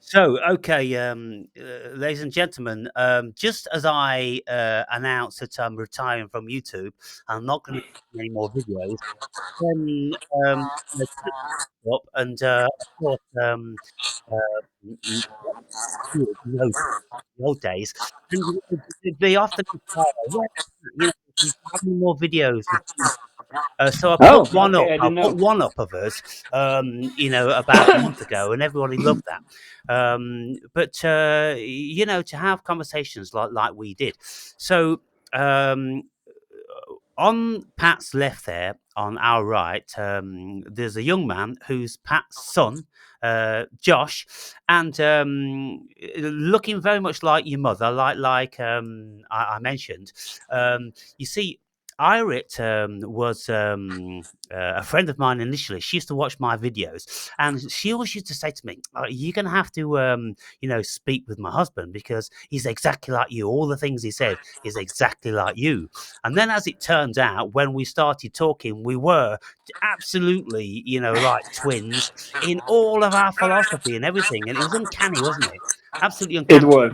So, okay, ladies and gentlemen, just as I announced that I'm retiring from YouTube, I'm not going to do any more videos. Then the kids up, and of course, uh, the old days, and they often inquire, "Where, do you have any more videos?" So I put Oh, one okay, up. I I didn't put know. one up of us, about a month ago, and everybody loved that. But to have conversations like we did. So um, on Pat's left there, on our right, there's a young man who's Pat's son, Josh, and looking very much like your mother, I mentioned. You see, Irit was a friend of mine initially. She used to watch my videos, and she always used to say to me, "Oh, you're going to have to, speak with my husband because he's exactly like you. All the things he said is exactly like you." And then, as it turns out, when we started talking, we were absolutely, like twins in all of our philosophy and everything. And it was uncanny, wasn't it? Absolutely It uncanny. was.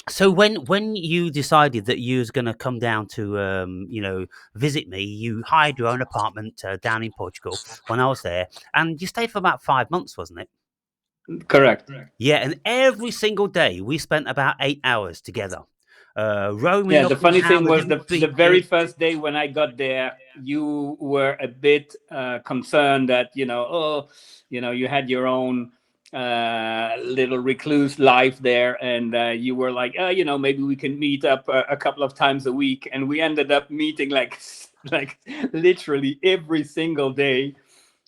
So when you decided that you was going to come down to visit me, you hired your own apartment down in Portugal when I was there, and you stayed for about 5 months, wasn't it? Correct. Yeah, and every single day we spent about 8 hours together, roaming Yeah, up the and funny down thing the was different the very beaches. first day when I got there, you were a bit concerned that you had your own little recluse life there, and you were like, maybe we can meet up a couple of times a week, and we ended up meeting like like literally every single day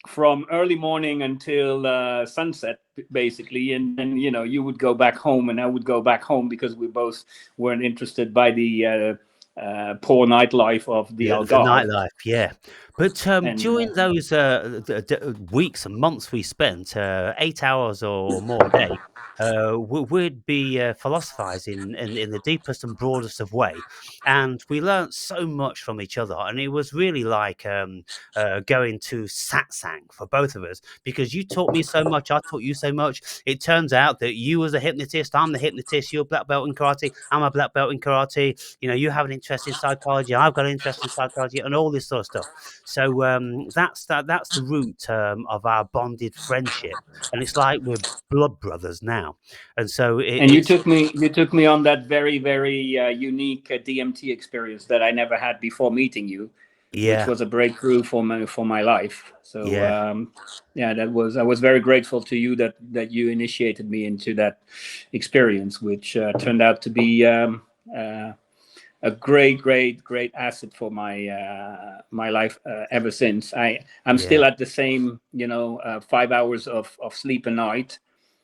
from early morning until sunset basically, and then you would go back home and I would go back home because we both weren't interested by the poor nightlife of the The Algarve. nightlife, yeah. But And during those weeks and months we spent, 8 hours or more a day, we'd be philosophizing in the deepest and broadest of way, and we learnt so much from each other. And it was really like going to satsang for both of us because you taught me so much, I taught you so much. It turns out that you was a hypnotist, I'm the hypnotist. You're a black belt in karate, I'm a black belt in karate. You have an interest in psychology, I've got an interest in psychology, and all this sort of stuff. So that's the root of our bonded friendship, and it's like we're blood brothers now. And so and it's you took me on that very very unique DMT experience that I never had before meeting you, which yeah, was a breakthrough for my life. So yeah. yeah, I was very grateful to you that you initiated me into that experience, which turned out to be a great asset for my life ever since. I'm Yeah. still at the same 5 hours of sleep a night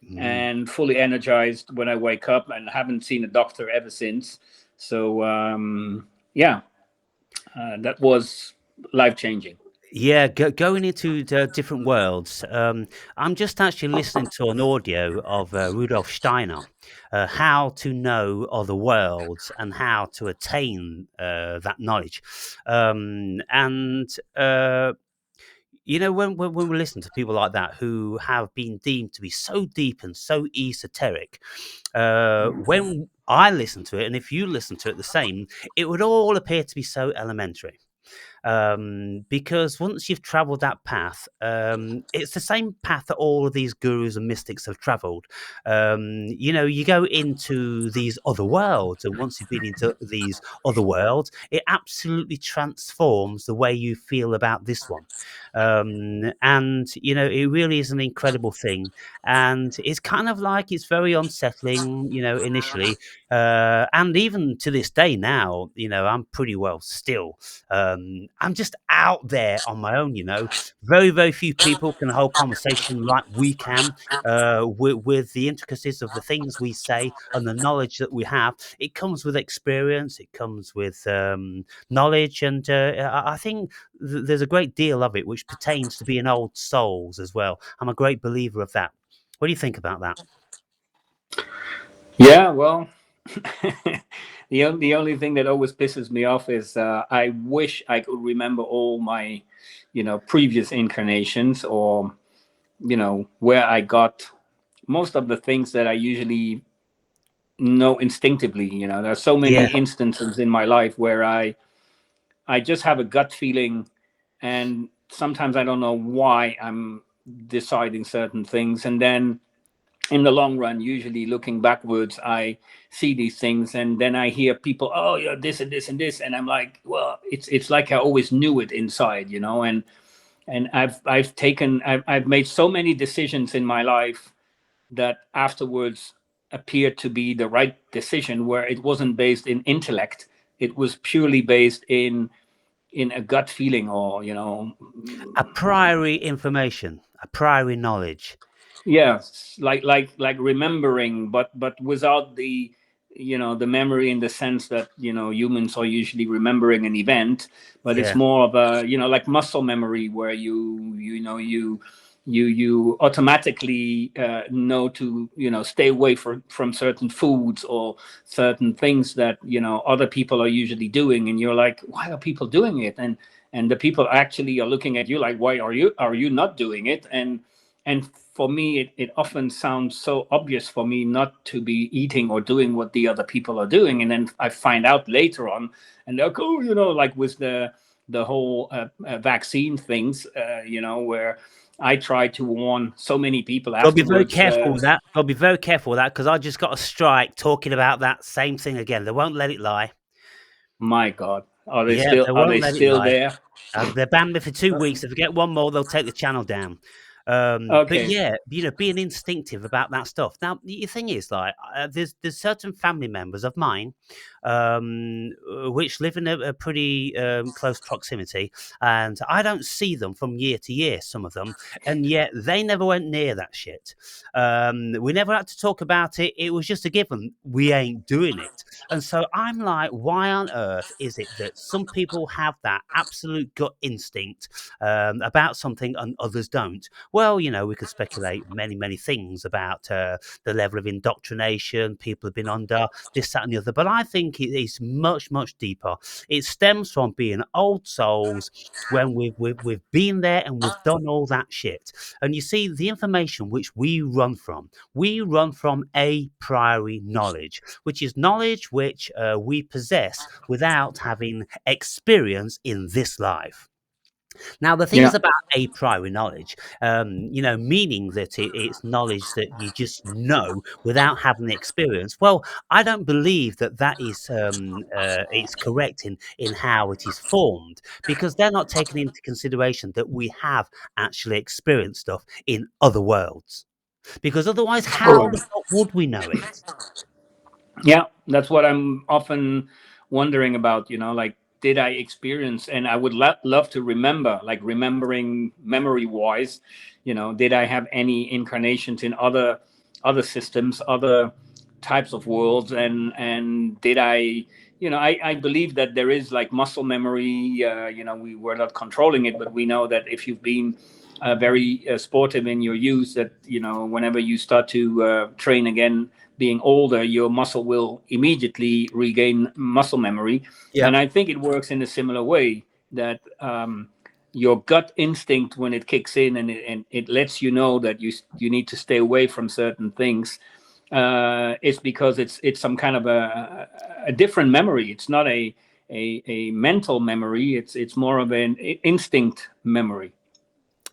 Mm. and fully energized when I wake up, and haven't seen a doctor ever since. So yeah, that was life changing. Yeah, going into the different worlds. I'm just actually listening to an audio of Rudolf Steiner, how to know other worlds and how to attain that knowledge. And when we listen to people like that who have been deemed to be so deep and so esoteric, when I listen to it, and if you listen to it the same, it would all appear to be so elementary, because once you've traveled that path, it's the same path that all of these gurus and mystics have traveled. You go into these other worlds, and once you've been into these other worlds, it absolutely transforms the way you feel about this one. And it really is an incredible thing, and it's kind of like it's very unsettling, initially, and even to this day now, I'm pretty well still. I'm just out there on my own. Very, very few people can hold conversation like we can, with the intricacies of the things we say and the knowledge that we have. It comes with experience, it comes with knowledge, and I think there's a great deal of it which pertains to being old souls as well. I'm a great believer of that. What do you think about that? Yeah, well, the only thing that always pisses me off is I wish I could remember all my previous incarnations, or where I got most of the things that I usually know instinctively. You know, there's so many Yeah, instances in my life where I just have a gut feeling, and sometimes I don't know why I'm deciding certain things, and then in the long run, usually looking backwards, I see these things, and then I hear people, oh, yeah, this and this and this, and I'm like, well, it's like I always knew it inside, you know, and I've made so many decisions in my life that afterwards appeared to be the right decision, where it wasn't based in intellect, it was purely based in a gut feeling, or you know, a priori information, a priori knowledge. yes, like remembering, but without the, you know, the memory in the sense that, you know, humans are usually remembering an event, but it's Yeah, more of a, you know, like muscle memory, where you know you automatically know to, you know, stay away from certain foods or certain things that, you know, other people are usually doing, and you're like, why are people doing it? And the people actually are looking at you like, why are you not doing it? And for me, it often sounds so obvious for me not to be eating or doing what the other people are doing, and then I find out later on, and they're like, oh, you know, like with the whole vaccine things, you know, where I try to warn so many people got to be very afterwards. careful with that. Got to be very careful with that because I just got a strike talking about that same thing again. They won't let it lie. My God, are they Yeah, still they are won't they let it still lie. there? They're banned me for 2 weeks. If I get one more, they'll take the channel down. But Okay. yeah, you know, being instinctive about that stuff. Now, the thing is, like, there's certain family members of mine, which live in a pretty close proximity, and I don't see them from year to year. Some of them, and yet they never went near that shit. We never had to talk about it. It was just a given. We ain't doing it. And so I'm like, why on earth is it that some people have that absolute gut instinct about something and others don't? Well, you know, we could speculate many, many things about the level of indoctrination people have been under, this, that, and the other. But I think it is much, much deeper. It stems from being old souls when we've been there and we've done all that shit. And you see, the information which we run from a priori knowledge, which is knowledge which we possess without having experience in this life. Now, the thing is Yeah. about a priori knowledge, you know, meaning that it's knowledge that you just know without having the experience. Well, I don't believe that that is it's correct in how it is formed because they're not taking into consideration that we have actually experienced stuff in other worlds. Because otherwise, how the fuck would we know it? Yeah, that's what I'm often wondering about, you know, like, did I experience, and I would love to remember, like remembering memory wise, you know, did I have any incarnations in other systems, other types of worlds, and did I, you know, I believe that there is like muscle memory, you know, we were not controlling it, but we know that if you've been very sportive in your youth, that, you know, whenever you start to train again, being older, your muscle will immediately regain muscle memory. Yeah. And I think it works in a similar way, that your gut instinct, when it kicks in, and it lets you know that you need to stay away from certain things, it's because it's some kind of a different memory. It's not a mental memory. It's more of an instinct memory.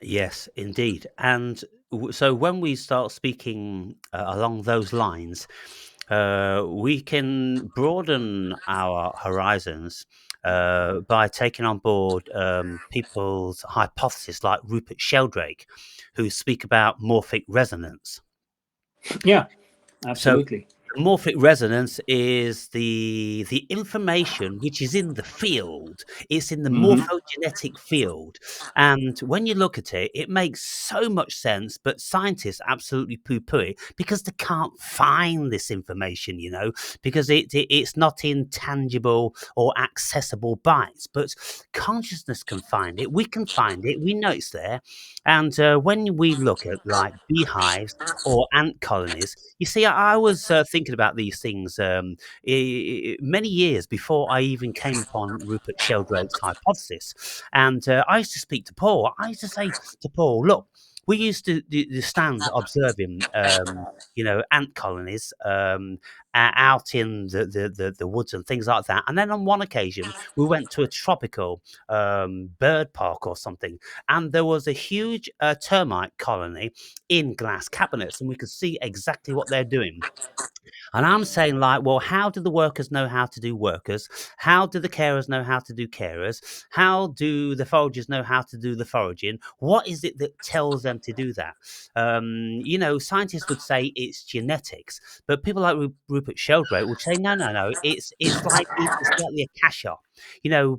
Yes, indeed. And so when we start speaking along those lines, we can broaden our horizons by taking on board people's hypotheses like Rupert Sheldrake, who speak about morphic resonance. Yeah, So absolutely. morphic resonance is the information which is in the field. It's in the Hmm. morphogenetic field, and when you look at it, it makes so much sense. But scientists absolutely poo-poo it because they can't find this information. You know, because it's not in tangible or accessible bytes. But consciousness can find it. We can find it. We know it's there. And when we look at like beehives or ant colonies, you see, I was thinking about these things many years before I even came upon Rupert Sheldrake's hypothesis. And I used to speak to Paul. I used to say to Paul, look, we used to stand observing, ant colonies, out in the woods and things like that. And then on one occasion, we went to a tropical bird park or something, and there was a huge termite colony in glass cabinets, and we could see exactly what they're doing. And I'm saying, like, well, how do the workers know how to do workers? How do the carers know how to do carers? How do the foragers know how to do the foraging? What is it that tells them to do that? Scientists would say it's genetics, but people like Rupert Sheldrake would say, no, no, no, it's like the akasha.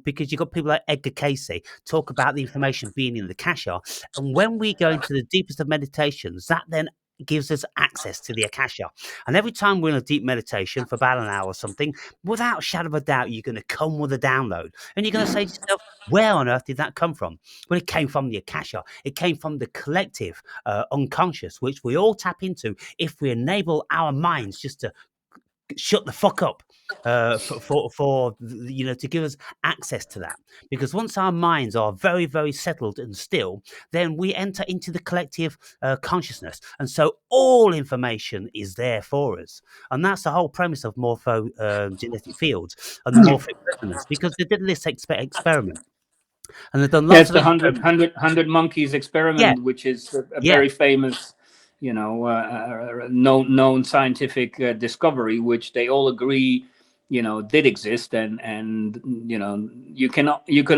Because you've got people like Edgar Casey talk about the information being in the akasha, and when we go into the deepest of meditations, that then gives us access to the akasha. And every time we're in a deep meditation for about an hour or something, without a shadow of a doubt, you're going to come with a download. And you're going to say to yourself, where on earth did that come from? Well, it came from the Akasha. It came from the collective unconscious, which we all tap into if we enable our minds just to shut the fuck up. To give us access to that, because once our minds are very, very settled and still, then we enter into the collective consciousness, and so all information is there for us. And that's the whole premise of morpho genetic fields and the morphic resonance, because they did this experiment, and they've done lots Yes, of the experiments. hundred monkeys Yeah, experiment, which is a yeah, very famous, known scientific discovery, which they all agree, did exist, and you can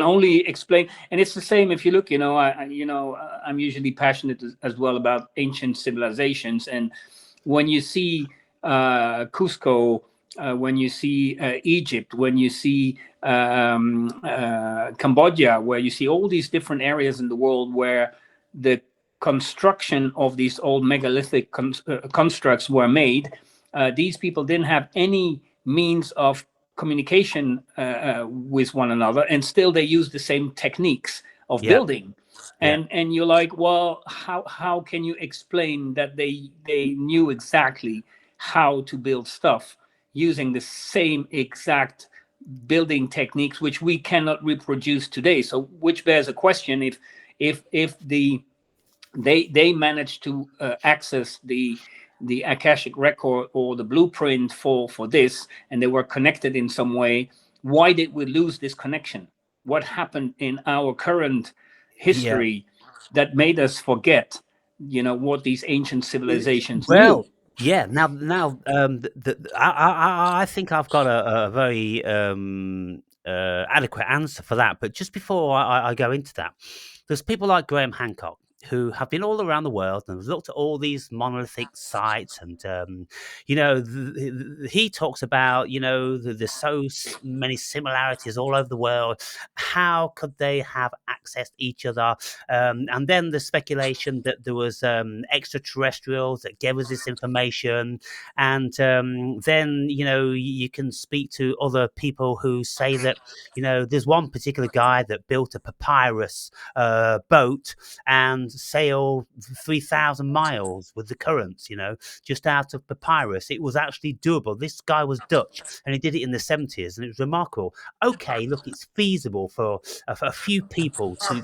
only explain, and it's the same if you look, I'm usually passionate as well about ancient civilizations, and when you see Cusco, when you see Egypt, when you see Cambodia, where you see all these different areas in the world where the construction of these old megalithic constructs were made, these people didn't have any means of communication with one another, and still they use the same techniques of yeah, building. yeah. And you're like, well, how can you explain that they knew exactly how to build stuff using the same exact building techniques which we cannot reproduce today? So which bears a question, if they managed to access the akashic record or the blueprint for this, and they were connected in some way, why did we lose this connection? What happened in our current Yeah. history that made us forget, what these ancient civilizations knew? Well, yeah. Now, I think I've got a very adequate answer for that. But just before I go into that, there's people like Graham Hancock who have been all around the world and have looked at all these monolithic sites, and he talks about there's many similarities all over the world. How could they have accessed each other? And then the speculation that there was extraterrestrials that gave us this information, and then you can speak to other people who say that there's one particular guy that built a papyrus boat and sailed 3,000 miles with the currents, just out of papyrus. It was actually doable. This guy was Dutch, and he did it in the 70s, and it was remarkable. Okay, look, it's feasible for a few people to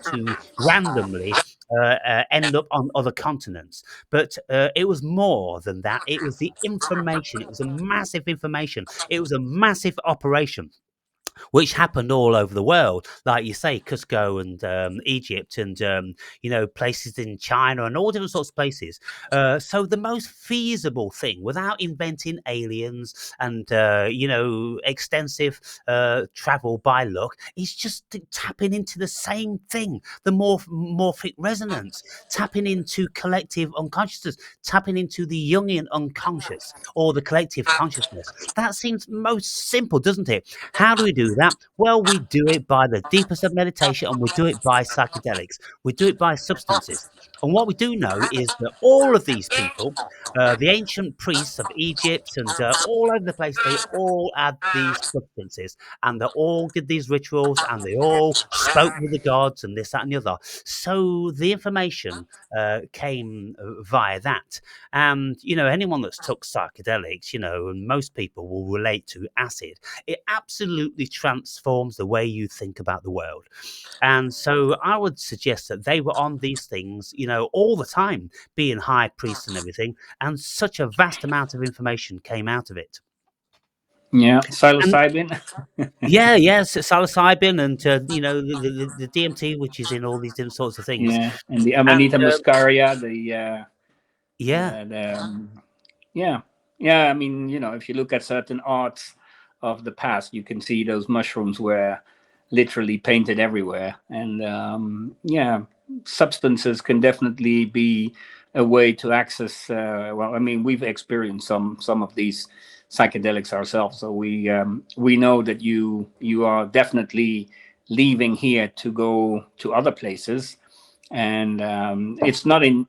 randomly end up on other continents. But it was more than that. It was the information. It was a massive information. It was a massive operation, which happened all over the world, like you say, Cusco and Egypt, and places in China and all different sorts of places. So the most feasible thing, without inventing aliens and extensive travel by luck, is just tapping into the same thing, the morphic resonance, tapping into collective unconsciousness, tapping into the Jungian unconscious or the collective consciousness. That seems most simple, doesn't it? How do we do that? Well, we do it by the deepest of meditation, and we do it by psychedelics. We do it by substances. And what we do know is that all of these people, the ancient priests of Egypt and all over the place, they all had these substances, and they all did these rituals, and they all spoke with the gods and this, that, and the other. So the information came via that. And, anyone that's took psychedelics, and most people will relate to acid, it absolutely transforms the way you think about the world. And so I would suggest that they were on these things, all the time, being high priests and everything, and such a vast amount of information came out of it. Yeah, And psilocybin. yeah, yes, psilocybin and the DMT, which is in all these different sorts of things. Yeah, and the And Amanita muscaria, yeah, yeah, yeah. I mean, if you look at certain arts of the past, you can see those mushrooms were literally painted everywhere, and yeah, substances can definitely be a way to access. Well, I mean, we've experienced some of these psychedelics ourselves, so we know that you are definitely leaving here to go to other places, and it's not in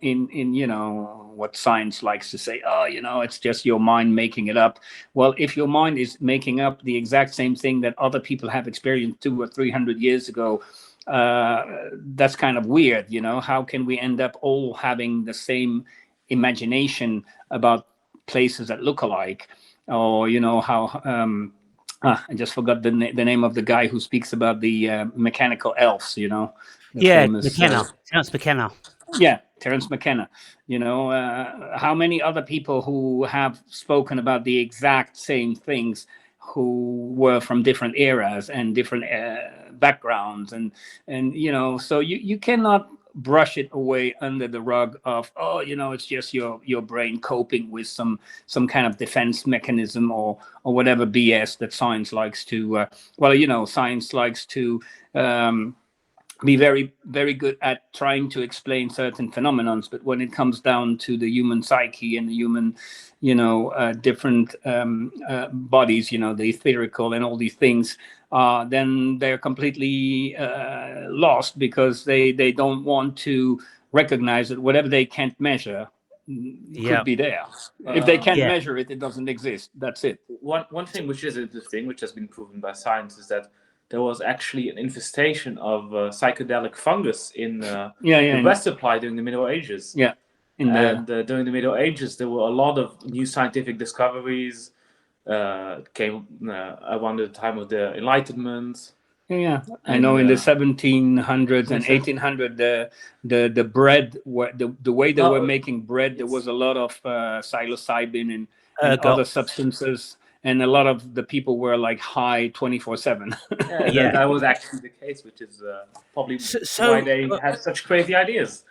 what science likes to say, oh, it's just your mind making it up. Well, if your mind is making up the exact same thing that other people have experienced 200 or 300 years ago, that's kind of weird. How can we end up all having the same imagination about places that look alike? Or how I just forgot the name of the guy who speaks about the mechanical elves, the yeah, famous McKenna, Terence McKenna. yeah, Terence McKenna. How many other people who have spoken about the exact same things, who were from different eras and different backgrounds, and so you cannot brush it away under the rug of, oh, it's just your brain coping with some kind of defense mechanism, or whatever BS that science likes to science likes to be very, very good at trying to explain certain phenomenons, but when it comes down to the human psyche and the human different bodies, the etherical and all these things, then they're completely lost, because they don't want to recognize that whatever they can't measure Yeah, could be there. If they can't yeah, measure it, it doesn't exist. That's it. One thing which is interesting, which has been proven by science, is that there was actually an infestation of psychedelic fungus in Yeah, the yeah, bread supply during the Middle Ages. yeah. In the And during the Middle Ages, there were a lot of new scientific discoveries. Came around the time of the Enlightenment. Yeah, I And know in the 1700s and yes, 1800, the bread, the way they were no, making bread, there was a lot of psilocybin and other got substances, and a lot of the people were like high 24/7. yeah, yeah. that was actually the case, which is probably So, why so they had such crazy ideas.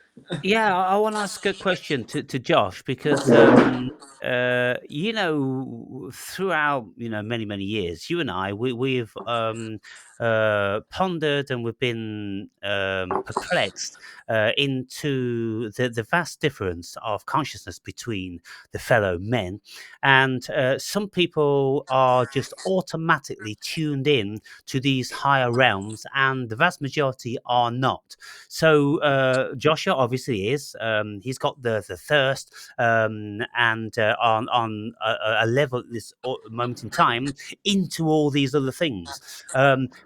yeah, I want to ask a question to Josh because throughout many years, you and I we've pondered and we've been perplexed into the vast difference of consciousness between the fellow men, and some people are just automatically tuned in to these higher realms, and the vast majority are not. So Joshua obviously is. He's got the thirst, and on a level at this moment in time into all these other things.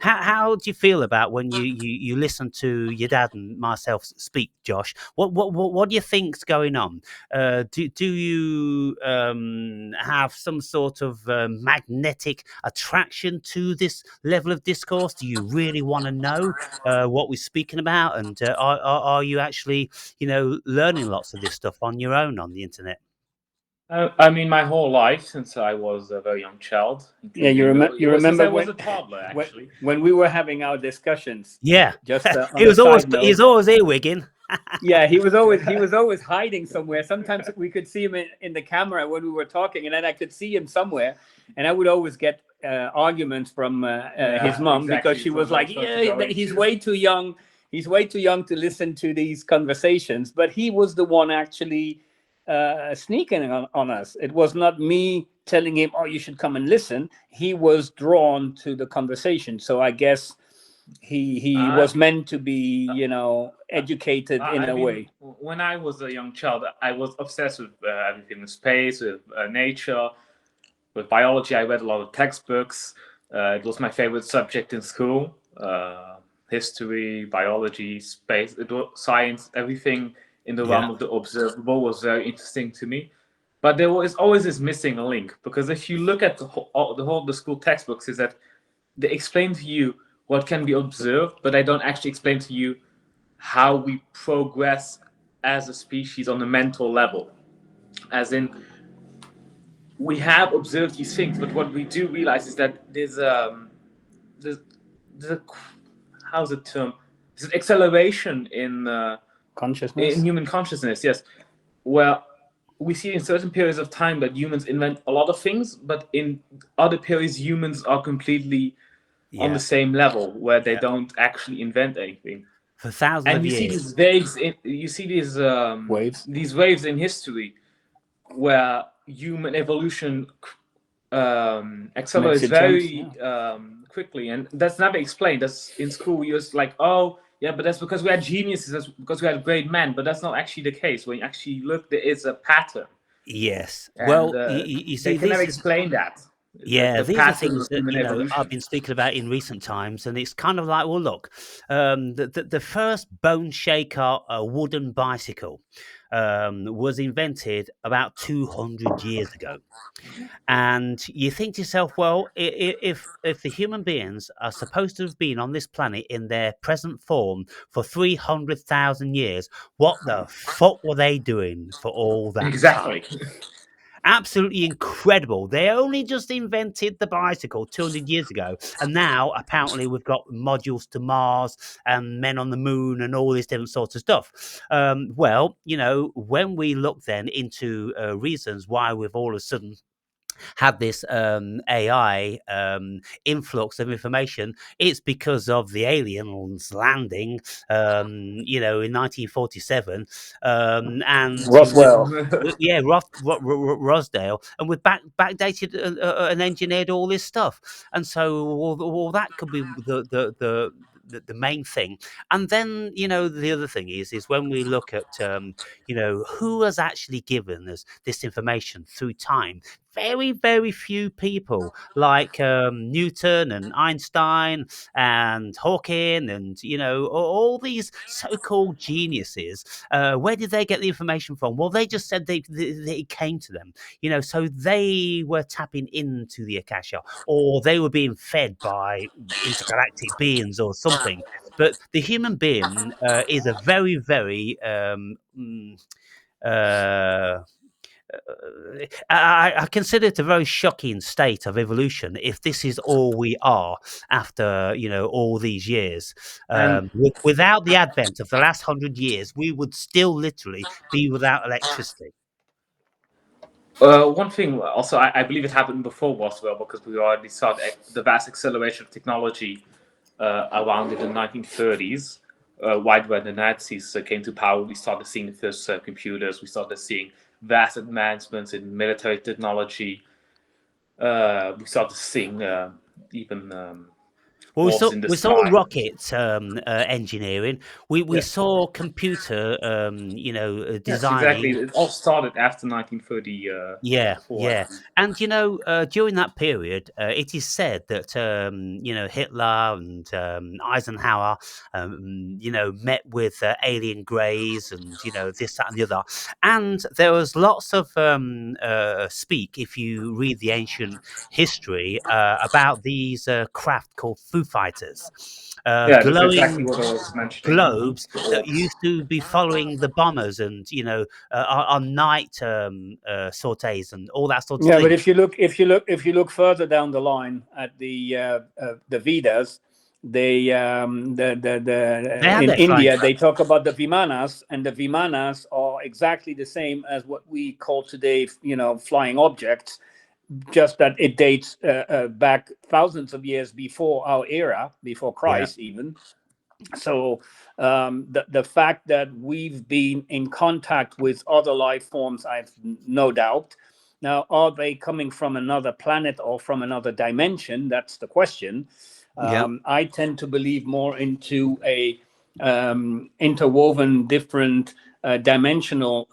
How do you feel about when you listen to your dad and myself speak, Josh? What do you think's going on? Do you have some sort of magnetic attraction to this level of discourse? Do you really want to know what we're speaking about, and are you actually learning lots of this stuff on your own on the internet? I mean, my whole life since I was a very young child, Yeah, including since remember I was a toddler, when actually. when we were having our discussions. Yeah. Just on he a was always side note, he's always earwigging. yeah, he was always hiding somewhere. Sometimes we could see him in the camera when we were talking, and then I could see him somewhere, and I would always get arguments from his mom, because exactly. she So was like, that's "Yeah, going he's to. way too young. He's way too young to listen to these conversations." But he was the one actually sneaking on us. It was not me telling him, "Oh, you should come and listen." He was drawn to the conversation. So I guess he Uh, was meant to be, educated in I a mean, way. when I was a young child, I was obsessed with everything with space, with nature, with biology. I read a lot of textbooks. It was my favorite subject in school. History, biology, space, it was science, everything in the Yeah, realm of the observable was very interesting to me. But there was always this missing link, because if you look at the school textbooks, is that they explain to you what can be observed, but they don't actually explain to you how we progress as a species on a mental level. As in, we have observed these things, but what we do realize is that there's how's the term? There's an acceleration in Consciousness. human consciousness. Yes, where we see in certain periods of time that humans invent a lot of things, but in other periods humans are completely on the same level where they don't actually invent anything. For thousands And of you see years. these waves. You see Waves. these waves in history where human evolution accelerates very quickly, and that's never explained. That's in school. You're just like, oh yeah, but that's because we had geniuses. That's because we had great men. But that's not actually the case. When you actually look, there is a pattern. Yes. And Well, you they see, can never this is explain that. yeah, The these are pattern things of that human I've evolution. been speaking about in recent times, and it's kind of like, well, look, the first bone shaker wooden bicycle was invented about 200 years ago. And you think to yourself, well, if the human beings are supposed to have been on this planet in their present form for 300,000 years, what the fuck were they doing for all that time? Exactly. Absolutely incredible. They only just invented the bicycle 200 years ago. And now, apparently, we've got modules to Mars and men on the moon and all this different sorts of stuff. Well, when we look then into reasons why we've all of a sudden had this AI influx of information, it's because of the aliens landing, in 1947, and Roswell. yeah, Rosdale, and we've backdated and engineered all this stuff, and so all that could be the main thing. And then the other thing is when we look at who has actually given us this information through time. Very, very few people like Newton and Einstein and Hawking and all these so-called geniuses. Where did they get the information from? Well, they just said they it came to them. So they were tapping into the Akasha, or they were being fed by intergalactic beings or something. But the human being is a very, very uh, I consider it a very shocking state of evolution if this is all we are after all these years. And Without the advent of the last 100 years, we would still literally be without electricity. one thing also, I believe it happened before Roswell, because we already saw the vast acceleration of technology around in the 1930s. Right when the Nazis came to power, we started seeing the first computers. We started seeing vast advancements in military technology. We started seeing even Well, wars in the we saw sky. rocket engineering. We Yes. saw computer, Yes, exactly. designing. It all started after 1934. Yeah. And during that period, it is said that Hitler and Eisenhower, met with alien greys and this, that, and the other. And there was lots of speak, if you read the ancient history, about these craft called Foo Fighters, Yeah, that's exactly glowing what I was mentioning. globes The that orbs. used to be following the bombers and on night sorties and all that sort of Yeah, but thing. if you look further down the line at the Vedas, they They had in their flying India they craft. talk about the Vimanas, and the Vimanas are exactly the same as what we call today, flying objects. Just that it dates back thousands of years before our era, before Yeah. Christ even. So the fact that we've been in contact with other life forms, I've no doubt. Now, are they coming from another planet or from another dimension? That's the question. Yeah. I tend to believe more into a interwoven different dimensional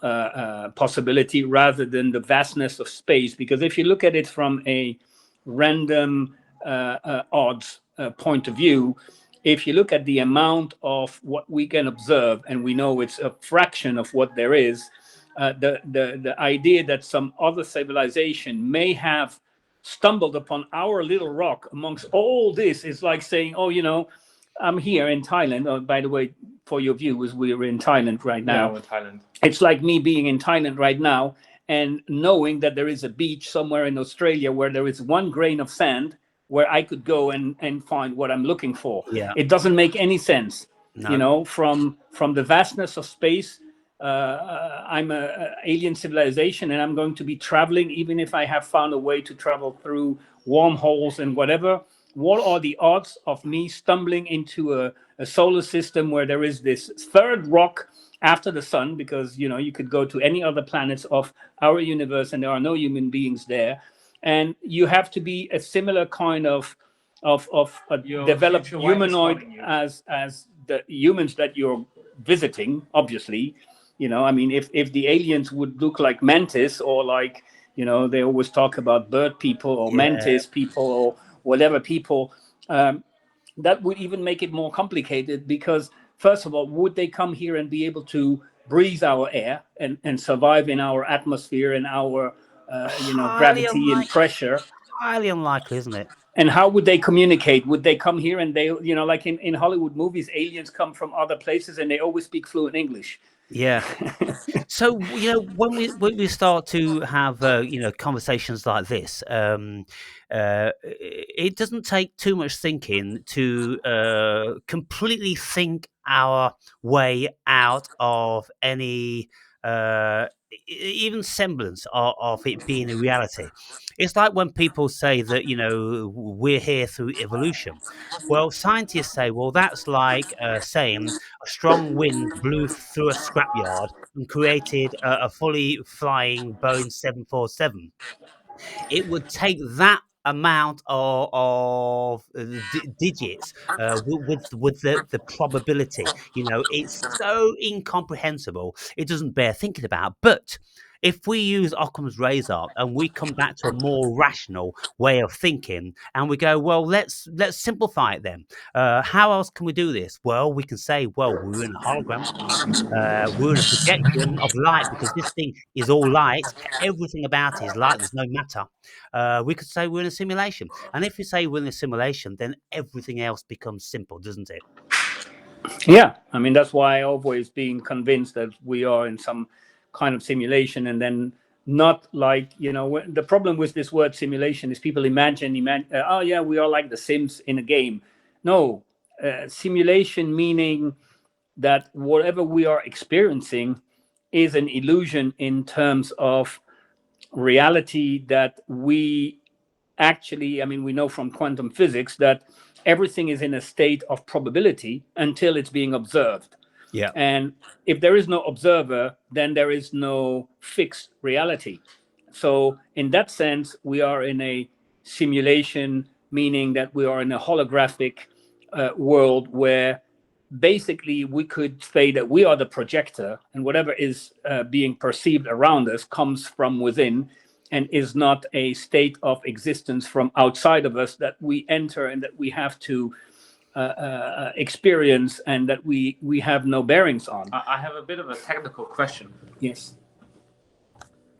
possibility rather than the vastness of space. Because if you look at it from a random odds point of view, if you look at the amount of what we can observe, and we know it's a fraction of what there is, the idea that some other civilization may have stumbled upon our little rock amongst all this is like saying, oh, I'm here in Thailand. Oh, by the way, for your viewers, we're in Thailand right now. Yeah, we're in Thailand. It's like me being in Thailand right now and knowing that there is a beach somewhere in Australia where there is one grain of sand where I could go and find what I'm looking for. Yeah. It doesn't make any sense, you No. know, from the vastness of space. I'm a alien civilization, and I'm going to be traveling, even if I have found a way to travel through wormholes and whatever. What are the odds of me stumbling into a solar system where there is this third rock after the sun? Because you know you could go to any other planets of our universe, and there are no human beings there, and you have to be a similar kind of a Your developed future wife is humanoid calling you. as the humans that you're visiting, obviously. You know, I mean, if the aliens would look like mantis, or like, you know, they always talk about bird people or Yeah. mantis people or whatever people, that would even make it more complicated, because first of all, would they come here and be able to breathe our air and survive in our atmosphere and our you know, Highly gravity and unlikely. pressure? Highly unlikely, isn't it? And how would they communicate? Would they come here and they, you know, like in Hollywood movies, aliens come from other places and they always speak fluent English? Yeah. So, you know, when we start to have you know, conversations like this, it doesn't take too much thinking to completely think our way out of any even semblance of it being a reality. It's like when people say that, you know, we're here through evolution. Well, scientists say, well, that's like saying a strong wind blew through a scrapyard and created a fully flying Boeing 747. It would take that amount of digits with the probability. You know, it's so incomprehensible. It doesn't bear thinking about. But if we use Occam's razor and we come back to a more rational way of thinking, and we go, well, let's simplify it then. How else can we do this? Well, we can say, well, we're in a hologram. We're in a projection of light, because this thing is all light. Everything about it is light. There's no matter. We could say we're in a simulation. And if we say we're in a simulation, then everything else becomes simple, doesn't it? Yeah, I mean, that's why I always being convinced that we are in some kind of simulation, and then not like, you know, the problem with this word simulation is people imagine, oh yeah, we are like the Sims in a game. No, simulation meaning that whatever we are experiencing is an illusion in terms of reality, that we actually, I mean, we know from quantum physics that everything is in a state of probability until it's being observed. Yeah. And if there is no observer, then there is no fixed reality. So, in that sense, we are in a simulation, meaning that we are in a holographic world where basically we could say that we are the projector, and whatever is being perceived around us comes from within and is not a state of existence from outside of us that we enter and that we have to experience, and that we have no bearings on. I have a bit of a technical question. Yes.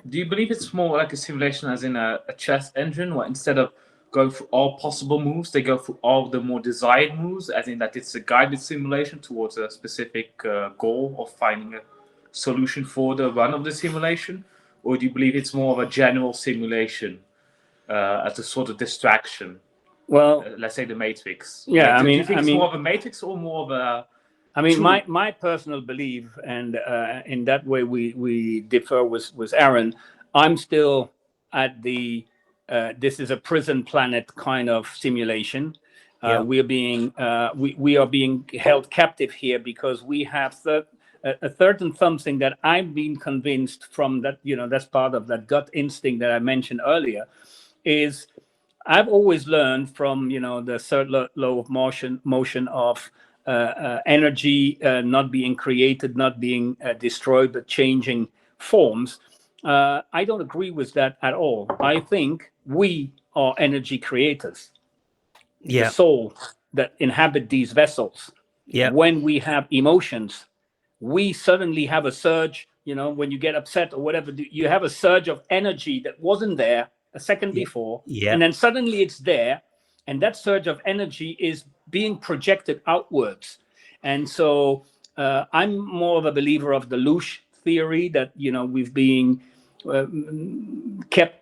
Do you believe it's more like a simulation, as in a chess engine, where instead of going through all possible moves, they go through all the more desired moves, as in that it's a guided simulation towards a specific goal of finding a solution for the run of the simulation? Or do you believe it's more of a general simulation as a sort of distraction? Well, let's say the Matrix. yeah, Do you think it's more of a Matrix or more of a... I mean, my personal belief, and in that way we differ with Aaron. I'm still at the this is a prison planet kind of simulation. Yeah. We are being held captive here because we have a certain something that I've been convinced from, that, you know, that's part of that gut instinct that I mentioned earlier. Is I've always learned from, you know, the third law of motion of energy not being created, not being destroyed, but changing forms. I don't agree with that at all. I think we are energy creators, the Yeah. soul that inhabit these vessels. Yeah. When we have emotions, we suddenly have a surge. You know, when you get upset or whatever, you have a surge of energy that wasn't there a second Yeah. before, Yeah. and then suddenly it's there, and that surge of energy is being projected outwards. And so I'm more of a believer of the Lush theory, that we've been kept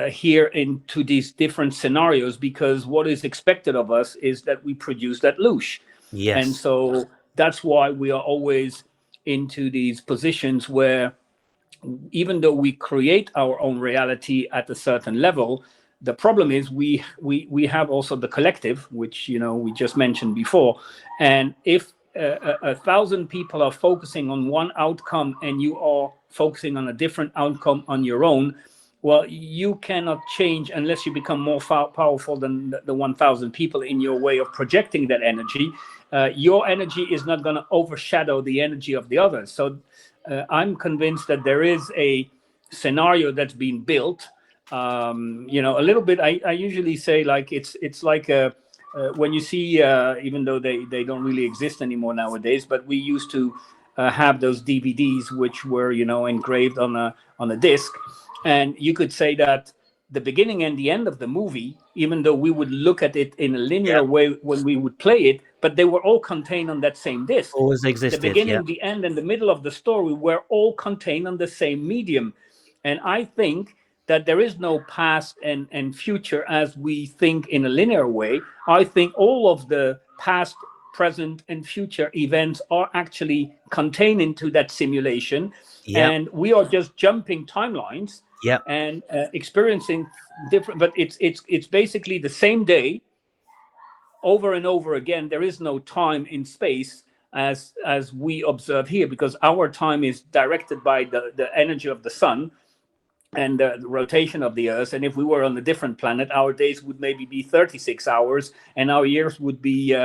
here into these different scenarios, because what is expected of us is that we produce that Lush. And Yes. so that's why we are always into these positions where, even though we create our own reality at a certain level, the problem is we have also the collective, which we just mentioned before. And if a thousand people are focusing on one outcome and you are focusing on a different outcome on your own, well, you cannot change unless you become more powerful than the 1,000 people in your way of projecting that energy. Your energy is not going to overshadow the energy of the others. So I'm convinced that there is a scenario that's been built. A little bit. I usually say, like, it's like when you see, even though they don't really exist anymore nowadays, but we used to have those DVDs which were engraved on a disc, and you could say that the beginning and the end of the movie, even though we would look at it in a linear Yep. way when we would play it, but they were all contained on that same disc. Always The existed. beginning, Yep. the end, and the middle of the story were all contained on the same medium. And I think that there is no past and future as we think in a linear way. I think all of the past, present, and future events are actually contained into that simulation. Yep. And we are just jumping timelines Yep. and experiencing different, but it's basically the same day over and over again. There is no time in space as we observe here, because our time is directed by the energy of the sun and the rotation of the earth. And if we were on a different planet, our days would maybe be 36 hours and our years would be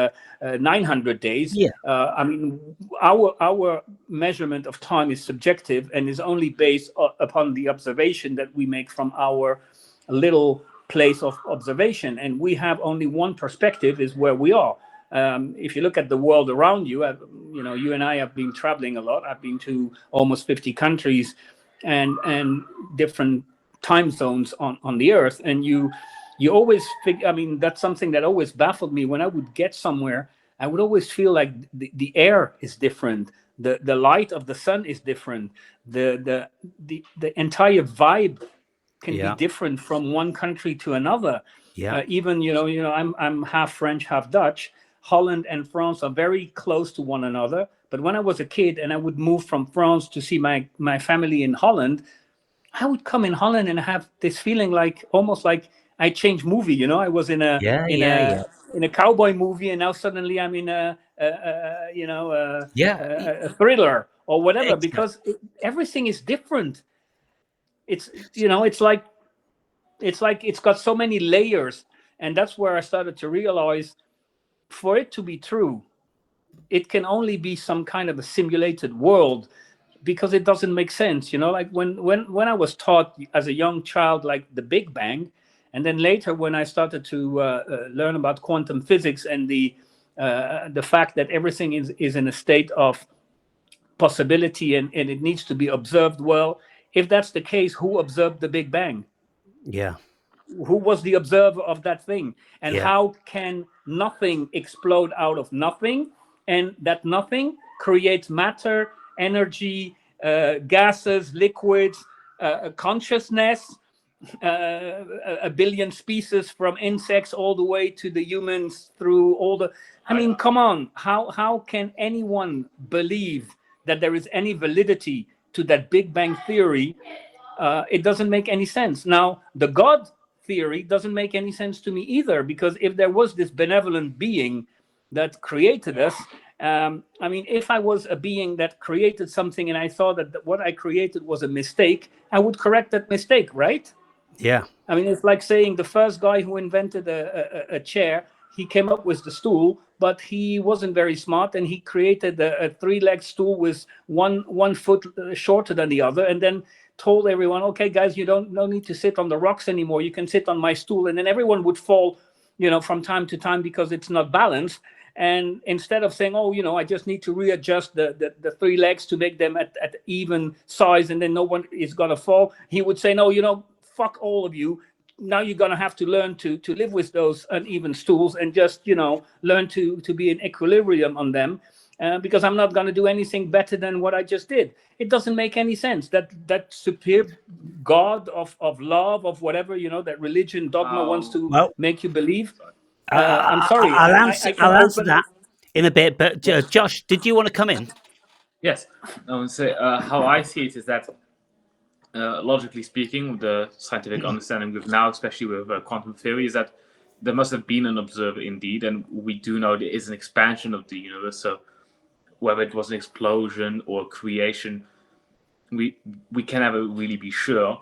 900 days. Yeah. I mean, our measurement of time is subjective and is only based upon the observation that we make from our little place of observation. And we have only one perspective, is where we are. If you look at the world around you, you and I have been traveling a lot. I've been to almost 50 countries and different time zones on the earth. And you always figure, I mean, that's something that always baffled me. When I would get somewhere, I would always feel like the air is different, the light of the sun is different, the entire vibe can be Yeah. different from one country to another. Yeah. Even I'm half French, half Dutch. Holland and France are very close to one another. But when I was a kid and I would move from France to see my family in Holland, I would come in Holland and have this feeling like, almost like I changed movie. I was in a Yeah. in Yeah. a Yeah. in a cowboy movie, and now suddenly I'm in Yeah. a thriller or whatever, Exactly. because everything is different. It's it's got so many layers. And that's where I started to realize, for it to be true, it can only be some kind of a simulated world, because it doesn't make sense. Like when I was taught as a young child, like the Big Bang, and then later when I started to learn about quantum physics and the fact that everything is in a state of possibility, and it needs to be observed. Well, if that's the case, who observed the Big Bang? Yeah. Who was the observer of that thing? And Yeah. how can nothing explode out of nothing, and that nothing creates matter, energy, gases, liquids, consciousness, a billion species, from insects all the way to the humans, through all the, I mean, come on, how can anyone believe that there is any validity to that Big Bang theory? It doesn't make any sense. Now, the God theory doesn't make any sense to me either, because if there was this benevolent being that created us, I mean, if I was a being that created something and I thought that what I created was a mistake, I would correct that mistake, right? Yeah. I mean, it's like saying the first guy who invented a chair, he came up with the stool, but he wasn't very smart, and he created a three-legged stool with one foot shorter than the other, and then told everyone, "Okay, guys, you don't no need to sit on the rocks anymore. You can sit on my stool," and then everyone would fall, from time to time, because it's not balanced. And instead of saying, "Oh, I just need to readjust the three legs to make them at even size, and then no one is gonna fall," he would say, "No, fuck all of you. now you're going to have to learn to live with those uneven stools and just learn to be in equilibrium on them, because I'm not going to do anything better than what I just did. It doesn't make any sense. That superior God of love, of whatever, that religion dogma wants to Well, make you believe. I'm I, sorry, I can I'll answer open. that in a bit. But Yes. Josh, did you want to come in? Yes. I would say how I see it is that, logically speaking, the scientific understanding we've now, especially with quantum theory, is that there must have been an observer indeed, and we do know there is an expansion of the universe. So whether it was an explosion or creation, we can never really be sure.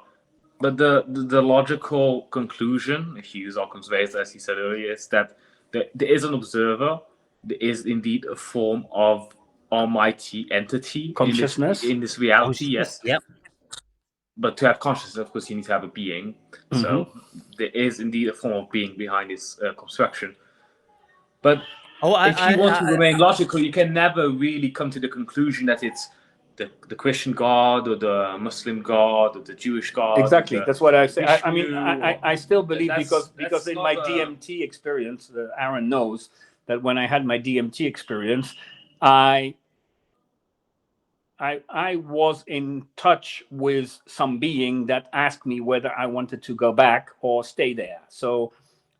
But the logical conclusion, if you use Occam's razor, as he said earlier, is that there is an observer. There is indeed a form of almighty entity Consciousness. in this reality. Consciousness. Yes, Yep. but to have consciousness, of course, you need to have a being. So there is indeed a form of being behind this construction. But Oh, if you want to remain logical, you can never really come to the conclusion that it's the Christian God or the Muslim God or the Jewish God. Exactly, that's what I say. I mean, Vishnu. I still believe, That's because in not my a- DMT experience, Aaron knows that when I had my DMT experience, I was in touch with some being that asked me whether I wanted to go back or stay there. So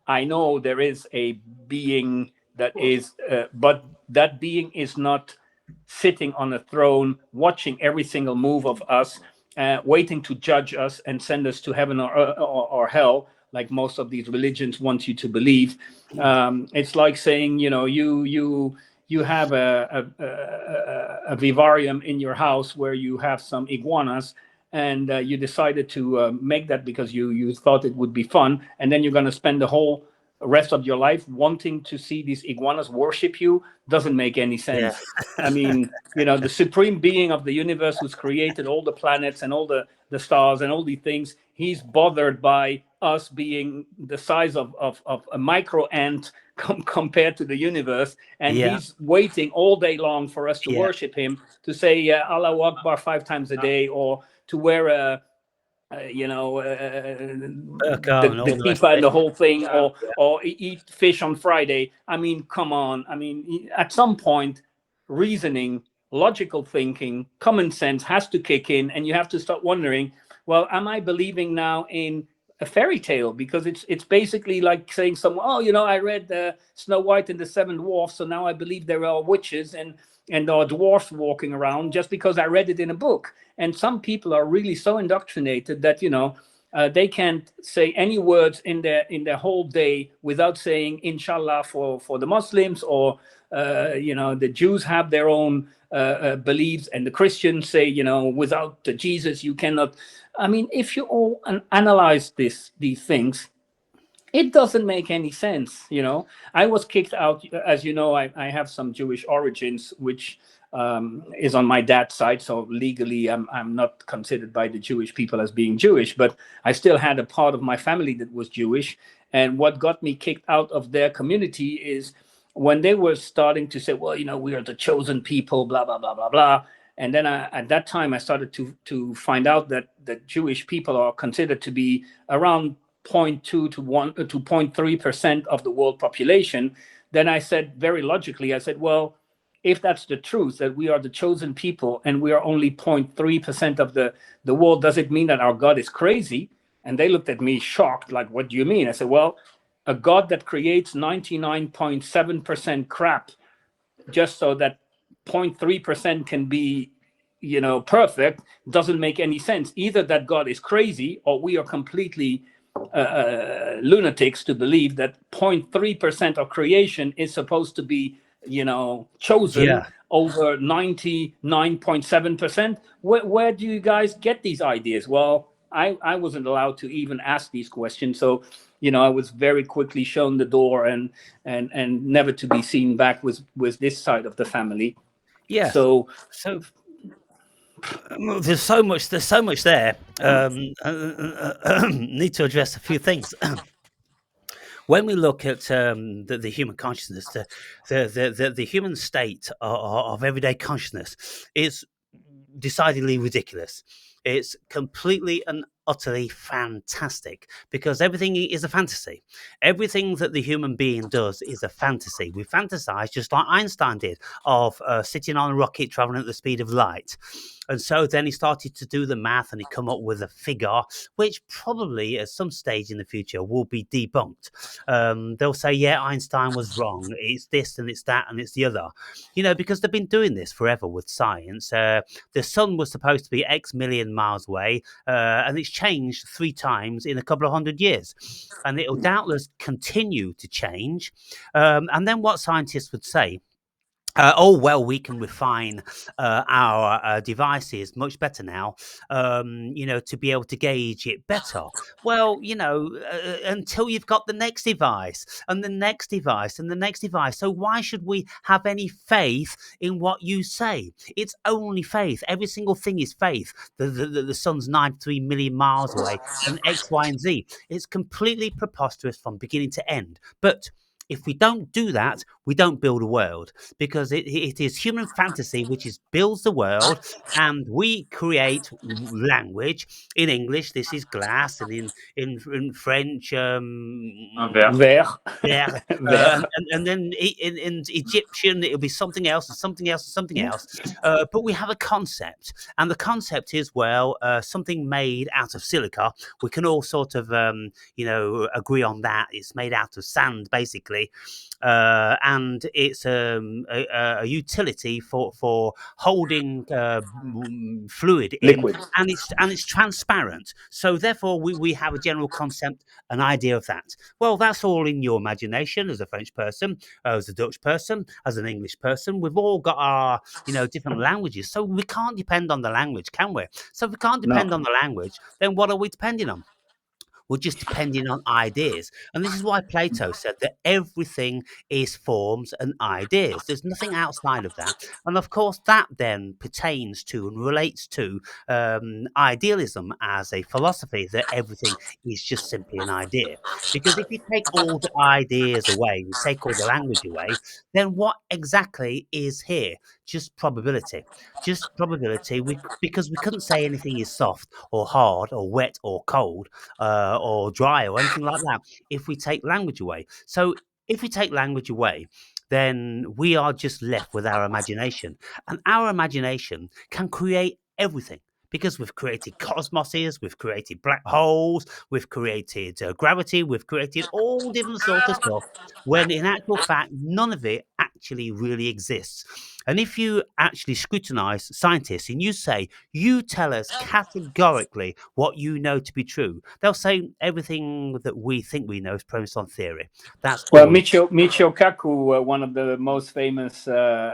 I know there is a being that is, but that being is not sitting on a throne, watching every single move of us, waiting to judge us and send us to heaven or hell, like most of these religions want you to believe. It's like saying, you have a vivarium in your house where you have some iguanas, and you decided to make that because you thought it would be fun, and then you're going to spend the whole rest of your life wanting to see these iguanas worship you. Doesn't make any yeah. sense. I mean, the supreme being of the universe, who's created all the planets and all the stars and all these things, he's bothered by us being the size of a micro ant compared to the universe, and Yeah. he's waiting all day long for us to Yeah. worship him, to say Allahu Akbar 5 times a day, or to wear Burqa and the all the rest kippah of and it. the whole thing, Yeah. or eat fish on Friday. I mean, come on. I mean, at some point, reasoning, logical thinking, common sense has to kick in, and you have to start wondering, well, am I believing now in a fairy tale? Because it's basically like saying someone, oh, I read Snow White and the Seven Dwarfs, so now I believe there are witches and there are dwarfs walking around just because I read it in a book. And some people are really so indoctrinated that they can't say any words in their whole day without saying inshallah for the Muslims, or the Jews have their own beliefs, and the Christians say, without Jesus you cannot. I mean, if you all analyze these things, it doesn't make any sense. I was kicked out, as you know. I have some Jewish origins, which is on my dad's side, so legally I'm not considered by the Jewish people as being Jewish, but I still had a part of my family that was Jewish. And what got me kicked out of their community is when they were starting to say, well, we are the chosen people, blah blah blah blah blah. And then at that time I started to find out that the Jewish people are considered to be around 0.2 to 1 to 0.3% of the world population. Then I said, very logically, I said, well, if that's the truth, that we are the chosen people and we are only 0.3% of the world, does it mean that our God is crazy? And they looked at me shocked, like, what do you mean? I said, well, a God that creates 99.7% crap just so that 0.3% can be perfect, doesn't make any sense. Either that God is crazy, or we are completely lunatics to believe that 0.3% of creation is supposed to be chosen Yeah. over 99.7%. Where do you guys get these ideas? Well, I wasn't allowed to even ask these questions, so I was very quickly shown the door, and never to be seen back with this side of the family. Yes. So So there's so much there. Need to address a few things. When we look at the human consciousness, the human state of everyday consciousness is decidedly ridiculous. It's completely and utterly fantastic, because everything is a fantasy. Everything that the human being does is a fantasy. We fantasize just like Einstein did, of sitting on a rocket traveling at the speed of light. And so then he started to do the math, and he come up with a figure which probably at some stage in the future will be debunked. They'll say, yeah, Einstein was wrong. It's this and it's that and it's the other. Because they've been doing this forever with science. The sun was supposed to be X million miles away, and it's changed 3 times in a couple of 100 years. And it'll doubtless continue to change. And then what scientists would say, we can refine our devices much better now, to be able to gauge it better. Well, until you've got the next device and the next device and the next device. So why should we have any faith in what you say? It's only faith. Every single thing is faith. The sun's 93 million miles away and X, Y, and Z. It's completely preposterous from beginning to end. But if we don't do that, we don't build a world, because it is human fantasy which builds the world, and we create language. In English, this is glass, and in French, Ver. yeah, and then in Egyptian it'll be something else and something else and something else. But we have a concept, and the concept is something made out of silica. We can all sort of agree on that. It's made out of sand, basically, and it's a utility for holding fluid in, Liquid. and it's transparent. So therefore, we have a general concept, an idea of that. Well, that's all in your imagination as a French person, as a Dutch person, as an English person. We've all got our, different languages. So we can't depend on the language, can we? So if we can't depend on the language, then what are we depending on? We're just depending on ideas. And this is why Plato said that everything is forms and ideas. There's nothing outside of that. And of course, that then pertains to and relates to idealism as a philosophy, that everything is just simply an idea. Because if you take all the ideas away, you take all the language away, then what exactly is here? Just probability. Just probability. Because we couldn't say anything is soft or hard or wet or cold, or dry or anything like that if we take language away. So if we take language away, then we are just left with our imagination. And our imagination can create everything, because we've created cosmoses, we've created black holes, we've created gravity, we've created all different sorts of stuff, when in actual fact, none of it actually really exists. And if you actually scrutinize scientists and you tell us categorically what you know to be true, they'll say everything that we think we know is premised on theory. That's Well, all. Michio Kaku, one of the most famous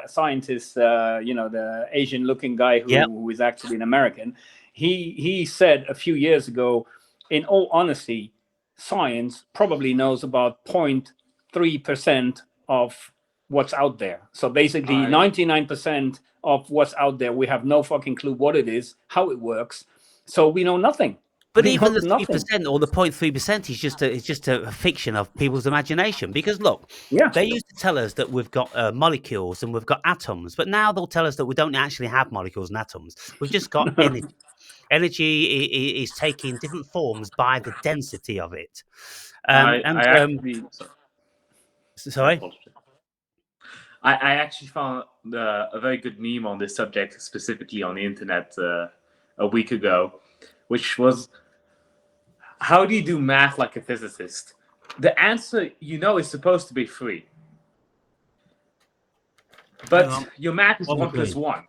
scientists, the Asian-looking guy who is actually an American, he said a few years ago, in all honesty, science probably knows about 0.3% of what's out there. So basically, 99% of what's out there, we have no fucking clue what it is, how it works. So we know nothing. But even the 3% or the 0.3% is just a fiction of people's imagination. Because look, they used to tell us that we've got molecules and we've got atoms, but now they'll tell us that we don't actually have molecules and atoms. We've just got energy. Energy is taking different forms by the density of it. Sorry. I actually found a very good meme on this subject, specifically on the internet, a week ago, which was, how do you do math like a physicist? The answer, is supposed to be 3. But your math is 1 plus 1.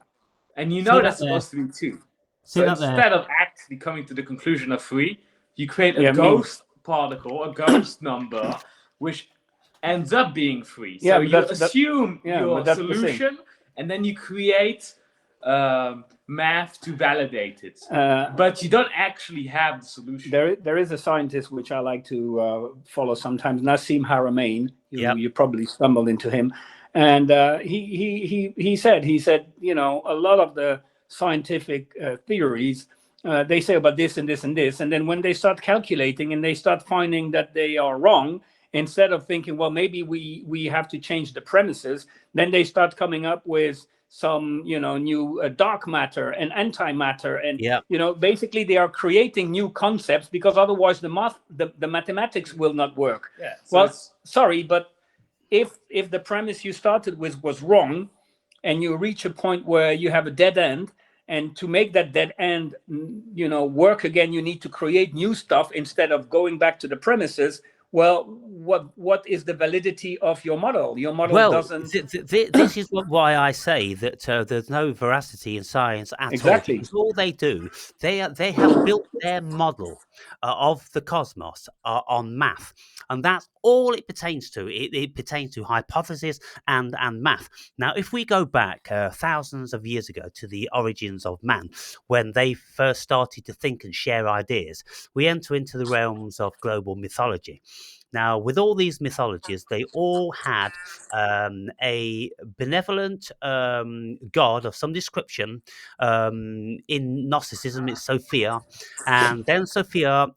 And that's supposed to be 2. So instead of actually coming to the conclusion of 3, you create a ghost particle, a ghost number, which ends up being 3. So you assume your solution, and then you create math to validate it. But you don't actually have the solution. There is a scientist which I like to follow sometimes, Nassim Haramein. You probably stumbled into him. And he said, a lot of the scientific theories, they say about this and this and this. And then when they start calculating and they start finding that they are wrong, instead of thinking, well, maybe we have to change the premises, then they start coming up with some new dark matter and antimatter, and Yeah. basically they are creating new concepts, because otherwise the mathematics will not work. Yeah. So Well, it's sorry, but if the premise you started with was wrong, and you reach a point where you have a dead end, and to make that dead end work again, you need to create new stuff instead of going back to the premises. Well, what is the validity of your model? Your model Well, doesn't. this is why I say that there's no veracity in science at all, Exactly. because all they do, they have built their model of the cosmos on math, and that's all it pertains to. It pertains to hypothesis and math. Now, if we go back thousands of years ago to the origins of man, when they first started to think and share ideas, we enter into the realms of global mythology. Now, with all these mythologies, they all had a benevolent god of some description. In Gnosticism, it's Sophia. And then Sophia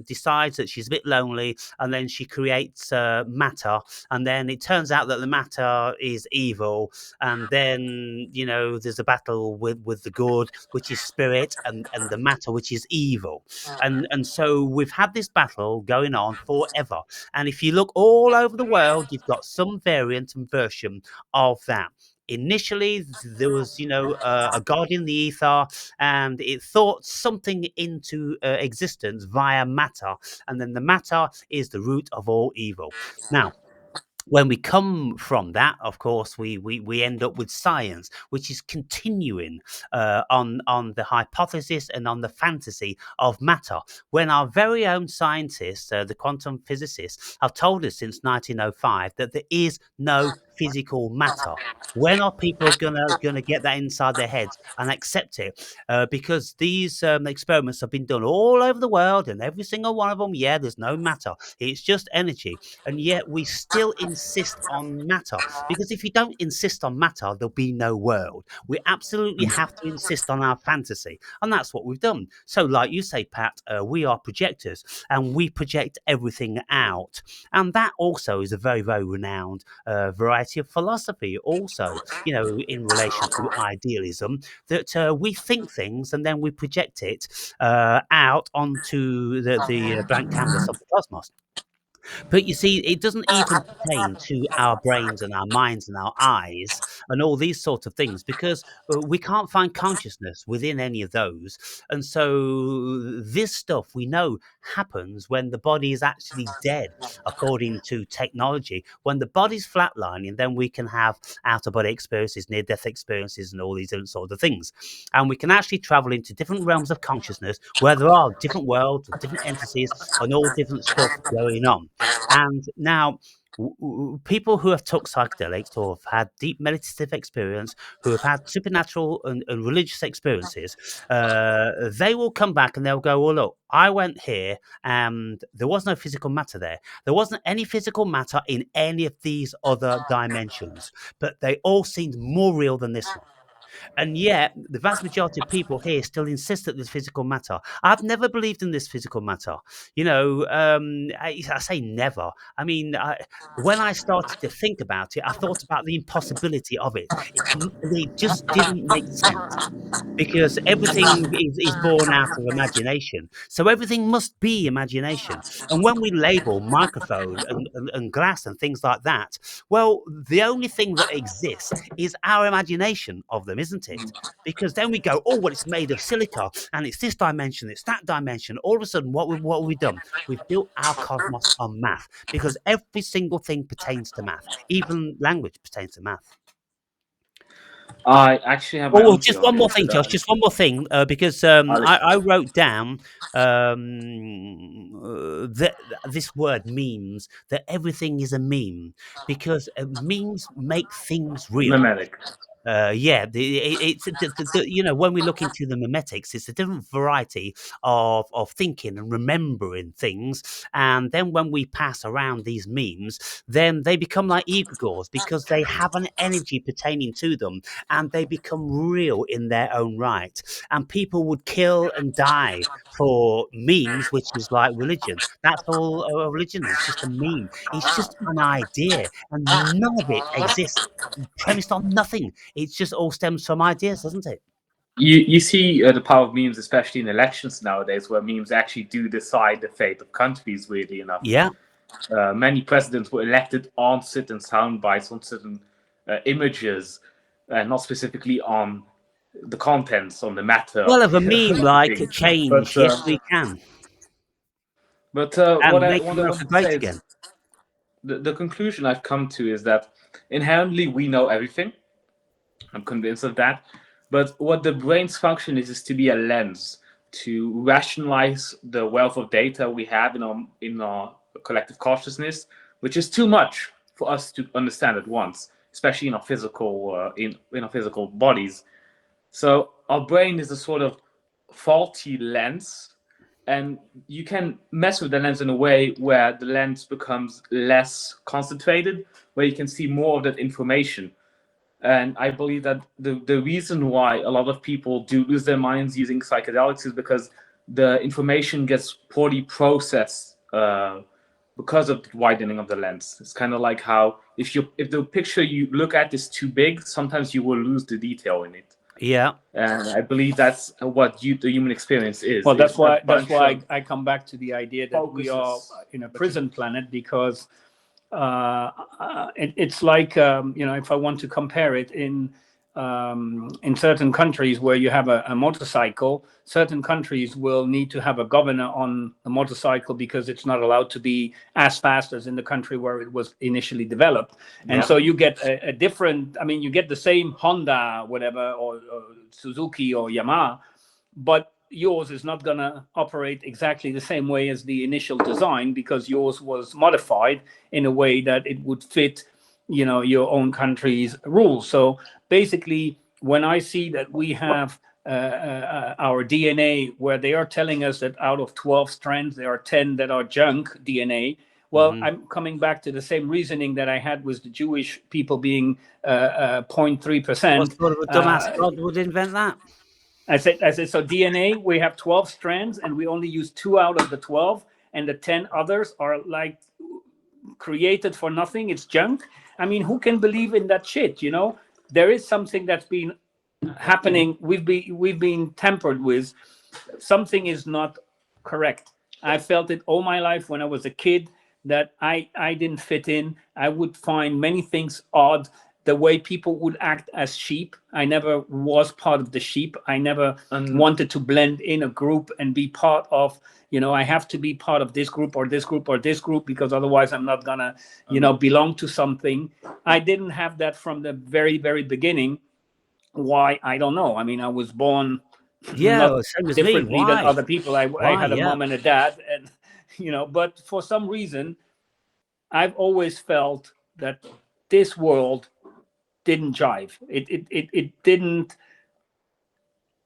decides that she's a bit lonely, and then she creates matter. And then it turns out that the matter is evil. And then, there's a battle with the good, which is spirit, and the matter, which is evil. And so we've had this battle going on forever. And if you look all over the world, you've got some variant and version of that. Initially, there was, a god in the ether, and it thought something into existence via matter, and then the matter is the root of all evil. Now, when we come from that, of course, we end up with science, which is continuing on the hypothesis and on the fantasy of matter. When our very own scientists, the quantum physicists, have told us since 1905 that there is no physical matter. When are people gonna get that inside their heads and accept it? Because these experiments have been done all over the world, and every single one of them, yeah, there's no matter. It's just energy. And yet we still insist on matter, because if you don't insist on matter, there'll be no world. We absolutely have to insist on our fantasy, and that's what we've done. So, like you say, Pat, we are projectors, and we project everything out, and that also is a very, very renowned variety of philosophy. Also, in relation to idealism, that we think things and then we project it out onto the blank canvas of the cosmos. But you see, it doesn't even pertain to our brains and our minds and our eyes and all these sorts of things, because we can't find consciousness within any of those. And so this stuff we know happens when the body is actually dead, according to technology. When the body's flatlining, then we can have out of body experiences, near death experiences, and all these different sorts of things. And we can actually travel into different realms of consciousness where there are different worlds, different entities, and all different stuff going on. And now, people who have took psychedelics or have had deep meditative experience, who have had supernatural and religious experiences, they will come back and they'll go, well, look, I went here and there was no physical matter there. There wasn't any physical matter in any of these other dimensions, but they all seemed more real than this one. And yet, the vast majority of people here still insist that there's physical matter. I've never believed in this physical matter. I say never. I mean, when I started to think about it, I thought about the impossibility of it. It just didn't make sense, because everything is born out of imagination. So everything must be imagination. And when we label microphone and glass and things like that, well, the only thing that exists is our imagination of them, isn't it? Because then we go, oh, well, it's made of silica and it's this dimension, it's that dimension. All of a sudden, what have we done? We've built our cosmos on math, because every single thing pertains to math. Even language pertains to math. I actually have my Oh, own just one more theory to thing, Josh. that. Just one more thing, because I'll I wrote down that this word memes, that everything is a meme, because memes make things real. mimetic. Yeah, it's when we look into the memetics, it's a different variety of thinking and remembering things. And then when we pass around these memes, then they become like egregores, because they have an energy pertaining to them, and they become real in their own right. And people would kill and die for memes, which is like religion. That's all a religion is, just a meme. It's just an idea, and none of it exists premised on nothing. It just all stems from ideas, doesn't it? You see the power of memes, especially in elections nowadays, where memes actually do decide the fate of countries. Weirdly enough, Yeah. many presidents were elected on certain sound bites, on certain images, not specifically on the contents, on the matter Well, of a of meme like things. change, yes, we can. But And what I make what I America want to great say again. is the conclusion I've come to is that inherently we know everything. I'm convinced of that. But what the brain's function is to be a lens to rationalize the wealth of data we have in our collective consciousness, which is too much for us to understand at once, especially in our physical in our physical bodies. So our brain is a sort of faulty lens, and you can mess with the lens in a way where the lens becomes less concentrated, where you can see more of that information. And I believe that the reason why a lot of people do lose their minds using psychedelics is because the information gets poorly processed because of the widening of the lens. It's kind of like how if the picture you look at is too big, sometimes you will lose the detail in it. Yeah. And I believe that's what the human experience is. Well, that's It's a why bunch of I come back to the idea that we are focuses. in a prison planet, because it's like if I want to compare it in certain countries where you have a motorcycle, certain countries will need to have a governor on a motorcycle because it's not allowed to be as fast as in the country where it was initially developed. And Yeah. so you get a different, I mean, you get the same Honda, whatever, or Suzuki or Yamaha, but yours is not going to operate exactly the same way as the initial design, because yours was modified in a way that it would fit your own country's rules. So basically, when I see that we have our DNA, where they are telling us that out of 12 strands there are 10 that are junk DNA, well, I'm coming back to the same reasoning that I had with the Jewish people being 0.3%. What sort of a dumbass God would invent that? I said, so DNA, we have 12 strands and we only use 2 out of the 12, and the 10 others are like created for nothing. It's junk. I mean, who can believe in that shit? There is something that's been happening. We've been tampered with. Something is not correct. I felt it all my life when I was a kid, that I didn't fit in. I would find many things odd. The way people would act as sheep. I never was part of the sheep. I never wanted to blend in a group and be part of, I have to be part of this group or this group or this group, because otherwise I'm not gonna, belong to something. I didn't have that from the very, very beginning. Why? I don't know. I mean, I was born Yeah, not same as me. differently than Why? other people. I had a Yeah. mom and a dad, and but for some reason, I've always felt that this world didn't jive. It didn't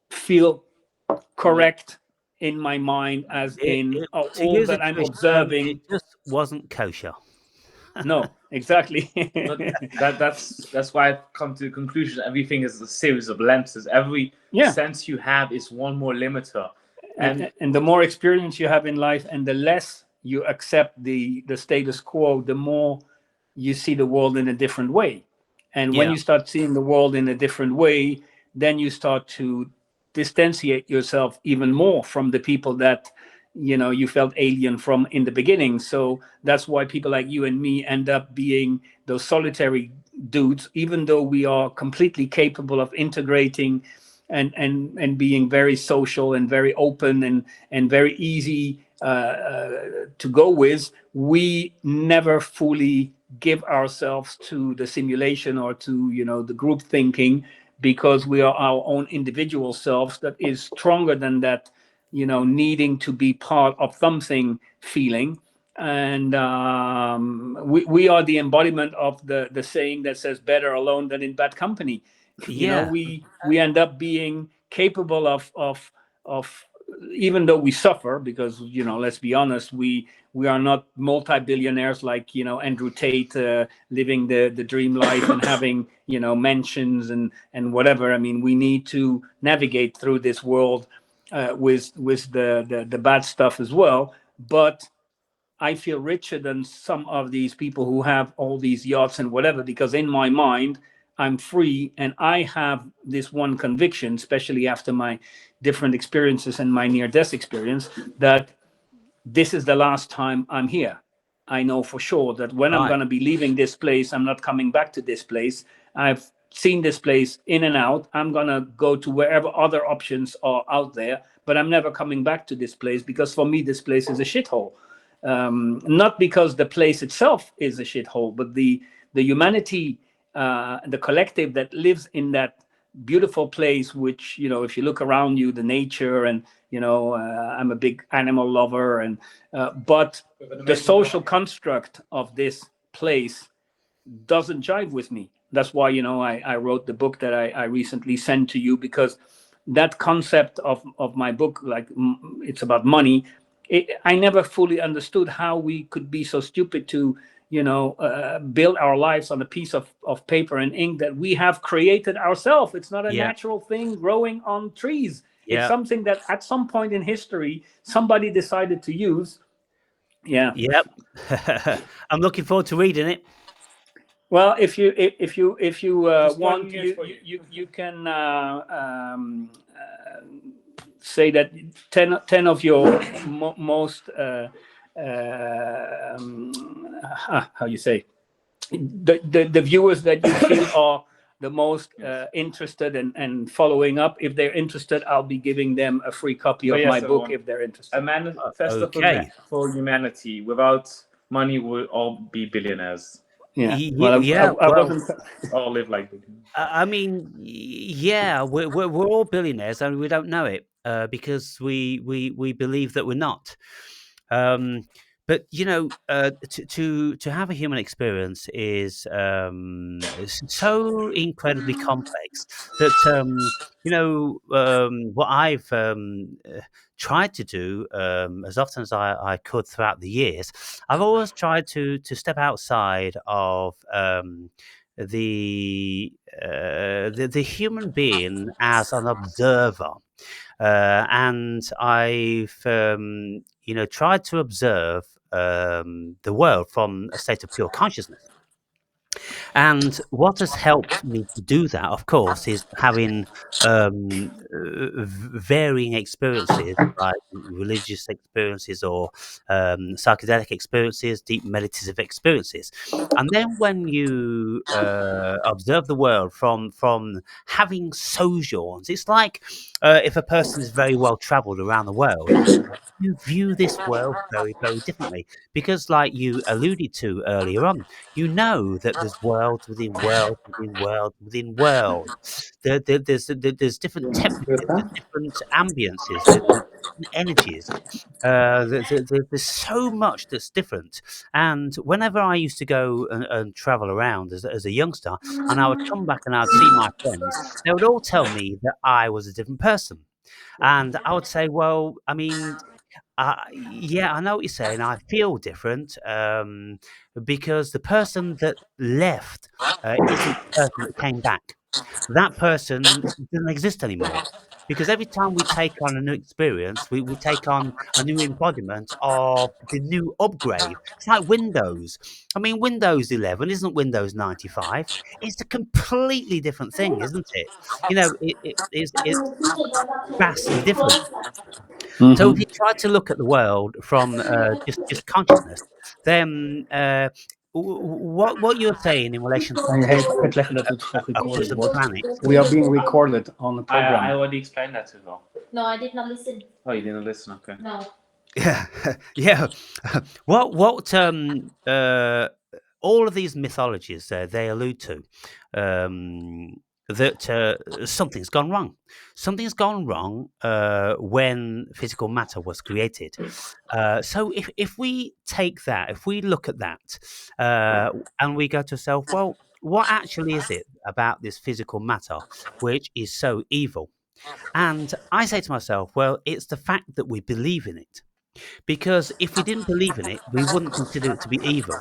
feel correct in my mind, as in To all use a that I'm Jewish term, observing. it just wasn't kosher. No, exactly. But that's why I've come to the conclusion everything is a series of lenses. Every Yeah. sense you have is one more limiter. And the more experience you have in life, and the less you accept the status quo, the more you see the world in a different way. And when Yeah. you start seeing the world in a different way, then you start to distantiate yourself even more from the people that you felt alien from in the beginning. So that's why people like you and me end up being those solitary dudes, even though we are completely capable of integrating and being very social and very open and very easy to go with. We never fully give ourselves to the simulation or to the group thinking, because we are our own individual selves that is stronger than that needing to be part of something feeling. And we are the embodiment of the saying that says better alone than in bad company. Yeah. We end up being capable of even though we suffer, because let's be honest, we are not multi-billionaires like Andrew Tate, living the dream life and having mansions and whatever. I mean, we need to navigate through this world with the bad stuff as well. But I feel richer than some of these people who have all these yachts and whatever, because in my mind, I'm free, and I have this one conviction, especially after my different experiences and my near-death experience, that this is the last time I'm here. I know for sure that when I'm Right. going to be leaving this place, I'm not coming back to this place. I've seen this place in and out. I'm going to go to wherever other options are out there, but I'm never coming back to this place, because for me, this place is a shithole. Not because the place itself is a shithole, but the humanity, the collective that lives in that beautiful place, which, if you look around you, the nature, and I'm a big animal lover, and but the social construct of this place doesn't jive with me. That's why, I wrote the book that I recently sent to you, because that concept of my book, like, it's about money. I never fully understood how we could be so stupid to, build our lives on a piece of paper and ink that we have created ourselves. It's not a Yeah. natural thing growing on trees. It's Yeah. something that at some point in history somebody decided to use. Yeah. Yep. I'm looking forward to reading it. Well, if you Just want, plugging it for you can say that 10 of your most how you say, the viewers that you feel are the most yes. interested and following up. If they're interested, I'll be giving them a free copy But of yes, my book everyone. if they're A interested. manifesto Okay. for humanity. Without money, we'll all be billionaires. Yeah. Well, Yeah. I Well, wasn't. All live like billionaires. I mean, yeah, we're all billionaires, and we don't know it because we believe that we're not. Um, but to have a human experience is so incredibly complex that what I've tried to do as often as I could throughout the years. I've always tried to step outside of the human being as an observer, and I've tried to observe the world from a state of pure consciousness. And what has helped me to do that, of course, is having varying experiences, like religious experiences or psychedelic experiences, deep meditative experiences. And then when you observe the world from having sojourns, it's like if a person is very well traveled around the world, you view this world very, very differently. Because, like you alluded to earlier on, you know that there's worlds within worlds within worlds within worlds. There's different temperatures, there's different ambiences, there's different energies. There's so much that's different. And whenever I used to go and travel around as a youngster, and I would come back and I'd see my friends, they would all tell me that I was a different person. And I would say, well, I mean, yeah, I know what you're saying. I feel different because the person that left isn't the person that came back. That person doesn't exist anymore. Because every time we take on a new experience, we take on a new embodiment of the new upgrade. It's like Windows. I mean, Windows 11 isn't Windows 95. It's a completely different thing, isn't it? It's vastly different. So if Mhm. you try to look at the world from just consciousness, then what you're saying in relation to Hij heeft uitleggen dat het across gerecorded the wordt. planet, We are being recorded on the program. I already explained that as well. No, I did not listen. Oh, you didn't listen? Okay. No. yeah, yeah. What all of these mythologies they allude to that something's gone wrong. Something's gone wrong when physical matter was created. So if we take that, if we look at that, and we go to ourselves, well, what actually is it about this physical matter which is so evil? And I say to myself, well, it's the fact that we believe in it. Because if we didn't believe in it, we wouldn't consider it to be evil.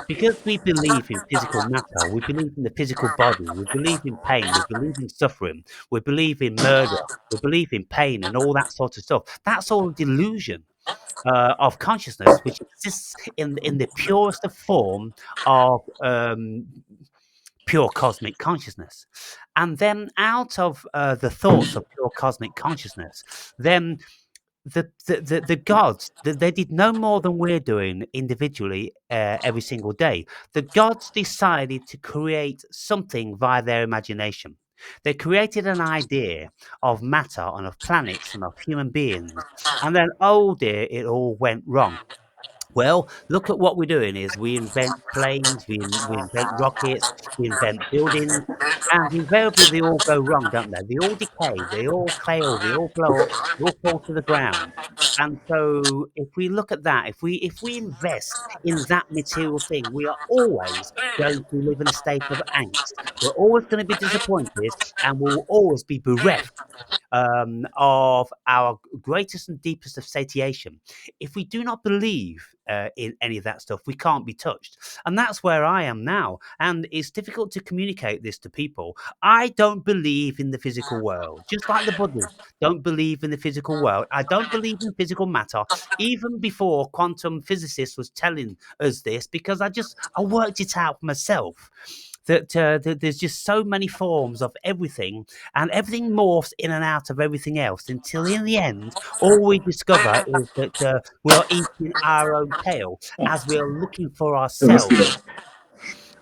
Because we believe in physical matter, we believe in the physical body, we believe in pain, we believe in suffering, we believe in murder, we believe in pain and all that sort of stuff. That's all delusion of consciousness, which exists in the purest of form of pure cosmic consciousness. And then out of the thoughts of pure cosmic consciousness, then the gods, they did no more than we're doing individually every single day. The gods decided to create something via their imagination. They created an idea of matter and of planets and of human beings. And then, oh dear, it all went wrong. Well, look at what we're doing is we invent planes, we invent rockets, we invent buildings, and invariably they all go wrong, don't they? They all decay, they all fail, they all blow up, they all fall to the ground. And so if we look at that, if we invest in that material thing, we are always going to live in a state of angst. We're always going to be disappointed and we'll always be bereft of our greatest and deepest of satiation. If we do not believe in any of that stuff, we can't be touched. And that's where I am now. And it's difficult to communicate this to people. I don't believe in the physical world, just like the Buddhists don't believe in the physical world. I don't believe in physical matter, even before quantum physicists was telling us this, because I worked it out for myself. That there's just so many forms of everything, and everything morphs in and out of everything else until, in the end, all we discover is that we are eating our own tail as we are looking for ourselves.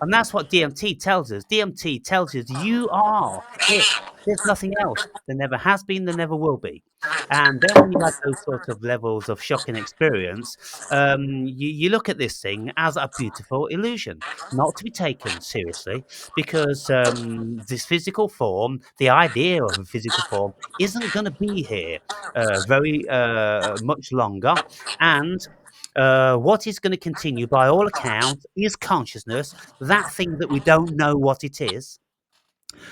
And that's what DMT tells us. DMT tells us you are it. There's nothing else. There never has been, there never will be. And then when you have those sort of levels of shocking experience, you look at this thing as a beautiful illusion, not to be taken seriously, because this physical form, the idea of a physical form, isn't going to be here very much longer. And what is going to continue, by all accounts, is consciousness, that thing that we don't know what it is.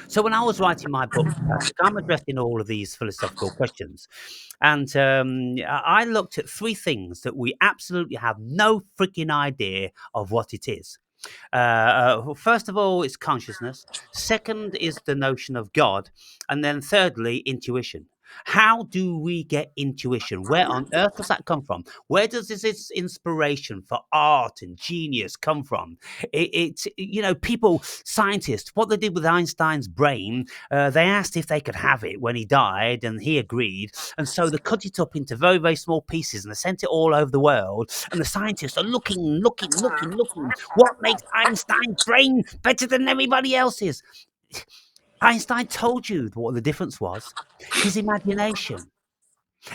So when I was writing my book, Patrick, I'm addressing all of these philosophical questions. And I looked at three things that we absolutely have no freaking idea of what it is. First of all, it's consciousness. Second is the notion of God. And then thirdly, intuition. How do we get intuition? Where on earth does that come from? Where does this inspiration for art and genius come from? It's, people, scientists, what they did with Einstein's brain, they asked if they could have it when he died, and he agreed. And so they cut it up into very, very small pieces and they sent it all over the world. And the scientists are looking. What makes Einstein's brain better than everybody else's? Einstein told you what the difference was. His imagination.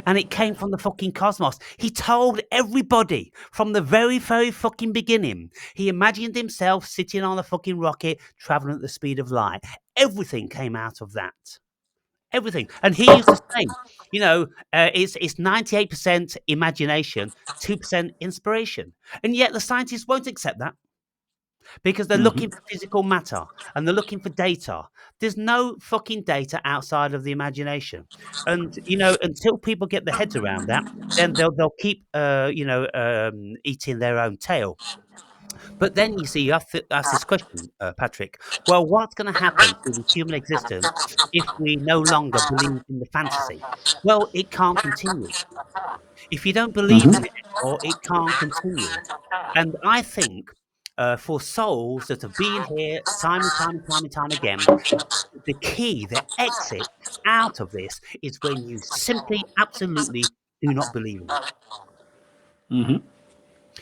And it came from the fucking cosmos. He told everybody from the very, very fucking beginning. He imagined himself sitting on a fucking rocket, traveling at the speed of light. Everything came out of that. Everything. And he used to say, it's 98% imagination, 2% inspiration. And yet the scientists won't accept that, because they're looking for physical matter and they're looking for data. There's no fucking data outside of the imagination. And, until people get their heads around that, then they'll keep, eating their own tail. But then you see, you have to ask this question, Patrick. Well, what's going to happen to the human existence if we no longer believe in the fantasy? Well, it can't continue. If you don't believe in it anymore, it can't continue. And I think for souls that have been here time and time and time and time again, the key, the exit out of this is when you simply, absolutely do not believe in it.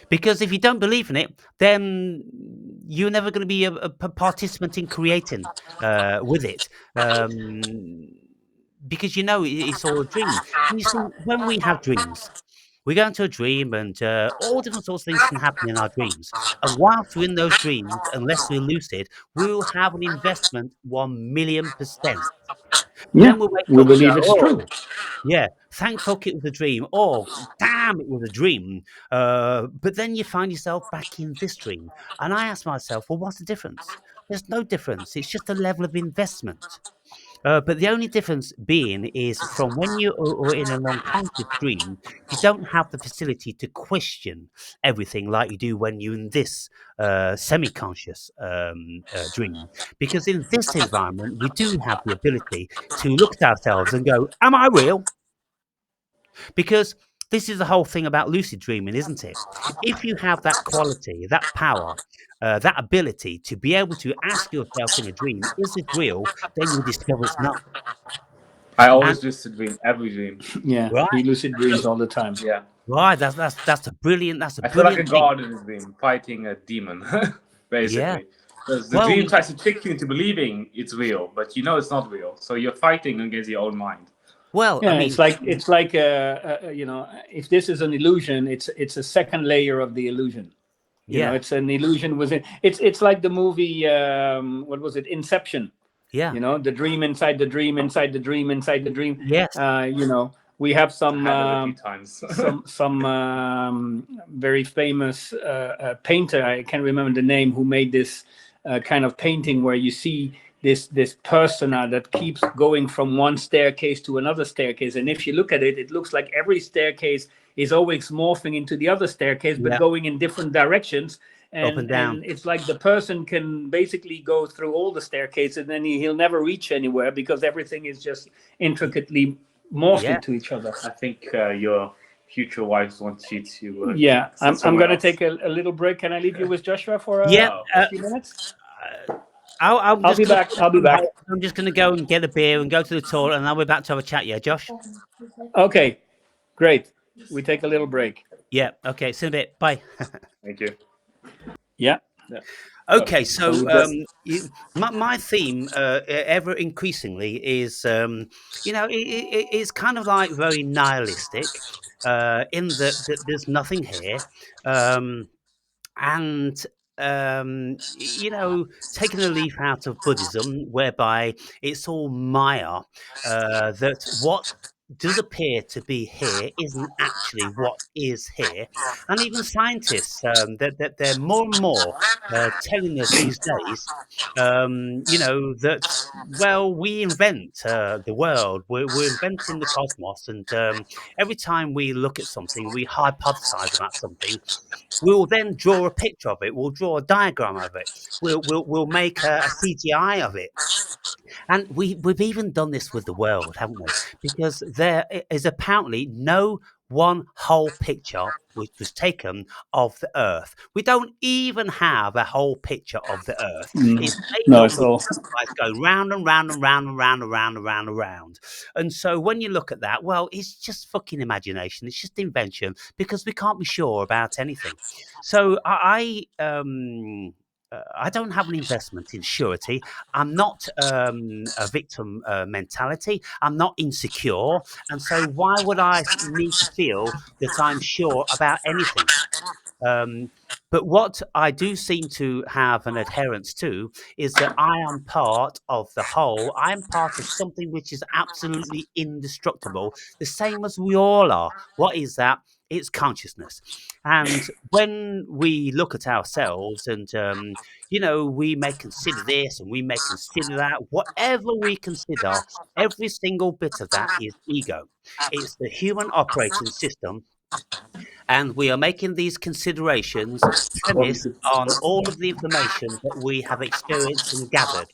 Because if you don't believe in it, then you're never going to be a participant in creating with it. Because it's all a dream. And you see, when we have dreams, we go into a dream and all different sorts of things can happen in our dreams. And whilst we're in those dreams, unless we're lucid, we'll have an investment 1,000,000%. Yeah, Then we'll wake we up and go, believe it's true. oh, yeah, thank fuck it was a dream. Or damn, it was a dream. But then you find yourself back in this dream. And I ask myself, well, what's the difference? There's no difference. It's just a level of investment. But the only difference being is from when you are in an unconscious dream, you don't have the facility to question everything like you do when you're in this semi-conscious dream. Because in this environment, we do have the ability to look at ourselves and go, am I real? Because this is the whole thing about lucid dreaming, isn't it? If you have that quality, that power, that ability to be able to ask yourself in a dream, is it real? Then you discover it's not. I And always lucid dream, every dream. Yeah, right, he lucid dreams all the time. Yeah. right. That's a brilliant. That's a I feel like a brilliant thing. god in a dream, fighting a demon, Yeah. basically. Because the Well, dream tries to trick you into believing it's real, but you know it's not real. So you're fighting against your own mind. well. I Yeah, mean, it's like you know, if this is an illusion, it's a second layer of the illusion. You know, yeah, it's an illusion within. It's like the movie. What was it? Inception. yeah, You know, the dream inside the dream inside the dream inside the dream. yes, You know, we have I had that a few times. some very famous painter. I can't remember the name, who made this kind of painting where you see this persona that keeps going from one staircase to another staircase, and if you look at it, it looks like every staircase is always morphing into the other staircase, but yeah, going in different directions. up and down. And it's like the person can basically go through all the staircases, and then he'll never reach anywhere because everything is just intricately morphed Yeah, into each other. I think your future wives want you to Yeah, sit I'm somewhere going to else. take a little break. Can I leave you with Joshua for yeah. Oh, a few minutes? I'm I'll just be gonna. back. I'll be back. I'm just gonna go and get a beer and go to the toilet, and I'll be back to have a chat. Yeah, Josh. Okay, great. We take a little break. Yeah. Okay. See you in a bit. Bye. thank you. Yeah. Yeah. Okay. So we So, just my theme, ever increasingly, is it's kind of like very nihilistic, in that there's nothing here. Um, and taking a leaf out of Buddhism, whereby it's all Maya, that what does appear to be here isn't actually what is here, and even scientists, that they're more and more telling us these days, that, well, we invent the world, we're inventing the cosmos, and every time we look at something, we hypothesize about something. We'll then draw a picture of it. We'll draw a diagram of it. We'll make a CGI of it. And we've even done this with the world, haven't we? Because there is apparently no one whole picture which was taken of the Earth. We don't even have a whole picture of the Earth. It's made no, up it's with all satellites going round and round and round and round and round and round and round. And so when you look at that, well, it's just fucking imagination. It's just invention, because we can't be sure about anything. So I don't have an investment in surety. I'm not a victim mentality. I'm not insecure. And so why would I need to feel that I'm sure about anything? Um, but what I do seem to have an adherence to is that I am part of the whole. I'm part of something which is absolutely indestructible, the same as we all are. What is that? It's consciousness. And when we look at ourselves and, we may consider this and we may consider that, whatever we consider, every single bit of that is ego. It's the human operating system, and we are making these considerations premised on all of the information that we have experienced and gathered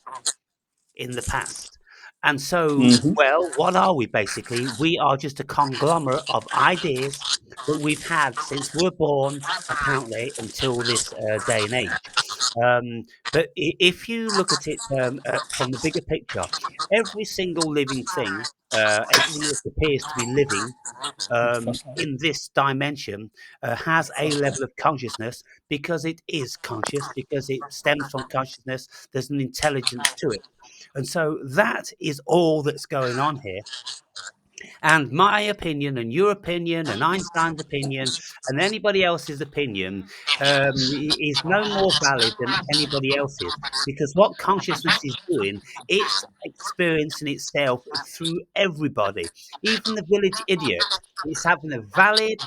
in the past. And so, Mhm. well, what are we basically? We are just a conglomerate of ideas that we've had since we were born, apparently, until this day and age. But if you look at it from the bigger picture, every single living thing, everything that appears to be living, in this dimension, has a level of consciousness, because it is conscious, because it stems from consciousness. There's an intelligence to it. And so that is all that's going on here. And my opinion and your opinion and Einstein's opinion and anybody else's opinion is no more valid than anybody else's, because what consciousness is doing, it's experiencing itself through everybody, even the village idiot. It's having a valid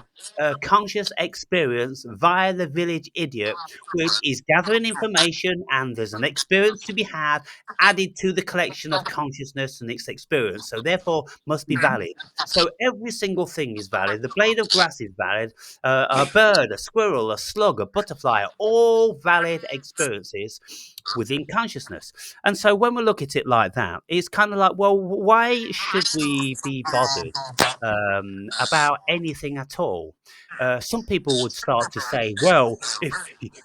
conscious experience via the village idiot, which is gathering information, and there's an experience to be had added to the collection of consciousness and its experience, so therefore must be valid. So every single thing is valid. The blade of grass is valid. A bird, a squirrel, a slug, a butterfly are all valid experiences within consciousness. And so when we look at it like that, it's kind of like, well, why should we be bothered about anything at all, some people would start to say, well, if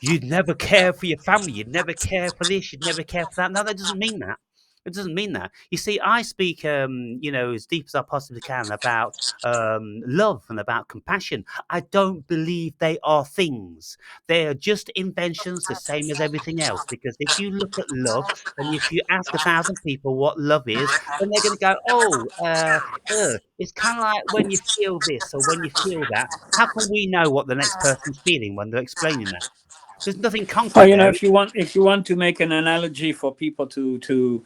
you'd never care for your family, you'd never care for this, you'd never care for that. No, that doesn't mean that. It doesn't mean that. You see, I speak, as deep as I possibly can about love and about compassion. I don't believe they are things. They are just inventions, the same as everything else. Because if you look at love, and if you ask 1,000 people what love is, then they're going to go, oh, it's kind of like when you feel this or when you feel that. How can we know what the next person's feeling when they're explaining that? There's nothing Well, concrete there. if you want to make an analogy for people to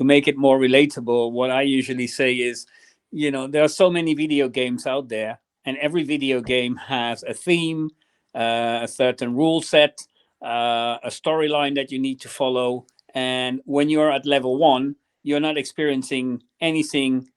make it more relatable, what I usually say is, there are so many video games out there, and every video game has a theme, a certain rule set, a storyline that you need to follow. And when you're at level 1, you're not experiencing anything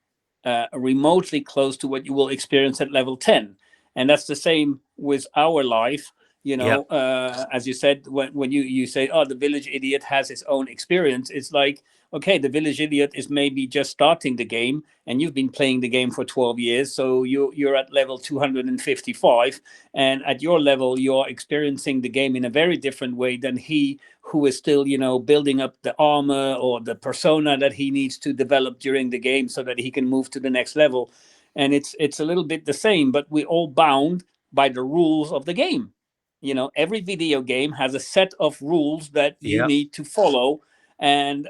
remotely close to what you will experience at level 10. And that's the same with our life. Yep. As you said, when you say, oh, the village idiot has his own experience, it's like, okay, the village idiot is maybe just starting the game, and you've been playing the game for 12 years, so you're at level 255, and at your level you're experiencing the game in a very different way than he, who is still building up the armor or the persona that he needs to develop during the game so that he can move to the next level. And it's a little bit the same, but we're all bound by the rules of the game. Every video game has a set of rules that you Yep. need to follow, and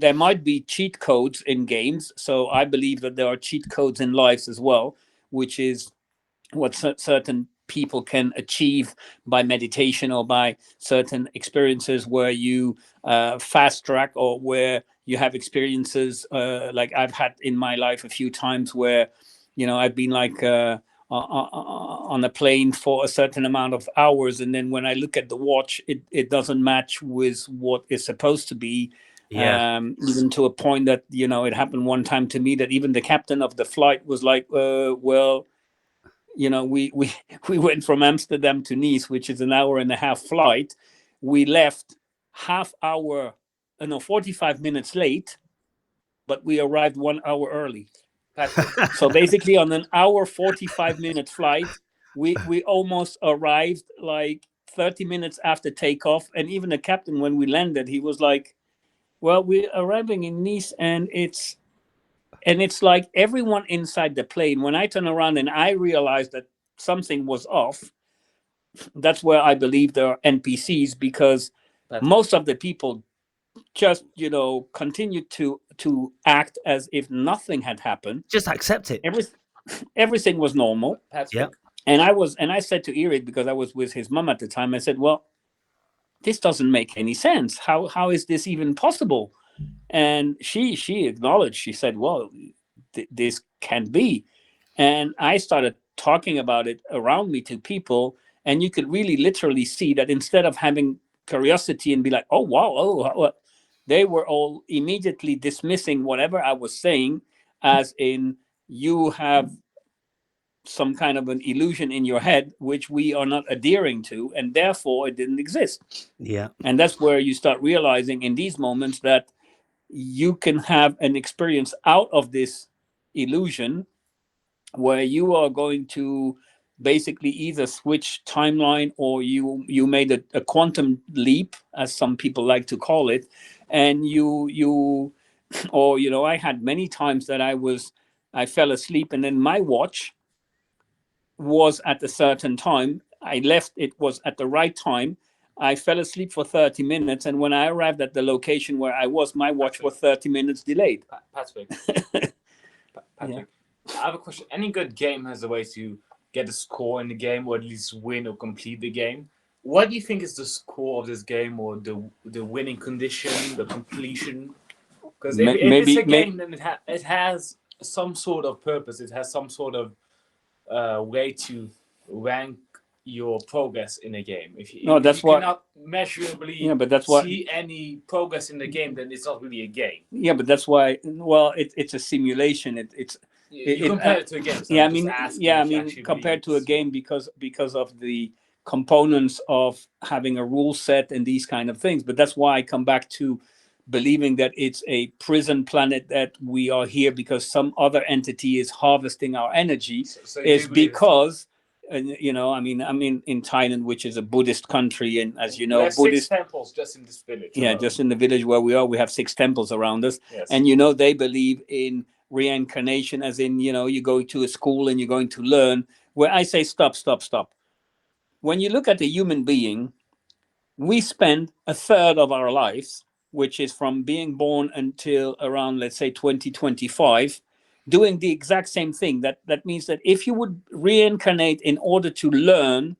there might be cheat codes in games. So I believe that there are cheat codes in lives as well, which is what certain people can achieve by meditation or by certain experiences where you fast track, or where you have experiences like I've had in my life a few times, where I've been like on a plane for a certain amount of hours, and then when I look at the watch, it doesn't match with what is supposed to be. Yeah. Even to a point that it happened one time to me that even the captain of the flight was like, well, we we went from Amsterdam to Nice, which is an hour and a half flight. We left half hour, no, 45 minutes late, but we arrived 1 hour early. Patrick. So basically, on an hour 45-minute flight, we almost arrived like 30 minutes after takeoff. And even the captain, when we landed, he was like, "Well, we're arriving in Nice, and it's like everyone inside the plane. When I turn around and I realized that something was off, that's where I believe there are NPCs, because Patrick. most of the people just continued to act as if nothing had happened. Just accept it. Everything was normal. Patrick. Yep. And I said to Irid, because I was with his mom at the time, I said, well, this doesn't make any sense. How is this even possible? And she acknowledged. She said, well, this can't be. And I started talking about it around me to people, and you could really literally see that instead of having curiosity and be like, oh wow, oh, they were all immediately dismissing whatever I was saying, as in, you have some kind of an illusion in your head which we are not adhering to, and therefore it didn't exist. Yeah. And that's where you start realizing in these moments that you can have an experience out of this illusion, where you are going to basically either switch timeline, or you made a quantum leap, as some people like to call it. And you or I had many times that I fell asleep, and then my watch was at a certain time. I left, it was at the right time. I fell asleep for 30 minutes, and when I arrived at the location where I was, my watch was 30 minutes delayed. Patrick. Yeah. I have a question. Any good game has a way to get a score in the game, or at least win or complete the game. What do you think is the score of this game, or the winning condition, the completion? Because if it's a game, then it has some sort of purpose. It has some sort of way to rank your progress in a game. If you cannot measurably see any progress in the game, then it's not really a game. Yeah, but that's why. Well, it's a simulation. You compare it to a game. So I mean, compared to a game, because of the components of having a rule set and these kind of things. But that's why I come back to believing that it's a prison planet, that we are here because some other entity is harvesting our energy, So is because, I'm in Thailand, which is a Buddhist country, and as you know, Buddhist temples just in this village. Yeah, just in the village where we have 6 temples around us. Yes. And they believe in reincarnation, as in, you go to a school and you're going to learn. Where I say stop, stop, stop. When you look at a human being, we spend a third of our lives, which is from being born until around, let's say, 2025, doing the exact same thing. That means that if you would reincarnate in order to learn,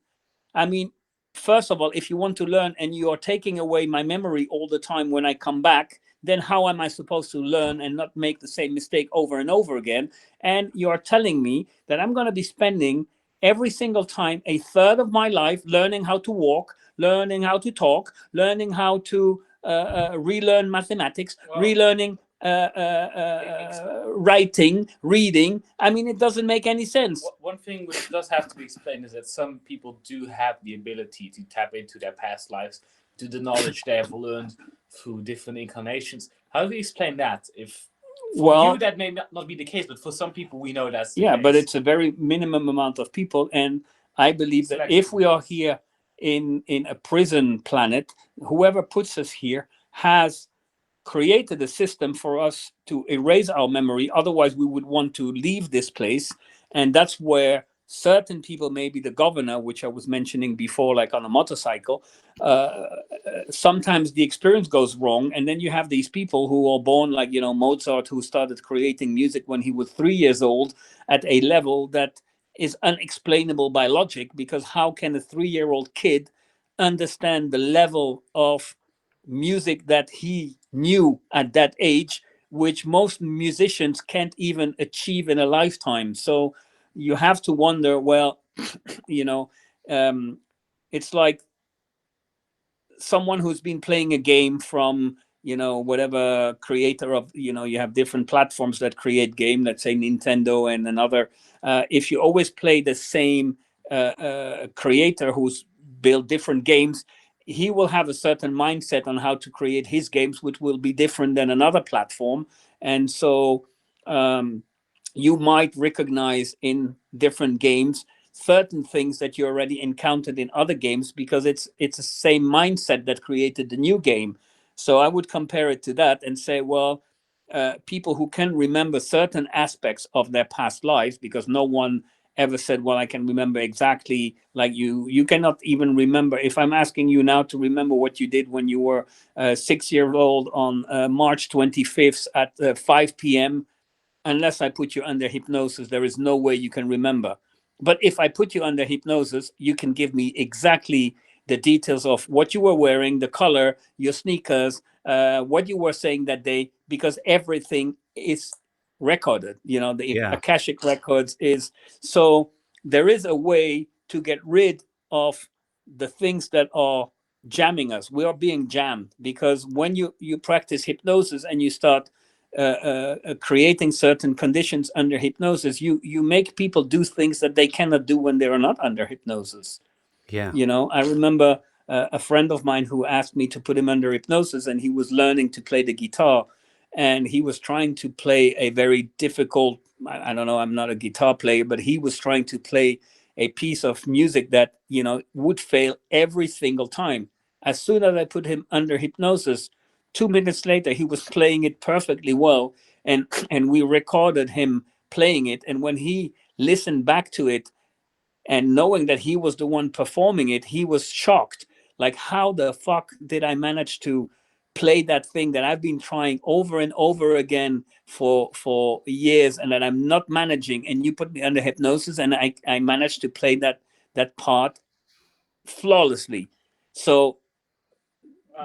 I mean, first of all, if you want to learn and you are taking away my memory all the time when I come back, then how am I supposed to learn and not make the same mistake over and over again? And you are telling me that I'm going to be spending every single time a third of my life learning how to walk, learning how to talk, learning how to relearn mathematics, relearning writing, reading. I mean, it doesn't make any sense. One thing which does have to be explained is that some people do have the ability to tap into their past lives, to the knowledge they have learned through different incarnations. How do you explain that? If for you that may not be the case, but for some people we know that's the case. But it's a very minimum amount of people, and I believe that if we are here in a prison planet, whoever puts us here has created a system for us to erase our memory. Otherwise, we would want to leave this place. And that's where certain people, maybe the governor, which I was mentioning before, like on a motorcycle, sometimes the experience goes wrong. And then you have these people who are born like, Mozart, who started creating music when he was 3 years old at a level that is unexplainable by logic, because how can a 3-year-old kid understand the level of music that he knew at that age, which most musicians can't even achieve in a lifetime? So you have to wonder, well, it's like someone who's been playing a game from whatever creator of, you have different platforms that create game, let's say Nintendo and another. If you always play the same creator who's built different games, he will have a certain mindset on how to create his games, which will be different than another platform. And so you might recognize in different games certain things that you already encountered in other games, because it's the same mindset that created the new game. So I would compare it to that and say, well, people who can remember certain aspects of their past lives, because no one ever said, well, I can remember exactly like you cannot even remember. If I'm asking you now to remember what you did when you were 6 years old on March 25th at 5 p.m., unless I put you under hypnosis, there is no way you can remember. But if I put you under hypnosis, you can give me exactly the details of what you were wearing, the color, your sneakers, what you were saying that day, because everything is recorded. The Yeah. Akashic records is. So there is a way to get rid of the things that are jamming us. We are being jammed, because when you practice hypnosis and you start creating certain conditions under hypnosis, you make people do things that they cannot do when they are not under hypnosis. Yeah. I remember a friend of mine who asked me to put him under hypnosis, and he was learning to play the guitar, and he was trying to play a very difficult, I don't know, I'm not a guitar player, but he was trying to play a piece of music that would fail every single time. As soon as I put him under hypnosis, 2 minutes later he was playing it perfectly well, and we recorded him playing it. And when he listened back to it, and knowing that he was the one performing it, he was shocked. Like, how the fuck did I manage to play that thing that I've been trying over and over again for years, and that I'm not managing? And you put me under hypnosis, and I managed to play that part flawlessly. So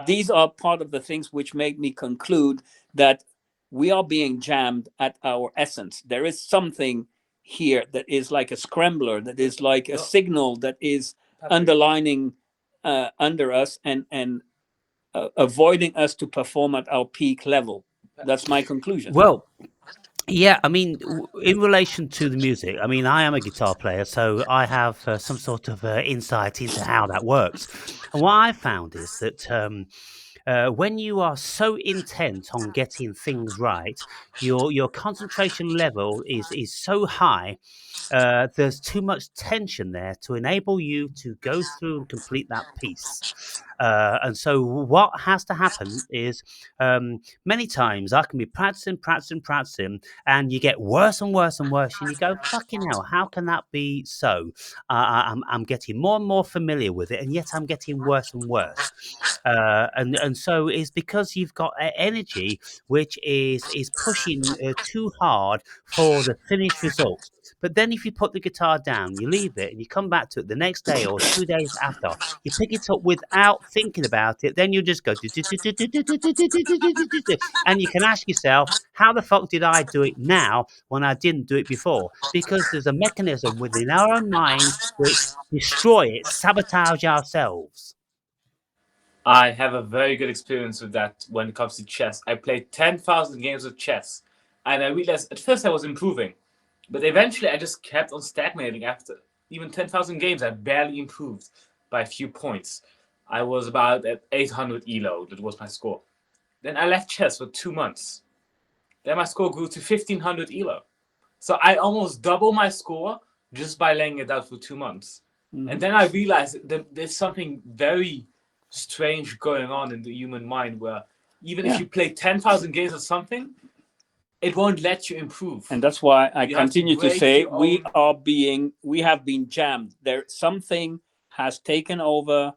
these are part of the things which make me conclude that we are being jammed at our essence. There is something here that is like a scrambler, that is like a signal that is underlining under us, and avoiding us to perform at our peak level. That's my conclusion. Well, yeah, I mean, in relation to the music, I mean, I am a guitar player, so I have some sort of insight into how that works. And what I found is that when you are so intent on getting things right, your concentration level is so high. There's too much tension there to enable you to go through and complete that piece. And so what has to happen is many times I can be practicing, and you get worse and worse and worse, and you go, fucking hell, how can that be so? I'm getting more and more familiar with it, and yet I'm getting worse and worse. And so it's because you've got energy which is pushing too hard for the finished result. But then if you put the guitar down, you leave it, and you come back to it the next day or 2 days after, you pick it up without thinking about it, then you just go, and you can ask yourself, how the fuck did I do it now when I didn't do it before? Because there's a mechanism within our own minds which destroy it, sabotage ourselves. I have a very good experience with that when it comes to chess. I played 10,000 games of chess, and I realized at first I was improving, but eventually I just kept on stagnating. After even 10,000 games, I barely improved by a few points. I was about at 800 elo, that was my score. Then I left chess for 2 months. Then my score grew to 1500 elo. So I almost double my score just by laying it out for 2 months. Mm-hmm. And then I realized that there's something very strange going on in the human mind where even if you play 10,000 games of something, it won't let you improve. And that's why I continue to say we have been jammed. Something has taken over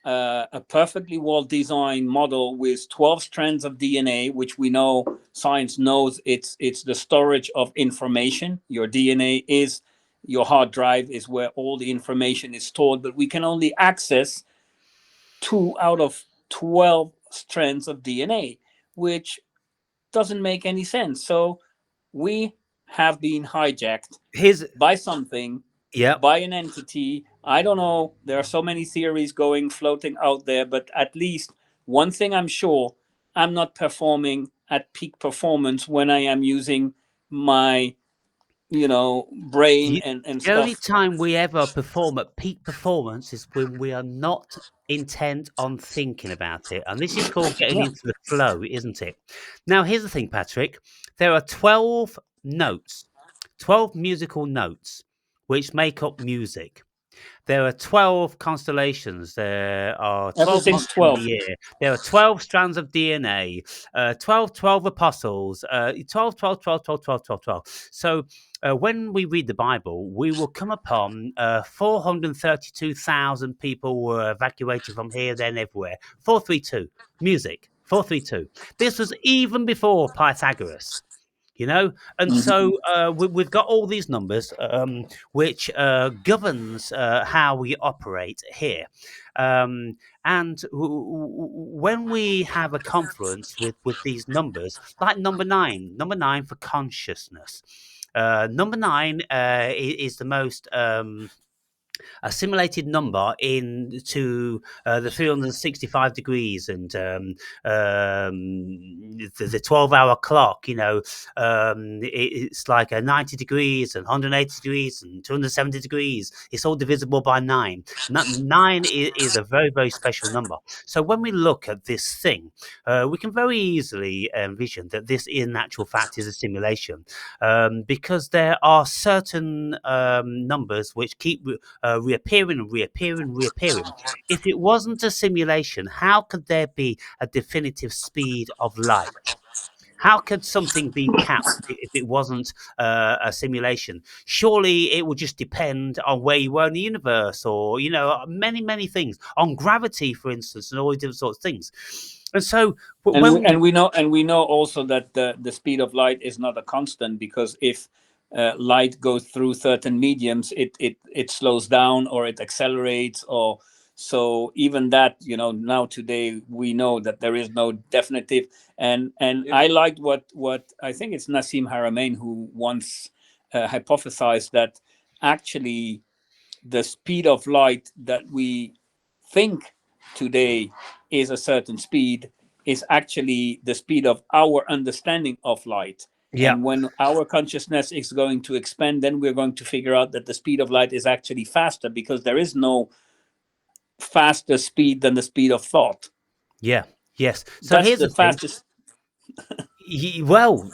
a perfectly well-designed model with 12 strands of DNA, which we know science knows it's the storage of information. Your DNA is your hard drive, is where all the information is stored, but we can only access 2 out of 12 strands of DNA, which doesn't make any sense. So we have been hijacked by something, by an entity. I don't know. There are so many theories floating out there, but at least one thing I'm sure, I'm not performing at peak performance when I am using my brain and the stuff. only time we ever perform at peak performance is when we are not intent on thinking about it, and this is called getting into the flow, isn't it? Now here's the thing, Patrick. There are 12 notes, 12 musical notes which make up music. There are 12 constellations. There are 12 months in the year. There are 12 strands of DNA, 12 apostles, 12, 12, 12, 12, 12, 12, 12. So when we read the Bible, we will come upon 432,000 people were evacuated from here, there, and everywhere. 432, music, 432. This was even before Pythagoras. And so we've got all these numbers which governs how we operate here. And when we have a confluence with these numbers, like number nine for consciousness, number 9 is the most assimilated number into the 365 degrees and the 12-hour clock. It's like a 90 degrees and 180 degrees and 270 degrees. It's all divisible by 9. 9 is a very, very special number. So when we look at this thing, we can very easily envision that this in actual fact is a simulation, because there are certain numbers which keep reappearing and reappearing. If it wasn't a simulation, how could there be a definitive speed of light? How could something be capped if it wasn't a simulation? Surely it would just depend on where you were in the universe, or many, many things, on gravity, for instance, and all these different sorts of things. And so, we know also that the speed of light is not a constant, because if light goes through certain mediums, it slows down or it accelerates, or so even that, now today we know that there is no definitive. And I liked what I think it's Nassim Haramein who once hypothesized that actually the speed of light that we think today is a certain speed is actually the speed of our understanding of light. And when our consciousness is going to expand, then we're going to figure out that the speed of light is actually faster, because there is no faster speed than the speed of thought. Yeah. Yes. So That's here's the the thing. fastest. Well,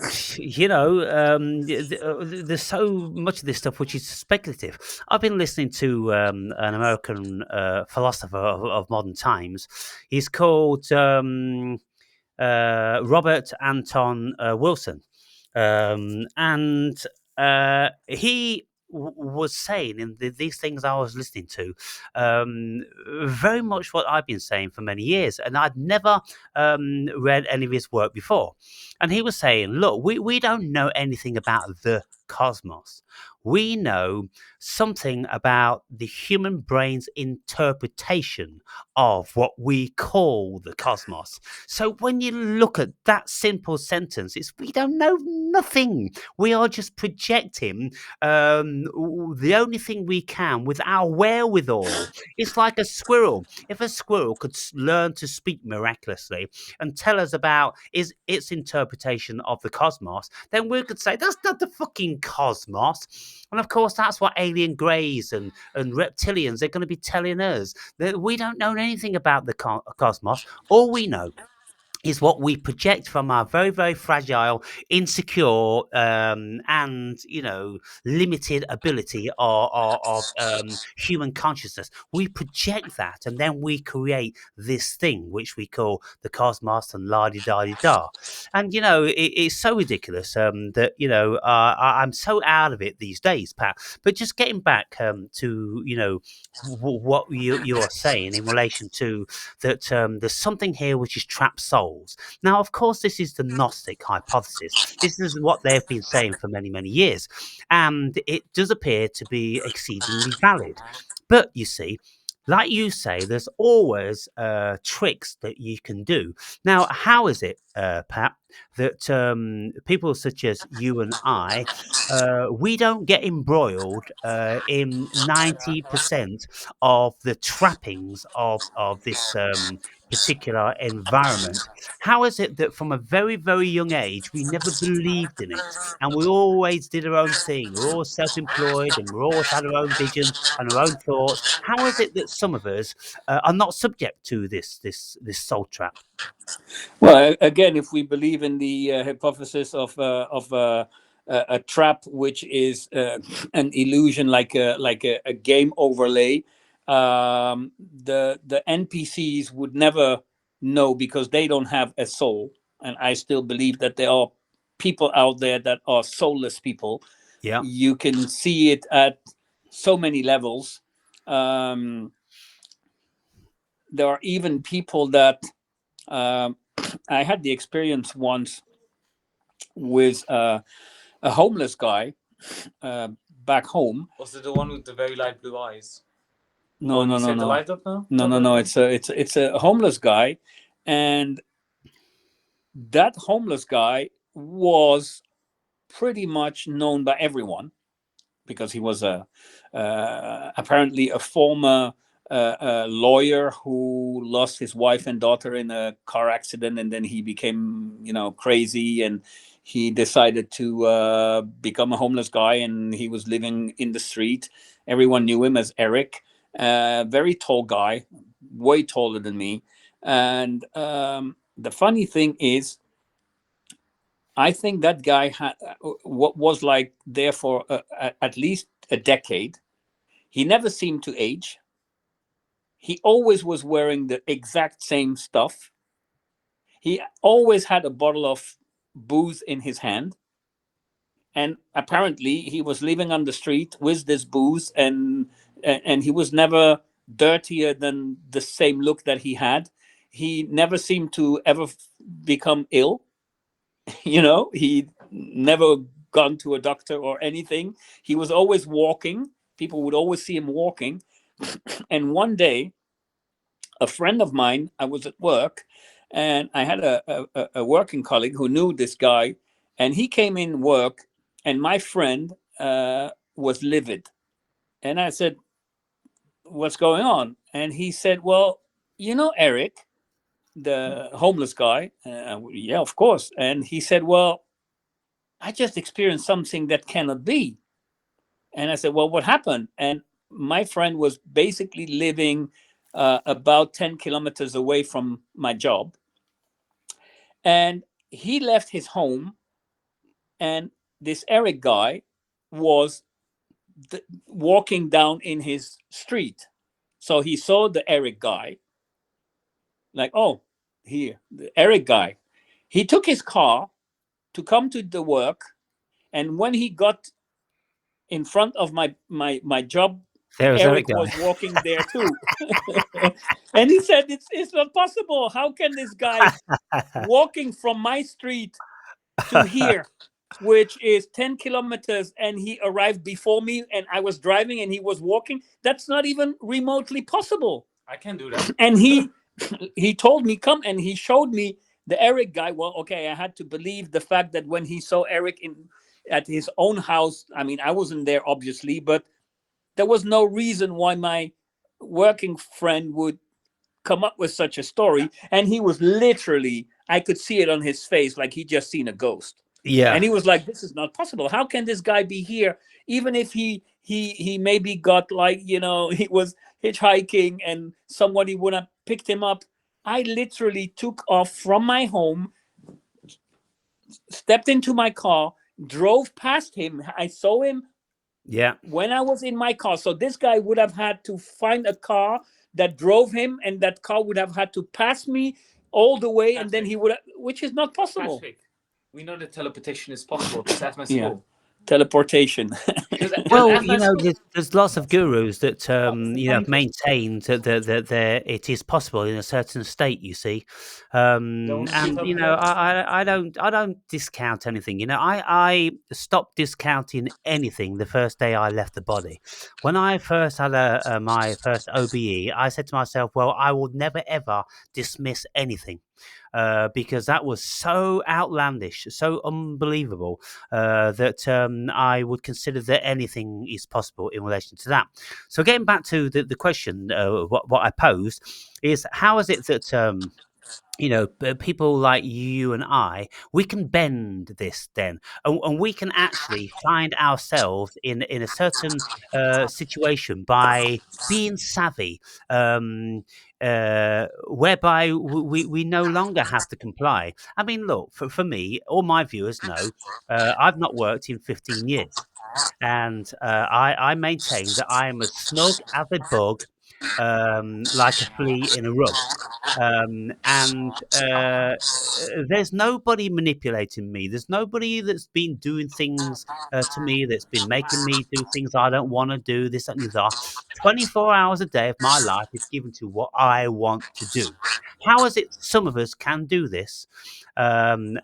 there's so much of this stuff which is speculative. I've been listening to an American philosopher of modern times. He's called Robert Anton Wilson, and he was saying in these things I was listening to, very much what I've been saying for many years, and I'd never read any of his work before. And he was saying, look, we don't know anything about the cosmos. We know something about the human brain's interpretation of what we call the cosmos. So when you look at that simple sentence, it's we don't know nothing. We are just projecting the only thing we can with our wherewithal. It's like a squirrel. If a squirrel could learn to speak miraculously and tell us about its interpretation of the cosmos, then we could say that's not the fucking cosmos. And of course, that's what alien greys and reptilians are going to be telling us, that we don't know anything about the cosmos. All we know is what we project from our very, very fragile, insecure, and limited ability of human consciousness. We project that, and then we create this thing which we call the cosmos and la di da di da. And it's so ridiculous that I'm so out of it these days, Pat. But just getting back to what you are saying in relation to that, there's something here which is trapped souls. Now, of course, this is the Gnostic hypothesis. This is what they've been saying for many, many years, and it does appear to be exceedingly valid. But you see, like you say, there's always tricks that you can do. Now, how is it, Pat, that people such as you and I, we don't get embroiled in 90% of the trappings of this particular environment? How is it that from a very, very young age, we never believed in it and we always did our own thing? We're all self employed and we always had our own vision and our own thoughts. How is it that some of us are not subject to this soul trap? Well, again, if we believe in the hypothesis of a trap, which is an illusion, like a game overlay, the NPCs would never know because they don't have a soul, and I still believe that there are people out there that are soulless people. Yeah. You can see it at so many levels. Um, there are even people that um, I had the experience once with a homeless guy back home. Was it the one with the very light blue eyes? No, Oh, no, you no, set the no, light up now? no, no, no. It's a homeless guy, and that homeless guy was pretty much known by everyone because he was a apparently a former lawyer who lost his wife and daughter in a car accident, and then he became crazy, and he decided to become a homeless guy, and he was living in the street. Everyone knew him as Eric. Very tall guy, way taller than me. And the funny thing is, I think that guy had what was like there for at least a decade. He never seemed to age. He always was wearing the exact same stuff. He always had a bottle of booze in his hand, and apparently he was living on the street with this booze, and he was never dirtier than the same look that he had. He never seemed to ever become ill. He never gone to a doctor or anything. He was always walking. People would always see him walking. And one day, a friend of mine, I was at work, and I had a working colleague who knew this guy, and he came in work, and my friend was livid. And I said, "What's going on?" And he said, "Well, Eric, the homeless guy." Yeah, of course. And he said, "Well, I just experienced something that cannot be." And I said, "Well, what happened?" And my friend was basically living about 10 kilometers away from my job. and he left his home, and this Eric guy was walking down in his street. So he saw the Eric guy, like, oh, here, the Eric guy. He took his car to come to the work, and when he got in front of my job, There was Eric Eric guy. was walking there too. And he said, it's not possible. How can this guy walking from my street to here, which is 10 kilometers, and he arrived before me, and I was driving and he was walking? That's not even remotely possible. I can do that. And he told me, come, and he showed me the Eric guy. Well, okay, I had to believe the fact that when he saw Eric at his own house, I mean, I wasn't there obviously, but there was no reason why my working friend would come up with such a story. And he was literally, I could see it on his face, like he just seen a ghost. Yeah. And he was like, this is not possible. How can this guy be here? Even if he maybe got, like, he was hitchhiking and somebody would have picked him up. I literally took off from my home, stepped into my car, drove past him. I saw him Yeah. when I was in my car. So this guy would have had to find a car that drove him, and that car would have had to pass me all the way, and then he would have, which is not possible. Patrick, we know that teleportation is possible. It's at my Yeah. school. Teleportation. Well, At my school. there's lots of gurus that maintain that it is possible in a certain state. You see, and I don't discount anything. I stopped discounting anything the first day I left the body. When I first had my first O.B.E., I said to myself, well, I will never ever dismiss anything. Because that was so outlandish, so unbelievable, that I would consider that anything is possible in relation to that. So getting back to the question, what I posed is, how is it that people like you and I, we can bend this then, and we can actually find ourselves in a certain situation by being savvy, whereby we no longer have to comply. I mean, look, for me, all my viewers know I've not worked in 15 years, and I maintain that I am as snug as a bug, like a flea in a rug. And there's nobody manipulating me. There's nobody that's been doing things to me, that's been making me do things I don't want to do, this, that, and the other. 24 hours a day of my life is given to what I want to do. How is it some of us can do this? And,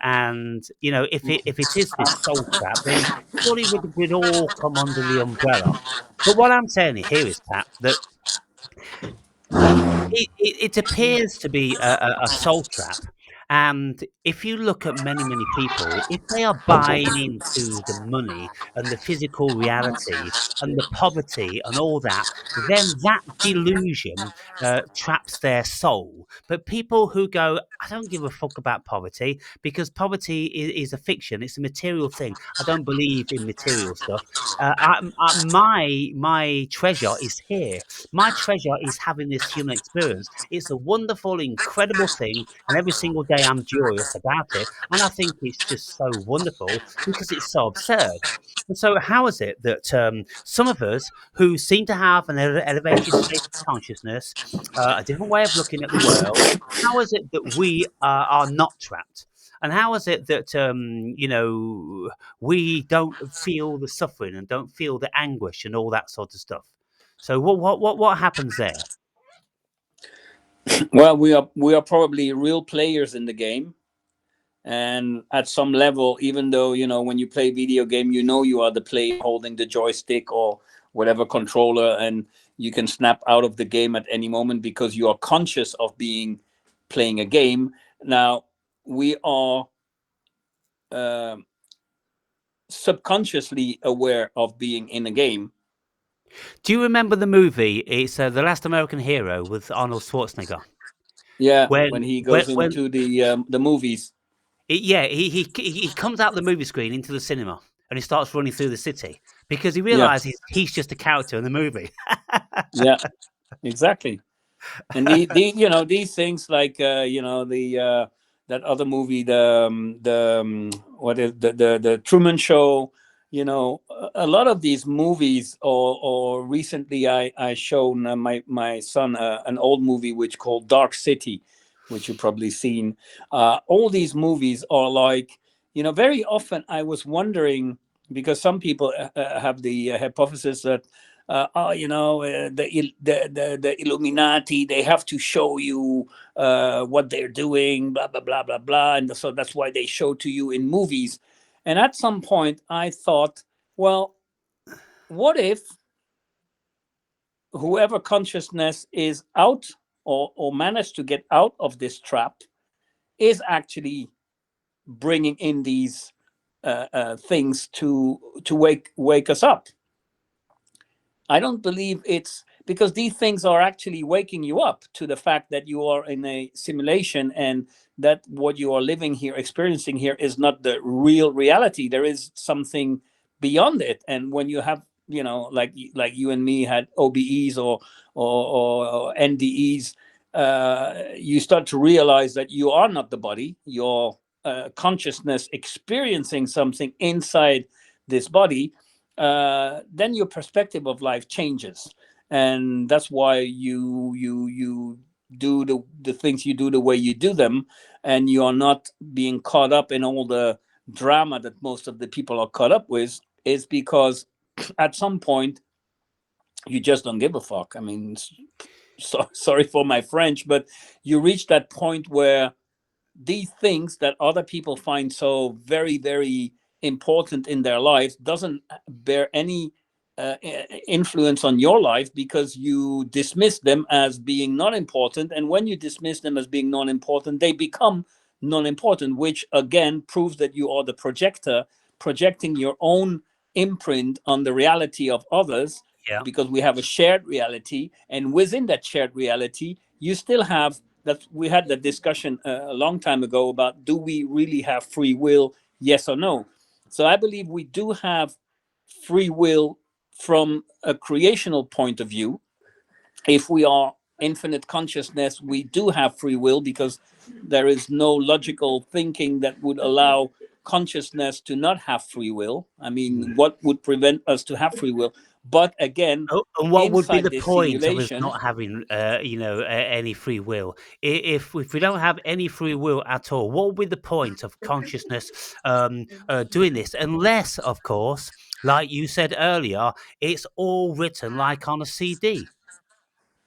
if it is this soul trap, then surely we'd all come under the umbrella. But what I'm saying here is, Pat, that it appears to be a soul trap. And if you look at many people, if they are buying into the money and the physical reality and the poverty and all that, then that delusion traps their soul. But people who go, I don't give a fuck about poverty, because poverty is a fiction. It's a material thing. I don't believe in material stuff. My treasure is here. My treasure is having this human experience. It's a wonderful, incredible thing, and every single day I'm joyous about it. And I think it's just so wonderful because it's so absurd. And so, how is it that some of us who seem to have an elevated state of consciousness, a different way of looking at the world, how is it that we are not trapped? And how is it that we don't feel the suffering and don't feel the anguish and all that sort of stuff? So what happens there? Well, we are probably real players in the game, and at some level, even though, when you play video game, you are the player holding the joystick or whatever controller, and you can snap out of the game at any moment because you are conscious of playing a game. Now we are subconsciously aware of being in a game. Do you remember the movie? It's The Last American Hero with Arnold Schwarzenegger. Yeah, When when he goes when into the movies. he comes out the movie screen into the cinema and he starts running through the city because he Yeah, realizes he's just a character in the movie. yeah, exactly. And these things, like, that other movie, what is the Truman Show. You know, a lot of these movies, or recently I shown my son an old movie which called Dark City, which you've probably seen. All these movies are like, you know, very often I was wondering, because some people have the hypothesis that oh, you know, the Illuminati, they have to show you what they're doing, blah blah blah blah blah, and so that's why they show to you in movies. And at some point, I thought, well, what if whoever consciousness is out, or managed to get out of this trap, is actually bringing in these things to wake us up? I don't believe it's because these things are actually waking you up to the fact that you are in a simulation, and that what you are living here, experiencing here, is not the real reality. There is something beyond it. And when you have, you know, like you and me had O.B.E.s or NDEs, you start to realize that you are not the body. Your consciousness experiencing something inside this body. Then your perspective of life changes, and that's why you do the things you do the way you do them, and you are not being caught up in all the drama that most of the people are caught up with. Is because at some point you just don't give a fuck. I mean, sorry for my French, but you reach that point where these things that other people find so very very important in their life doesn't bear any influence on your life, because you dismiss them as being not important. And when you dismiss them as being non-important, they become non-important, which again proves that you are the projector, projecting your own imprint on the reality of others, Yeah. because we have a shared reality, and within that shared reality you still have that. We had that discussion a long time ago about, do we really have free will, yes or no? So I believe we do have free will from a creational point of view. If we are infinite consciousness, we do have free will, because there is no logical thinking that would allow consciousness to not have free will. I mean, what would prevent us to have free will? But again, Oh, and what would be inside the this point of us simulation. not having, any free will? If we don't have any free will at all, what would be the point of consciousness doing this? Unless, of course, like you said earlier, it's all written like on a CD.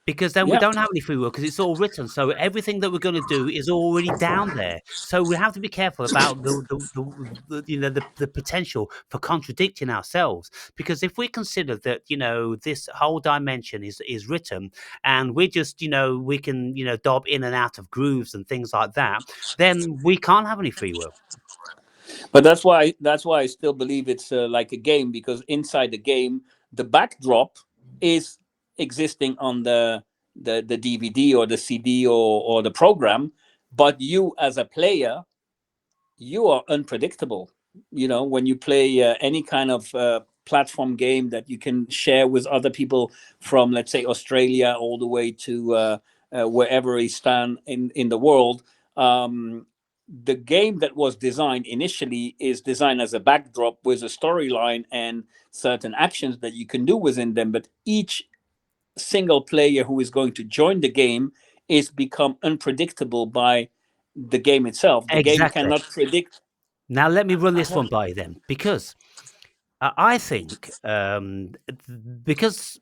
Because then we Yeah. don't have any free will, because it's all written. So everything that we're going to do is already down there. So we have to be careful about the potential for contradicting ourselves. Because if we consider that, this whole dimension is written, and we just, we can, dob in and out of grooves and things like that, then we can't have any free will. But that's why I still believe it's like a game, because inside the game, the backdrop is existing on the DVD or the CD, or the program. But you as a player, you are unpredictable. You know, when you play any kind of platform game that you can share with other people, from, let's say, Australia all the way to wherever you stand in the world. The game that was designed initially is designed as a backdrop with a storyline and certain actions that you can do within them. But each single player who is going to join the game is become unpredictable by the game itself. The game Exactly. cannot predict. Now let me run this one by you then, because I think, because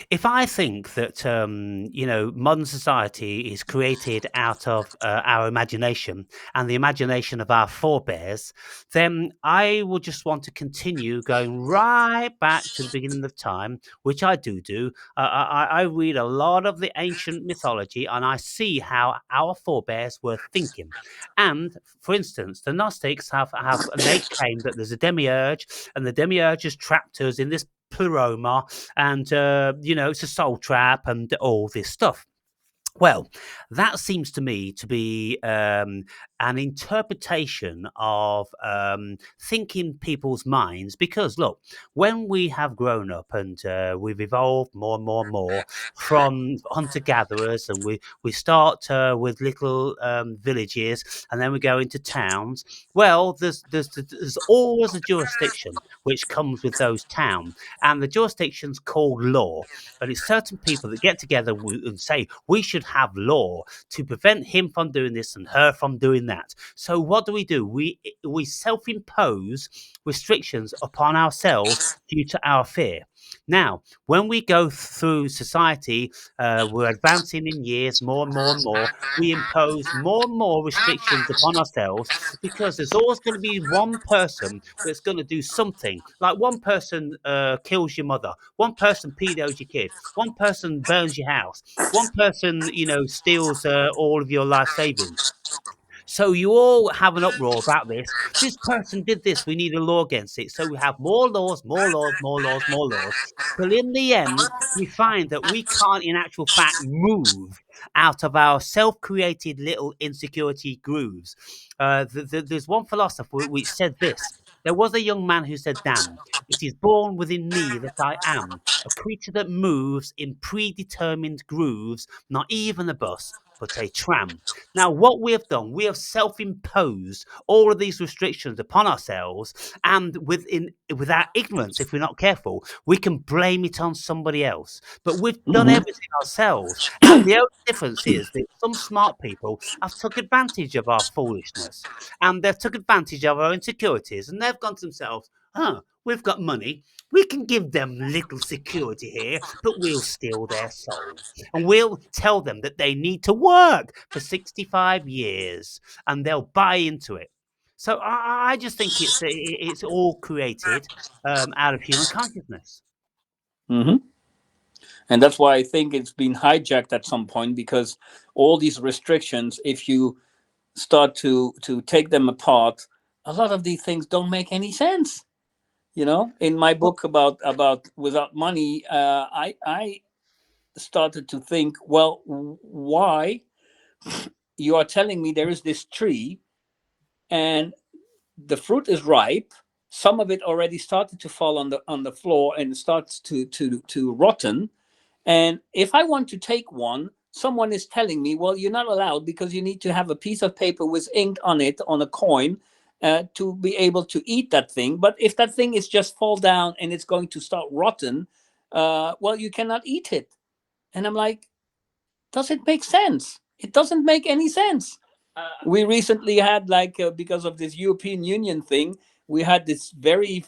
if I think that modern society is created out of our imagination and the imagination of our forebears, then I would just want to continue going right back to the beginning of time, which I do. I read a lot of the ancient mythology, and I see how our forebears were thinking. And for instance, the Gnostics have made claim that there's a demiurge, and the demiurge has trapped us in this pleroma, and it's a soul trap and all this stuff. Well, that seems to me to be an interpretation of thinking people's minds. Because look, when we have grown up and we've evolved more and more and more from hunter gatherers, and we start with little villages, and then we go into towns. Well, there's always a jurisdiction which comes with those towns, and the jurisdiction's called law. And it's certain people that get together and say we should have law to prevent him from doing this and her from doing that. So what do? We self-impose restrictions upon ourselves due to our fear. Now, when we go through society, we're advancing in years more and more and more. We impose more and more restrictions upon ourselves because there's always going to be one person that's going to do something. Like one person kills your mother, one person pedos your kid, one person burns your house, one person, steals all of your life savings. So you all have an uproar about this. This person did this. We need a law against it. So we have more laws, more laws, more laws, more laws. Till in the end, we find that we can't, in actual fact, move out of our self-created little insecurity grooves. There's one philosopher which said this. There was a young man who said, "Damn, it is born within me that I am, a creature that moves in predetermined grooves, not even a bus, but a tram." Now, what we have done, we have self-imposed all of these restrictions upon ourselves, and with our ignorance, if we're not careful, we can blame it on somebody else. But we've done Mhm. everything ourselves, and the only difference is that some smart people have took advantage of our foolishness, and they've took advantage of our insecurities, and they've gone to themselves, "Huh, we've got money. We can give them little security here, but we'll steal their soul. And we'll tell them that they need to work for 65 years, and they'll buy into it." So I just think it's all created out of human consciousness. Mhm. And that's why I think it's been hijacked at some point, because all these restrictions, if you start to take them apart, a lot of these things don't make any sense. In my Well, book about without money, I started to think, well, why you are telling me there is this tree and the fruit is ripe. Some of it already started to fall on the floor and starts to rotten. And if I want to take one, someone is telling me, well, you're not allowed because you need to have a piece of paper with ink on it, on a coin, to be able to eat that thing. But if that thing is just fall down and it's going to start rotten, well, you cannot eat it. And I'm like, does it make sense? It doesn't make any sense. We recently had, like, because of this European Union thing, we had this very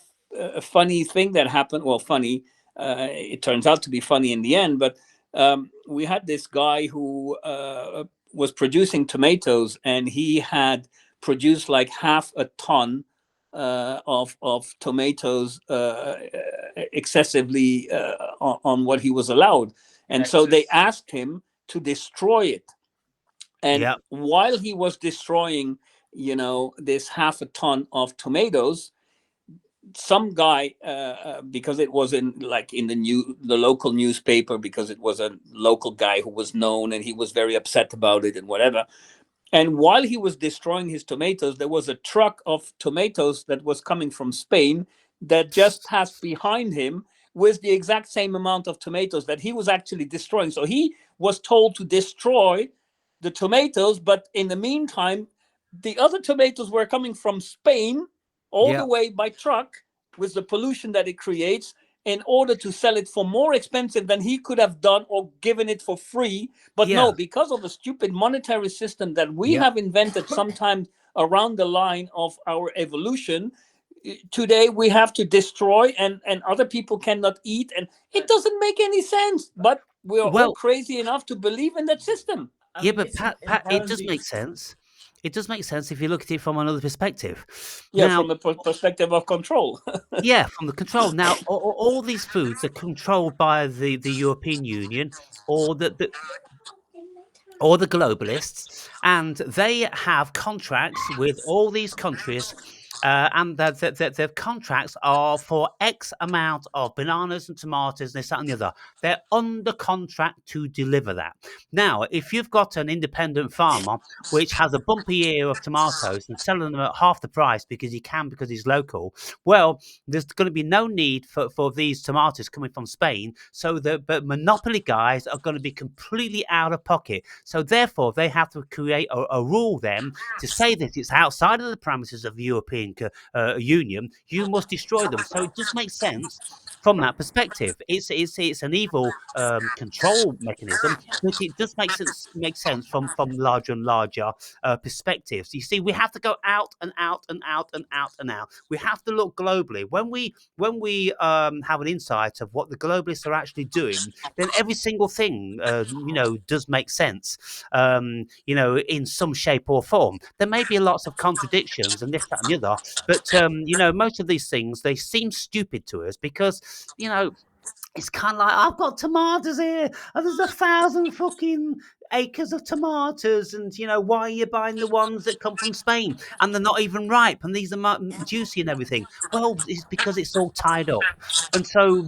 funny thing that happened. Well, funny, it turns out to be funny in the end, but we had this guy who was producing tomatoes, and he had produced like half a ton of tomatoes, excessively, on what he was allowed. And so they asked him to destroy it. And yeah, while he was destroying, this half a ton of tomatoes, some guy, because it was in the local newspaper, because it was a local guy who was known, and he was very upset about it and whatever. And while he was destroying his tomatoes, there was a truck of tomatoes that was coming from Spain that just passed behind him with the exact same amount of tomatoes that he was actually destroying. So he was told to destroy the tomatoes, but in the meantime, the other tomatoes were coming from Spain all yeah, the way by truck, with the pollution that it creates, in order to sell it for more expensive than he could have done, or given it for free. But yeah, no, because of a stupid monetary system that we yeah. have invented sometimes around the line of our evolution, today we have to destroy, and other people cannot eat, and it doesn't make any sense. But we are all Well, crazy enough to believe in that system. yeah, but Pat, it does make sense. It does make sense if you look at it from another perspective. Yeah, Now, from the perspective of control. yeah, from the control. Now, all these foods are controlled by the European Union, or the globalists, and they have contracts with all these countries and the contracts are for X amount of bananas and tomatoes, this, that, and the other. They're under contract to deliver that. Now, if you've got an independent farmer which has a bumpy year of tomatoes and selling them at half the price because he can, because he's local, well, there's going to be no need for these tomatoes coming from Spain. So but monopoly guys are going to be completely out of pocket. So therefore, they have to create a rule then to say that it's outside of the parameters of the European Union. You must destroy them. So it does make sense from that perspective. It's an evil control mechanism, but it does make sense from larger and larger perspectives. You see, we have to go out and out and out and out and out. We have to look globally. When we have an insight of what the globalists are actually doing, then every single thing does make sense. In some shape or form. There may be lots of contradictions and this, that, and the other, but most of these things, they seem stupid to us because it's kind of like, I've got tomatoes here, and there's 1,000 fucking acres of tomatoes, and why are you buying the ones that come from Spain and they're not even ripe and these are juicy and everything? Well, it's because it's all tied up, and so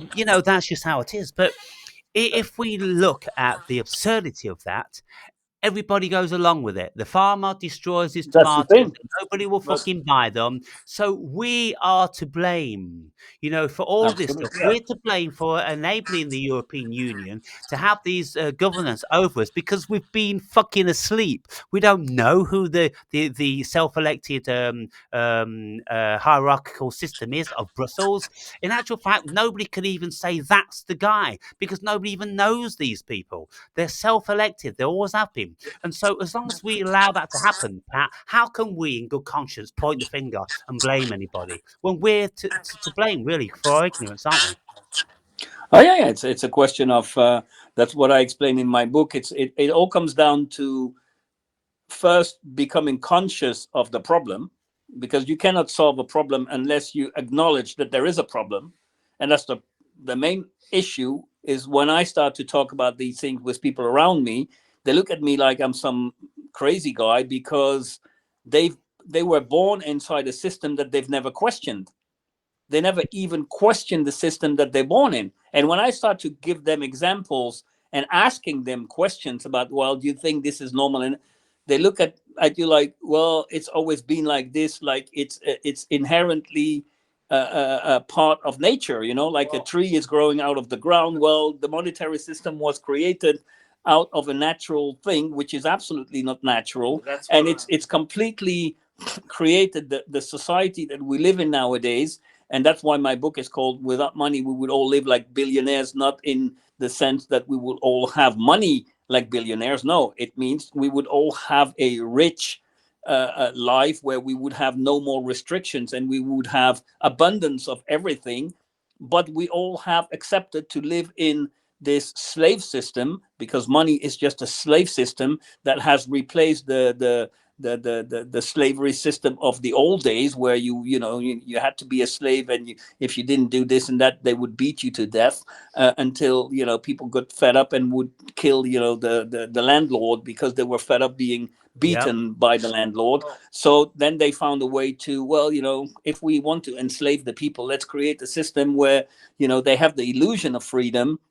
that's just how it is. But if we look at the absurdity of that, everybody goes along with it. The farmer destroys his That's the tomatoes thing. and nobody will fucking buy them. So we are to blame, for all of this stuff. Absolutely. We're to blame for enabling the European Union to have these governance over us because we've been fucking asleep. We don't know who the self-elected hierarchical system is of Brussels. In actual fact, nobody can even say that's the guy because nobody even knows these people. They're self-elected. They always have been. And so as long as we allow that to happen, Pat, how can we in good conscience point the finger and blame anybody when we're to blame really for our ignorance, aren't we? Oh yeah, yeah. It's a question of that's what I explain in my book. It all comes down to first becoming conscious of the problem, because you cannot solve a problem unless you acknowledge that there is a problem, and that's the main issue. Is when I start to talk about these things with people around me, they look at me like I'm some crazy guy because they've they were born inside a system that they've never questioned. They never even question the system that they're born in. And when I start to give them examples and asking them questions about, well, do you think this is normal? And they look at you like, well, it's always been like this, like it's inherently a part of nature, like a tree is growing out of the ground. Well, the monetary system was created out of a natural thing, which is absolutely not natural. And it's completely created the society that we live in nowadays. And that's why my book is called Without Money We Would All Live Like Billionaires, not in the sense that we would all have money like billionaires. No, it means we would all have a rich life where we would have no more restrictions and we would have abundance of everything. But we all have accepted to live in this slave system because money is just a slave system that has replaced the slavery system of the old days, where you had to be a slave, and if you didn't do this and that, they would beat you to death until people got fed up and would kill the landlord because they were fed up being beaten by the landlord. So then they found a way to, well, if we want to enslave the people, let's create a system where they have the illusion of freedom.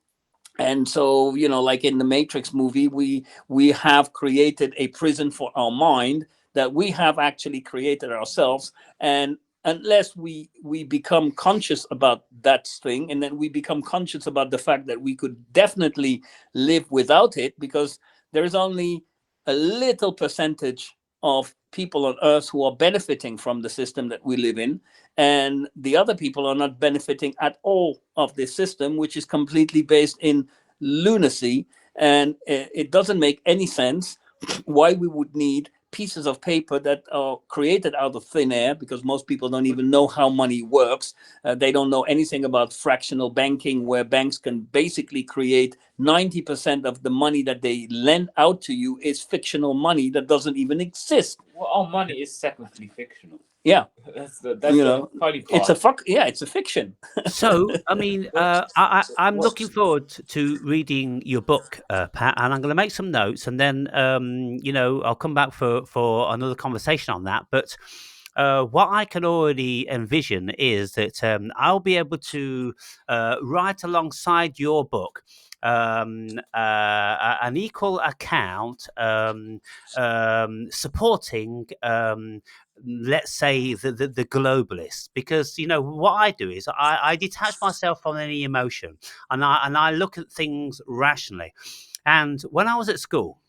And so like in the Matrix movie, we have created a prison for our mind that we have actually created ourselves. And unless we become conscious about that thing, and then we become conscious about the fact that we could definitely live without it, because there is only a little percentage of people on earth who are benefiting from the system that we live in, and the other people are not benefiting at all of this system, which is completely based in lunacy. And it doesn't make any sense why we would need pieces of paper that are created out of thin air, because most people don't even know how money works. They don't know anything about fractional banking, where banks can basically create 90% of the money that they lend out to you is fictional money that doesn't even exist. Well, all money is technically fictional. Yeah. That's the funny part. It's a fiction. So, I mean, I'm looking forward to reading your book, Pat, and I'm going to make some notes, and then, I'll come back for another conversation on that. But what I can already envision is that I'll be able to write alongside your book an equal account supporting let's say the globalists, because what I do is I detach myself from any emotion, and I look at things rationally. And when I was at school,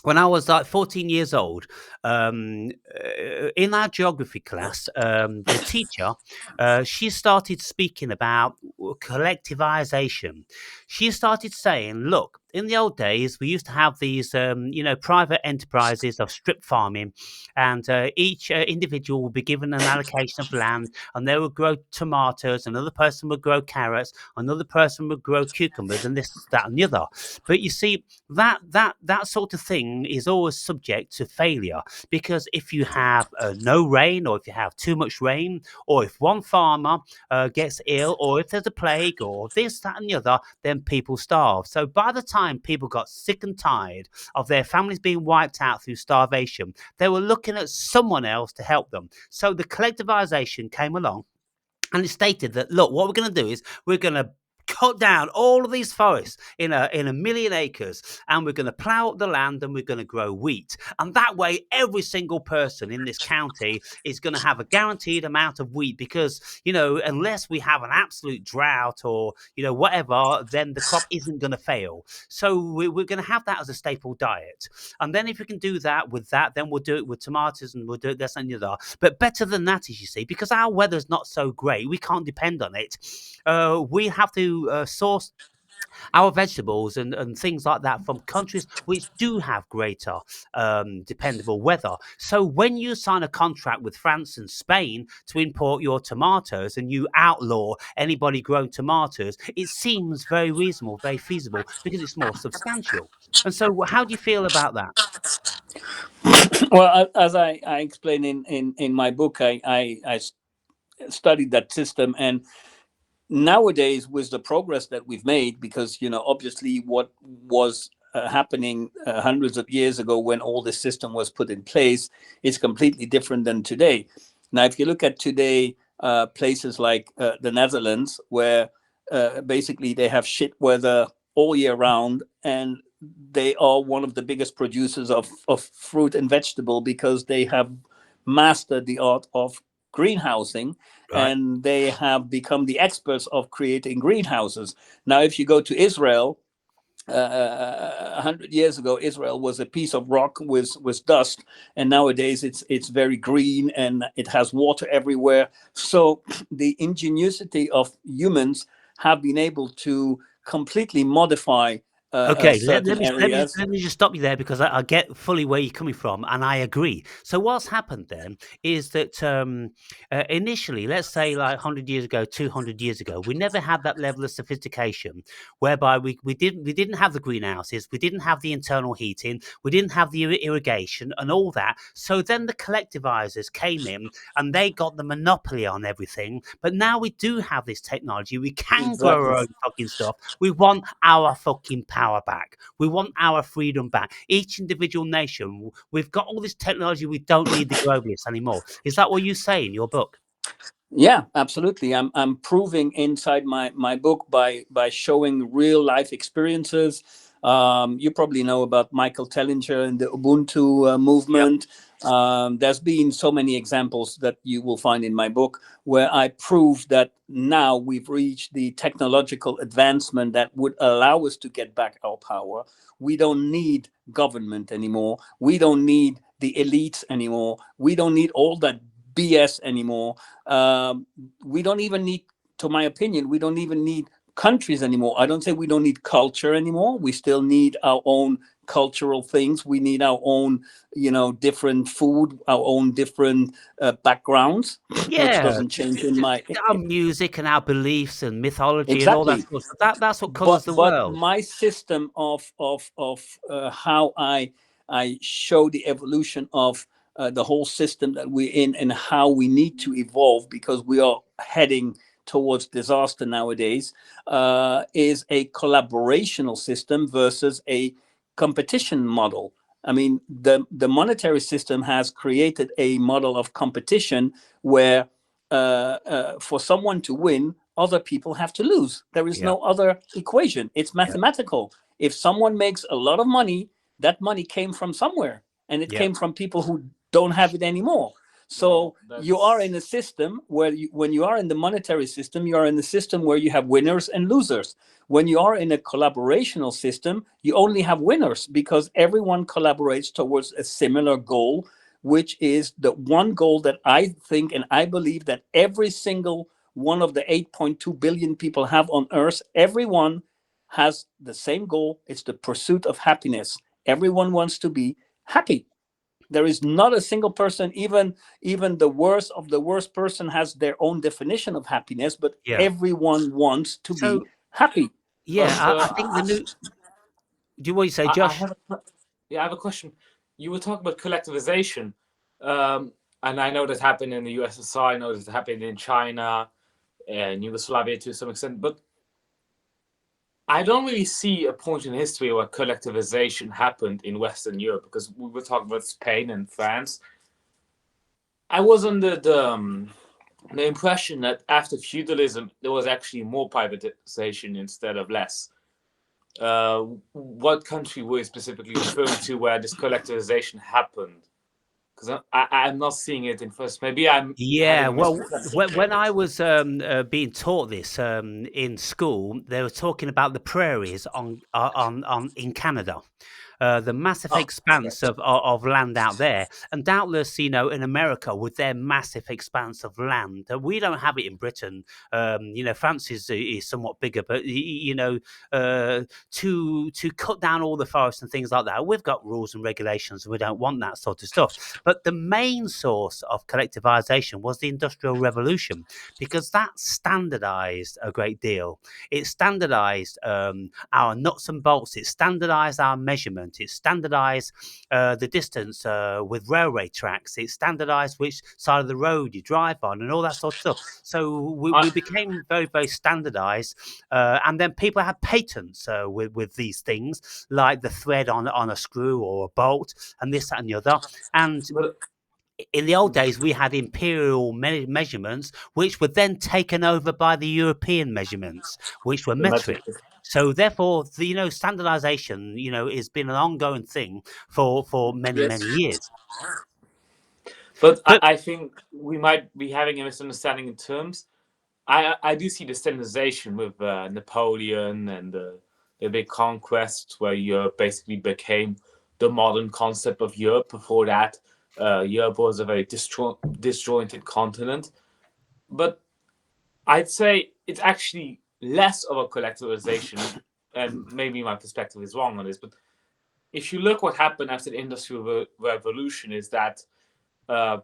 when I was like 14 years old, in our geography class, the teacher, she started speaking about collectivization. She started saying, look, in the old days, we used to have these, private enterprises of strip farming, and each individual would be given an allocation of land, and they would grow tomatoes, another person would grow carrots, another person would grow cucumbers, and this, that, and the other. But you see, that sort of thing is always subject to failure, because if you have no rain, or if you have too much rain, or if one farmer gets ill, or if there's a plague, or this, that, and the other, then people starve. So by the time people got sick and tired of their families being wiped out through starvation, they were looking at someone else to help them. So the collectivization came along, and it stated that, look, what we're going to do is we're going to cut down all of these forests in a million acres, and we're going to plow up the land, and we're going to grow wheat, and that way every single person in this county is going to have a guaranteed amount of wheat, because unless we have an absolute drought, or whatever, then the crop isn't going to fail. So we're going to have that as a staple diet, and then if we can do that with that, then we'll do it with tomatoes, and we'll do it this and the other. But better than that is, you see, because our weather's not so great, we can't depend on it. We have to source our vegetables and things like that from countries which do have greater dependable weather. So when you sign a contract with France and Spain to import your tomatoes, and you outlaw anybody growing tomatoes, it seems very reasonable, very feasible, because it's more substantial. And so how do you feel about that? Well, as I explain in my book, I studied that system. And nowadays, with the progress that we've made, because obviously what was happening hundreds of years ago when all this system was put in place is completely different than today. Now, if you look at today, places like the Netherlands, where basically they have shit weather all year round, and they are one of the biggest producers of fruit and vegetable, because they have mastered the art of greenhousing, Right. and they have become the experts of creating greenhouses. Now, if you go to Israel, 100 years ago, Israel was a piece of rock with dust, and nowadays it's very green, and it has water everywhere. So the ingenuity of humans have been able to completely modify Okay, certain areas. let me just stop you there, because I get fully where you're coming from, and I agree. So what's happened then is that initially, let's say like 100 years ago, 200 years ago, we never had that level of sophistication, whereby we didn't have the greenhouses, we didn't have the internal heating, we didn't have the irrigation and all that. So then the collectivizers came in, and they got the monopoly on everything. But now we do have this technology, we can grow Exactly. our own fucking stuff. We want our fucking power back. We want our freedom back. Each individual nation, we've got all this technology. We don't need the globalists anymore. Is that what you say in your book? Yeah, absolutely. I'm proving inside my book by showing real life experiences. You probably know about Michael Tellinger and the Ubuntu Yep. movement. There's been so many examples that you will find in my book, where I prove that now we've reached the technological advancement that would allow us to get back our power. We don't need government anymore. We don't need the elites anymore. We don't need all that BS anymore. um, we don't even need, to my opinion, we don't even need countries anymore. I don't say we don't need culture anymore. We still need our own cultural things. We need our own, different food, our own different backgrounds, which Yeah. doesn't change in my. Our music and our beliefs and mythology and all that Exactly. sort of stuff. That's what but colours the but world. my system of how I show the evolution of the whole system that we're in, and how we need to evolve, because we are heading towards disaster nowadays, is a collaborational system versus a competition model. I mean, the monetary system has created a model of competition where for someone to win, other people have to lose. There is Yeah. no other equation. It's Yeah. mathematical. If someone makes a lot of money, that money came from somewhere, and it Yeah. came from people who don't have it anymore. So you are in a system where when you are in the monetary system, you are in a system where you have winners and losers. When you are in a collaborational system, you only have winners because everyone collaborates towards a similar goal, which is the one goal that I think and I believe that every single one of the 8.2 billion people have on earth, everyone has the same goal. It's the pursuit of happiness. Everyone wants to be happy. There is not a single person, even the worst of the worst person has their own definition of happiness, but Yeah. everyone wants to be So happy. yeah, But I think the new. Do you want to say, I Josh? have I have a question. You were talking about collectivization, and I know that happened in the USSR. I know that happened in China and Yugoslavia to some extent, but I don't really see a point in history where collectivization happened in Western Europe, because we were talking about Spain and France. I was under the impression that after feudalism, there was actually more privatization instead of less. What country were you specifically referring to where this collectivization happened? Because I'm not seeing it in first. Maybe I'm Yeah, having a well, misconception when here. I was being taught this in school, they were talking about the prairies on in Canada. The massive Oh, okay. expanse of land out there, and doubtless, in America with their massive expanse of land, we don't have it in Britain. France is somewhat bigger, but to cut down all the forests and things like that, we've got rules and regulations, and we don't want that sort of stuff. But the main source of collectivization was the Industrial Revolution, because that standardized a great deal. It standardized our nuts and bolts. It standardized our measurement. It standardized the distance with railway tracks. It standardized which side of the road you drive on and all that sort of stuff. So we I, became very, very standardized. And then people had patents with these things, like the thread on a screw or a bolt and this, that, and the other. And but in the old days, we had imperial measurements, which were then taken over by the European measurements, which were the metric. metric. So therefore, standardization, has been an ongoing thing for many, Yes. many years. But But I think we might be having a misunderstanding in terms. I do see the standardization with Napoleon and the big conquests where Europe basically became the modern concept of Europe. Before that, Europe was a very disjointed continent. But I'd say it's actually less of a collectivization, and maybe my perspective is wrong on this. But if you look what happened after the Industrial Revolution, is that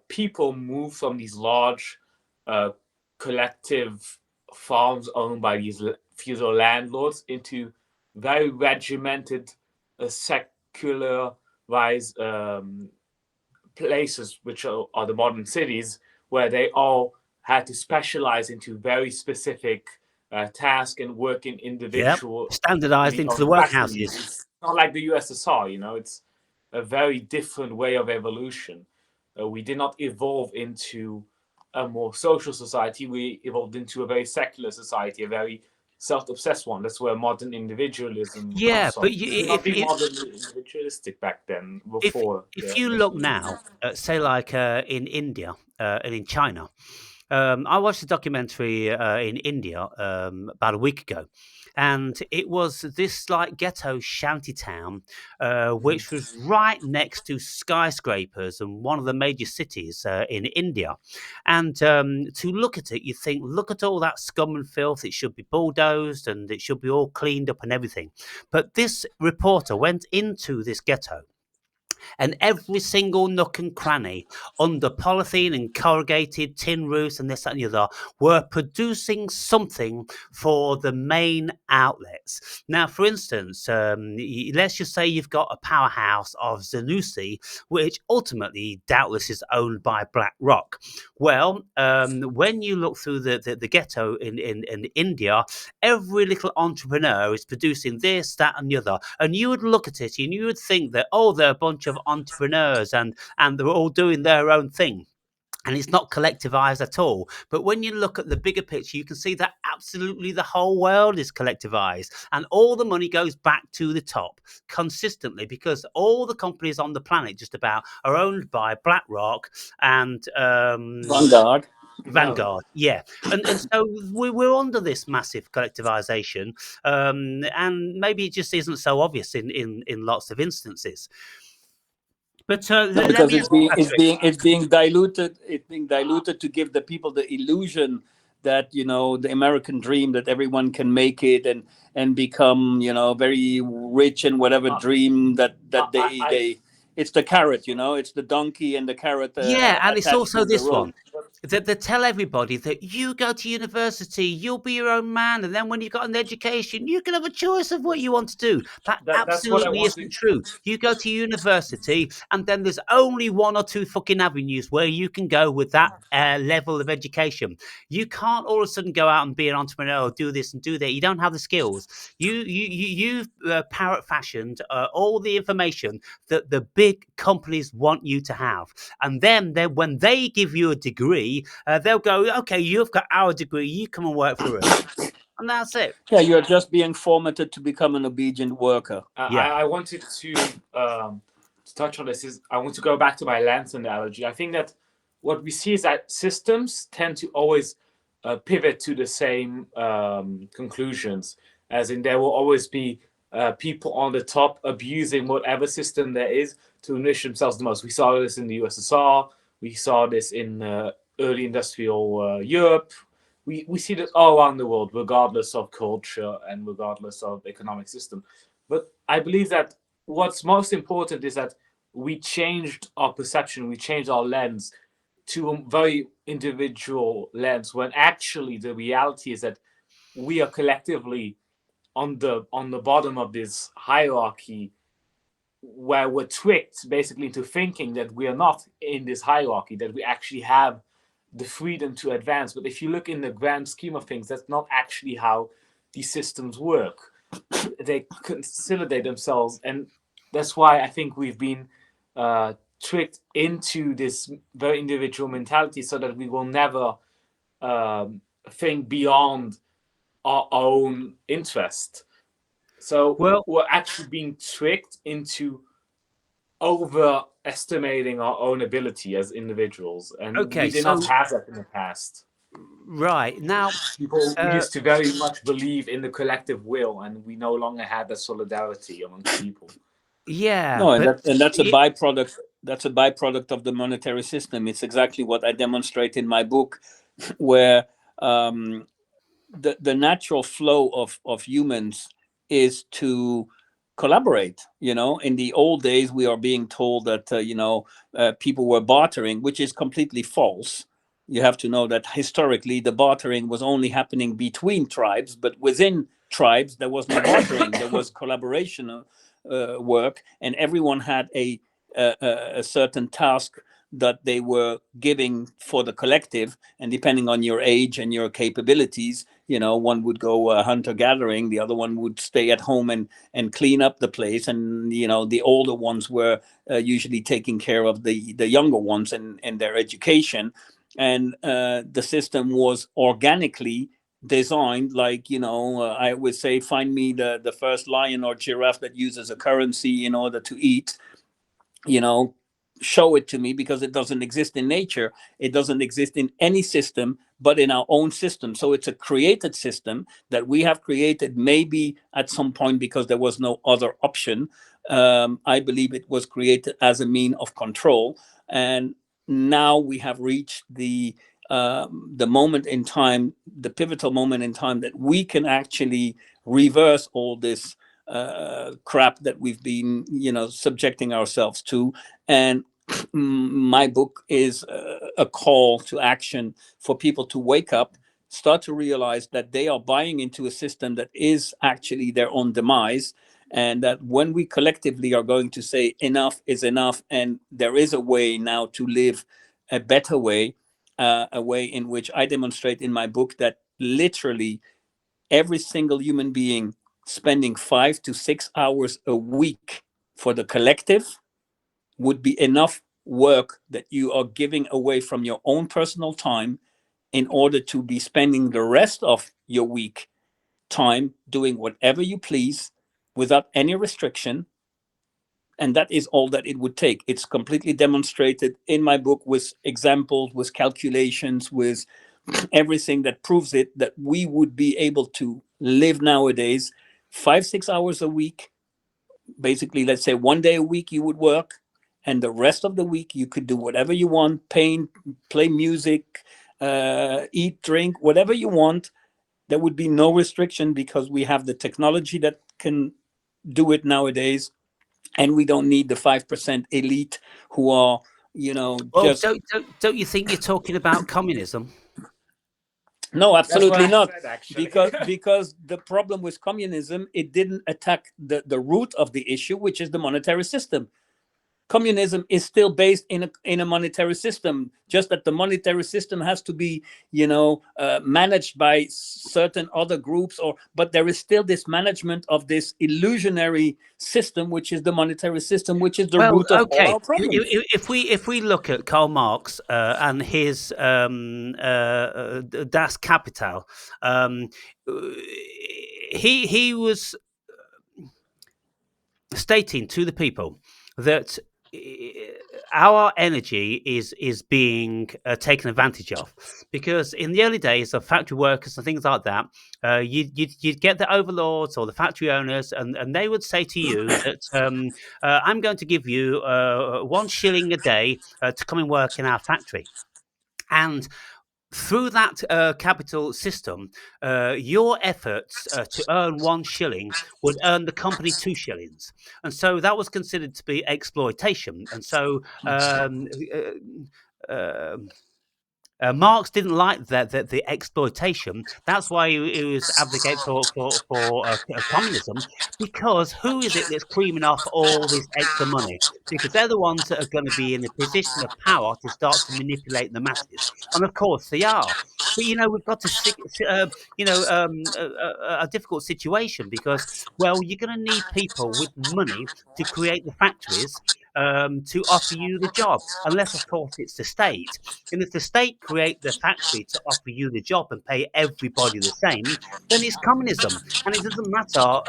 people move from these large uh, collective farms owned by these feudal landlords into very regimented, secularized places, which are the modern cities, where they all had to specialize into very specific tasks and work in yeah, individual standardized into the factories. workhouses. It's not like the USSR, it's a very different way of evolution. We did not evolve into a more social society. We evolved into a very secular society, a very self-obsessed one. That's where modern individualism Yeah, comes but from. We did not be modern individualistic back then, if before if the you look Industrial now, Revolution. say like in India and in China, I watched a documentary in India about a week ago, and it was this like ghetto shanty town, which was right next to skyscrapers and one of the major cities in India. And to look at it, you think, look at all that scum and filth. It should be bulldozed and it should be all cleaned up and everything. But this reporter went into this ghetto, and every single nook and cranny under polythene and corrugated tin roofs and this, that, and the other were producing something for the main outlets. Now, for instance, let's just say you've got a powerhouse of Zanussi, which ultimately, doubtless, is owned by BlackRock. Well, when you look through the ghetto in India, every little entrepreneur is producing this, that, and the other. And you would look at it and you would think that, oh, they're a bunch of entrepreneurs, and they're all doing their own thing. And it's not collectivized at all. But when you look at the bigger picture, you can see that absolutely the whole world is collectivized, and all the money goes back to the top consistently, because all the companies on the planet just about are owned by BlackRock and Vanguard. No. Vanguard, yeah, and so we're under this massive collectivization, and maybe it just isn't so obvious in lots of instances. But No, let because me ask you, Patrick. it's being diluted. It's being diluted to give the people the illusion that, you know, the American dream, that everyone can make it and become, you know, very rich and whatever dream that they it's the carrot, you know, it's the donkey and the carrot Yeah, and it's attached also to the this rope. one that they tell everybody that you go to university, you'll be your own man, and then when you've got an education, you can have a choice of what you want to do. That That's what I absolutely want to. isn't true. You go to university, and then there's only one or two fucking avenues where you can go with that level of education. You can't all of a sudden go out and be an entrepreneur, do this and do that. You don't have the skills. You've parrot fashioned all the information that the big companies want you to have. And then when they give you a degree, they'll go, okay, you've got our degree, you come and work for us. And that's it. Yeah, you're just being formatted to become an obedient worker. Yeah. I wanted to touch on this. Is I want to go back to my lens analogy. I think that what we see is that systems tend to always pivot to the same conclusions, as in there will always be people on the top abusing whatever system there is to enrich themselves the most. We saw this in the USSR. We saw this in early industrial Europe. We see this all around the world, regardless of culture and regardless of economic system. But I believe that what's most important is that we changed our perception, we changed our lens to a very individual lens, when actually the reality is that we are collectively on the bottom of this hierarchy, where we're tricked basically into thinking that we are not in this hierarchy, that we actually have the freedom to advance. But if you look in the grand scheme of things, that's not actually how these systems work. They consolidate themselves, and that's why I think we've been tricked into this very individual mentality, so that we will never think beyond our own interest. So Well, we're actually being tricked into overestimating our own ability as individuals, and we okay. did not So, have that in the past. right. Now, People uh, used to very much believe in the collective will, and we no longer had that solidarity amongst people. yeah, No, but and that's a it, byproduct. That's a byproduct of the monetary system. It's exactly what I demonstrate in my book, where um, the natural flow of humans is to collaborate. You know, in the old days, we are being told that people were bartering, which is completely false. You have to know that historically the bartering was only happening between tribes, but within tribes there was no bartering. There was collaboration work, and everyone had a certain task that they were giving for the collective. And depending on your age and your capabilities, you know, one would go hunter gathering, the other one would stay at home and clean up the place, and you know, the older ones were usually taking care of the younger ones and their education. And the system was organically designed, like, you know, I would say, find me the first lion or giraffe that uses a currency in order to eat, you know, show it to me, because it doesn't exist in nature. It doesn't exist in any system but in our own system. So it's a created system that we have created, maybe at some point because there was no other option. I believe it was created as a mean of control, and now we have reached the moment in time, the pivotal moment in time, that we can actually reverse all this crap that we've been, you know, subjecting ourselves to. And my book is a call to action for people to wake up, start to realize that they are buying into a system that is actually their own demise. And that when we collectively are going to say enough is enough, and there is a way now to live a better way, a way in which I demonstrate in my book that literally every single human being spending 5 to 6 hours a week for the collective would be enough work that you are giving away from your own personal time in order to be spending the rest of your week time doing whatever you please without any restriction. And that is all that it would take. It's completely demonstrated in my book with examples, with calculations, with everything that proves it, that we would be able to live nowadays 5 6 hours a week. Basically, let's say one day a week you would work, and the rest of the week you could do whatever you want, paint, play music, eat, drink, whatever you want. There would be no restriction because we have the technology that can do it nowadays, and we don't need the 5% elite who are, Well, just. don't you think you're talking about communism? No, absolutely That's what not. I said, actually. Because the problem with communism, it didn't attack the root of the issue, which is the monetary system. Communism is still based in a monetary system, just that the monetary system has to be, managed by certain other groups, but there is still this management of this illusionary system, which is the monetary system, which is the Well, root of all okay. our problems. If we look at Karl Marx and his Das Kapital, um, he was stating to the people that our energy is being taken advantage of, because in the early days of factory workers and things like that, you'd get the overlords or the factory owners, and they would say to you that I'm going to give you 1 shilling a day to come and work in our factory. And through that capital system, your efforts to earn 1 shilling would earn the company 2 shillings, and so that was considered to be exploitation. And so Marx didn't like the exploitation. That's why he was advocate for communism, because who is it that's creaming off all this extra money? Because they're the ones that are going to be in a position of power to start to manipulate the masses, and of course they are. But we've got a difficult situation, because, well, you're going to need people with money to create the factories, to offer you the job, unless of course it's the state. And if the state create the factory to offer you the job and pay everybody the same, then it's communism. And it doesn't matter,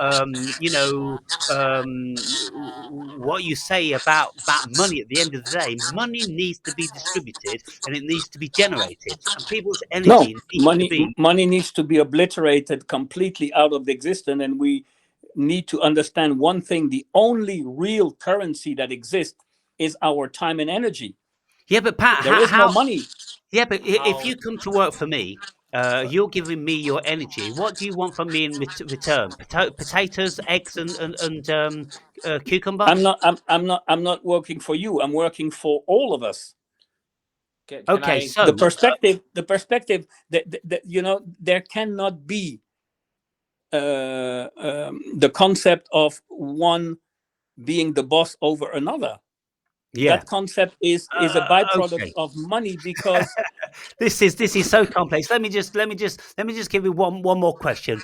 what you say about money. At the end of the day, money needs to be distributed and it needs to be generated, and people's No, energy needs to money be. money needs to be obliterated completely out of the existence, and we need to understand one thing: the only real currency that exists is our time and energy. Yeah, but Pat, There is no money. Yeah, but if How you come to work for me, you're giving me your energy. What do you want from me in return? Potatoes, eggs, and cucumber? I'm not working for you. I'm working for all of us. can Okay, I? The so perspective that there cannot be the concept of one being the boss over another. yeah, That concept is a byproduct okay. of money, because This is so complex. Let me just give you one more question,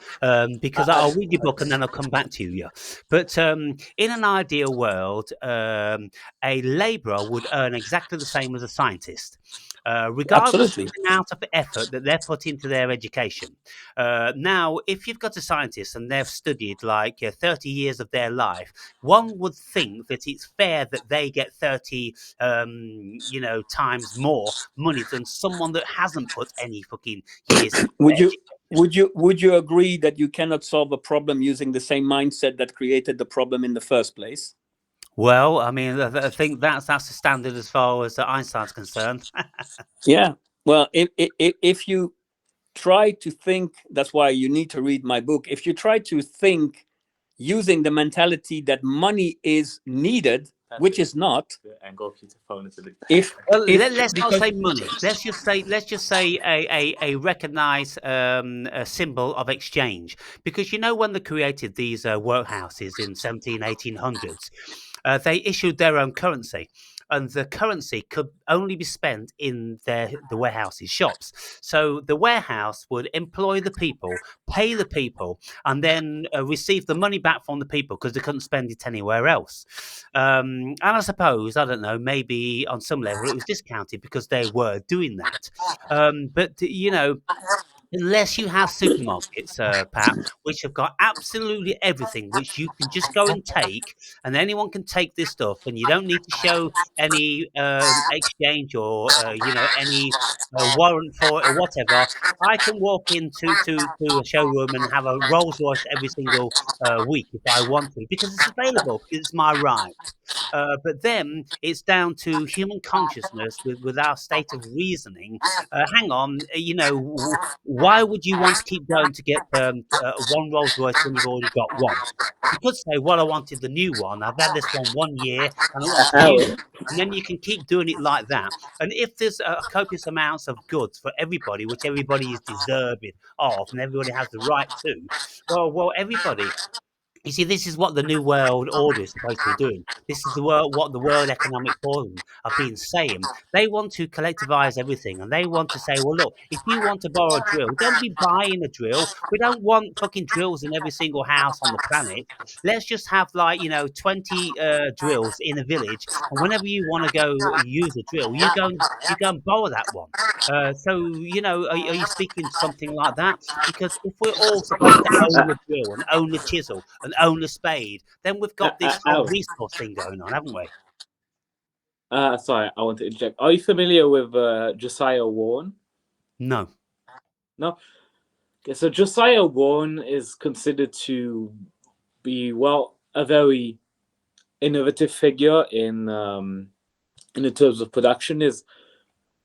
because I'll read your book and then I'll come back to you. Yeah, but in an ideal world, a labourer would earn exactly the same as a scientist, regardless of absolutely. the amount of effort that they're put into their education. Now, if you've got a scientist and they've studied like 30 years of their life, one would think that it's fair that they get 30 times more money than someone that hasn't put any fucking years into Would their you education. would you agree that you cannot solve a problem using the same mindset that created the problem in the first place? Well, I mean, I think that's the standard as far as Einstein's concerned. Yeah. Well, if you try to think, that's why you need to read my book. If you try to think using the mentality that money is needed, which is not, The angle of your phone is a bit. if Well, if let's not because say money. Let's just say a recognized a symbol of exchange, because when they created these workhouses in 1800s, they issued their own currency. and the currency could only be spent in the warehouse's shops. So the warehouse would employ the people, pay the people, and then receive the money back from the people because they couldn't spend it anywhere else. And I suppose, I don't know, maybe on some level it was discounted because they were doing that. But unless you have supermarkets, Pat, which have got absolutely everything, which you can just go and take, and anyone can take this stuff, and you don't need to show any exchange or any warrant for it or whatever. I can walk into to a showroom and have a Rolls Royce every single week if I want to, because it's available, because it's my right. But then it's down to human consciousness with our state of reasoning. Hang on, why would you want to keep going to get one Rolls Royce when you've already got one? You could say, well, I wanted the new one. I've had this one year and I want the new Ow. one. And then you can keep doing it like that. And if there's copious amounts of goods for everybody, which everybody is deserving of, and everybody has the right to, well, everybody. You see, this is what the New World Order is supposed to be doing. This is what the World Economic Forum have been saying. They want to collectivize everything, and they want to say, well, look, if you want to borrow a drill, don't be buying a drill. We don't want fucking drills in every single house on the planet. Let's just have 20 drills in a village, and whenever you want to go use a drill, you go and borrow that one. Are you speaking something like that? Because if we're all supposed to own the drill and own the chisel and own the spade, then we've got this whole Ow. resource thing going on, haven't we? Sorry, I want to interject. Are you familiar with Josiah Warren? No. No. Okay, so Josiah Warren is considered to be, well, a very innovative figure in the terms of production. Is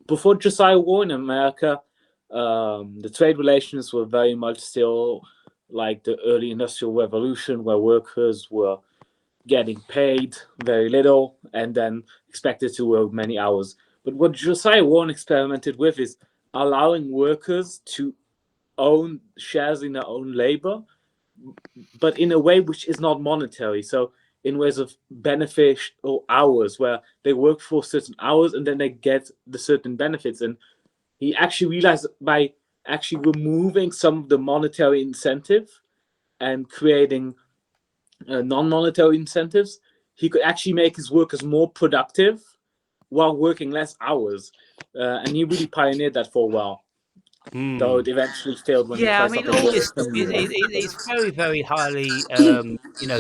before Josiah Warren in America, the trade relations were very much still like the early industrial revolution, where workers were getting paid very little and then expected to work many hours. But what Josiah Warren experimented with is allowing workers to own shares in their own labor, but in a way which is not monetary. So in ways of beneficial hours, where they work for certain hours and then they get the certain benefits. And he actually realized by actually removing some of the monetary incentive and creating non-monetary incentives, he could actually make his workers more productive while working less hours. And he really pioneered that for a while, though it eventually failed when he Yeah, I tried mean, something all more this stuff similar. it's very, very highly,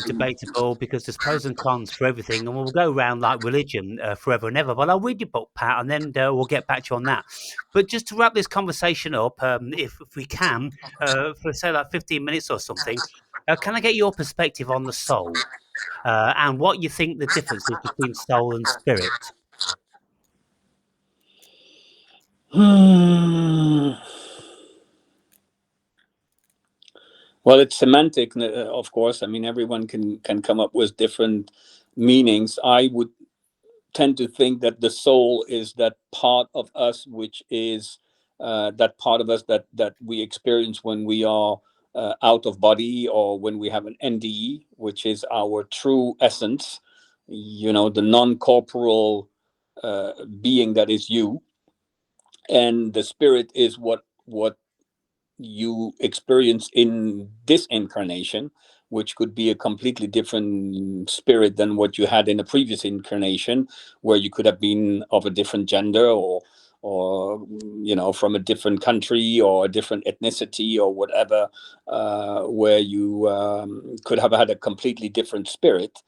debatable because there's pros and cons for everything, and we'll go around like religion forever and ever. But I'll read your book, Pat, and then we'll get back to you on that. But just to wrap this conversation up, if we can, for say like 15 minutes or something, can I get your perspective on the soul and what you think the difference is between soul and spirit? Well, it's semantic, of course. I mean, everyone can come up with different meanings. I would tend to think that the soul is that part of us which is that part of us that we experience when we are out of body, or when we have an NDE, which is our true essence. The non-corporal being that is you, and the spirit is what you experience in this incarnation, which could be a completely different spirit than what you had in a previous incarnation, where you could have been of a different gender, or from a different country or a different ethnicity or whatever, where you could have had a completely different spirit.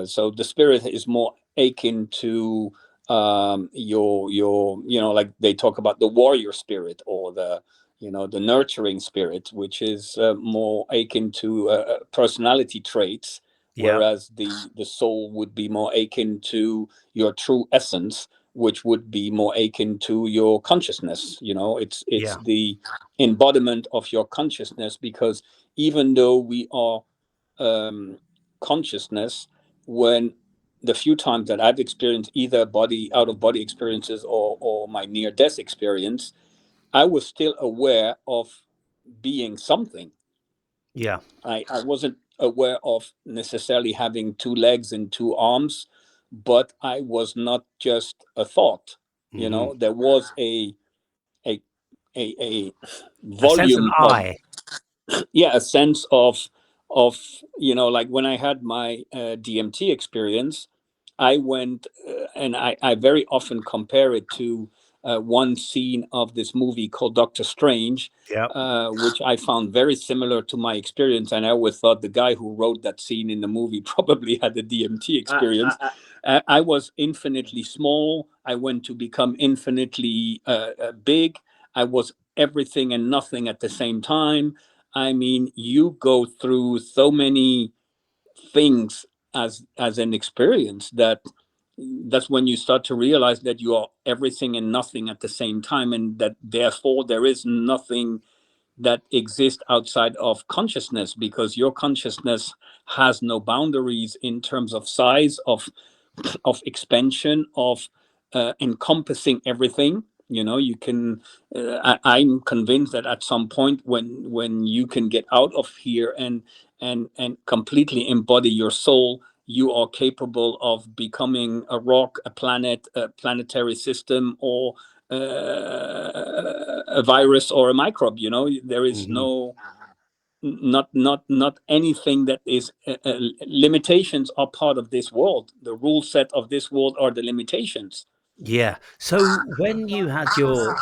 So the spirit is more akin to your like they talk about the warrior spirit, or the nurturing spirit, which is more akin to personality traits, Yeah, whereas the soul would be more akin to your true essence, which would be more akin to your consciousness. It's yeah, the embodiment of your consciousness, because even though we are um, consciousness, when the few times that I've experienced either body out of body experiences, or my near death experience, I was still aware of being something. yeah, I wasn't aware of necessarily having two legs and two arms, but I was not just a thought. Hmm. There was a a A sense of volume of, I. yeah, a sense of like when I had my DMT experience, I went and I very often compare it to one scene of this movie called Doctor Strange, Yep. which I found very similar to my experience. And I always thought the guy who wrote that scene in the movie probably had a DMT I, experience. I, I was infinitely small. I went to become infinitely big. I was everything and nothing at the same time. I mean, you go through so many things as an experience that's when you start to realize that you are everything and nothing at the same time, and that therefore there is nothing that exists outside of consciousness, because your consciousness has no boundaries in terms of size, of expansion, of encompassing everything. You can. I'm convinced that at some point, when you can get out of here and completely embody your soul, you are capable of becoming a rock, a planet, a planetary system, or a virus or a microbe. There is Hmm. no, not anything that is limitations are part of this world. The rule set of this world are the limitations. Yeah. So when you had your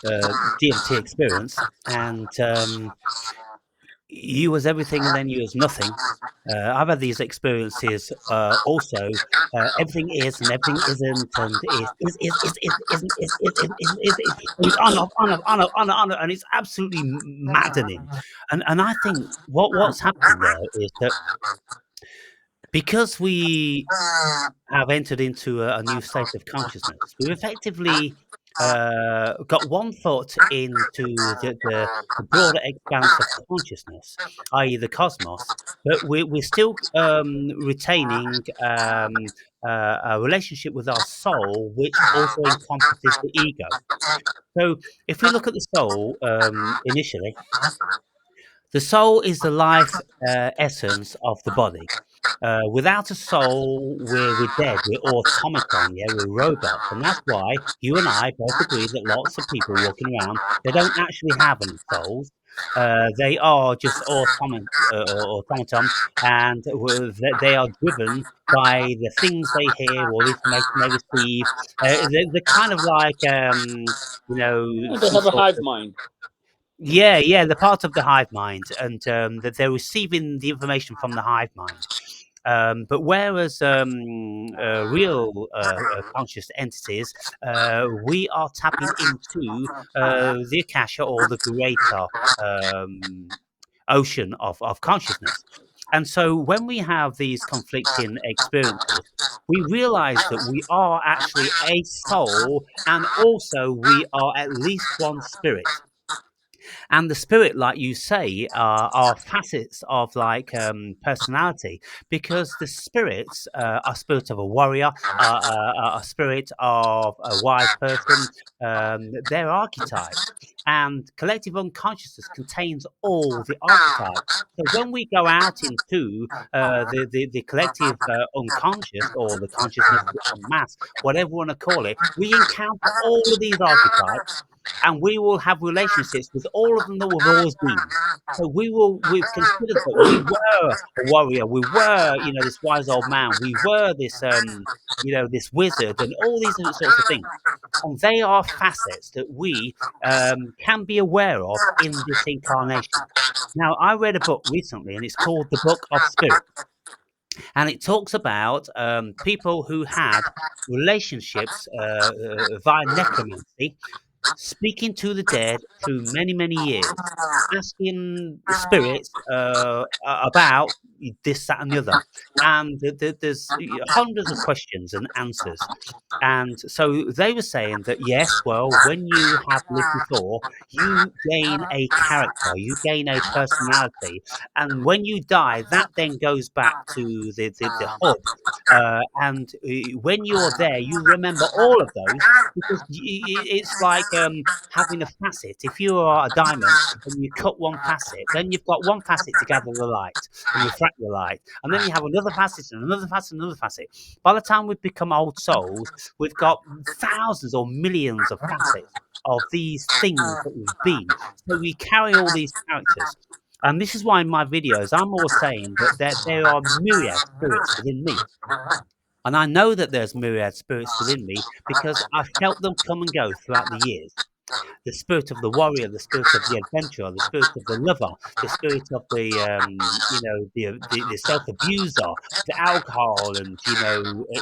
DMT experience and you was everything and then you was nothing. I've had these experiences also. Everything is and everything isn't, and is isn't and it's on off on off on off on off, on off, and it's absolutely maddening. And I think what's happening there is that because we have entered into a new state of consciousness, we've effectively got one foot into the broader expanse of consciousness, i.e., the cosmos, but we're still retaining a relationship with our soul, which also encompasses the ego. So, if we look at the soul initially, the soul is the life essence of the body. Without a soul, we're dead. We're automaton, yeah, we're robots, and that's why you and I both agree that lots of people walking around, they don't actually have any souls. They are just automaton, and they are driven by the things they hear or the information they receive. They're kind of like And they some have a sort hive of mind. yeah, yeah, they're part of the hive mind, and that they're receiving the information from the hive mind. But whereas real conscious entities, we are tapping into the akasha or the greater ocean of consciousness. And so when we have these conflicting experiences, we realize that we are actually a soul and also we are at least one spirit. And the spirit, like you say, are facets of like personality, because the spirits are spirit of a warrior, a spirit of a wise person. They're archetypes, and collective unconsciousness contains all the archetypes. So when we go out into the collective unconscious, or the consciousness en masse, whatever you want to call it, we encounter all of these archetypes, and we will have relationships with all of them that we've always been. So we've considered that we were a warrior, we were, this wise old man, we were this, this wizard, and all these sorts of things. And they are facets that we can be aware of in this incarnation. Now, I read a book recently, and it's called The Book of Spirit, and it talks about people who had relationships via necromancy, speaking to the dead through many, many years, asking spirits about this, that, and the other. And there's hundreds of questions and answers. And so they were saying that, yes, well, when you have lived before, you gain a character, you gain a personality. And when you die, that then goes back to the hub. And when you're there, you remember all of those, because it's like having a facet. If you are a diamond and you cut one facet, then you've got one facet to gather the light and refract crack the light, and then you have another facet and another facet and another facet. By the time we've become old souls, we've got thousands or millions of facets of these things that we've been. So we carry all these characters. And this is why in my videos, I'm always saying that there are myriad spirits within me. And I know that there's myriad spirits within me because I've felt them come and go throughout the years. The spirit of the warrior, the spirit of the adventurer, the spirit of the lover, the spirit of the the self abuser, the alcohol and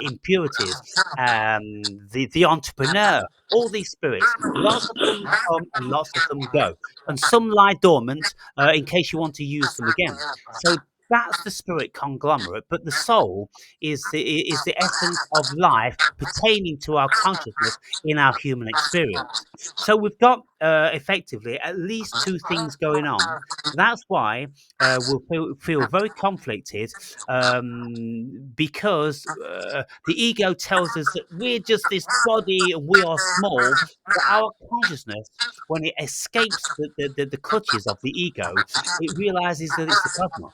impurities, the entrepreneur. All these spirits, lots of them come and lots of them go, and some lie dormant in case you want to use them again. So that's the spirit conglomerate, but the soul is the essence of life pertaining to our consciousness in our human experience. So we've got effectively at least two things going on. That's why we'll feel very conflicted because the ego tells us that we're just this body and we are small. But our consciousness, when it escapes the clutches of the ego, it realizes that it's the cosmos.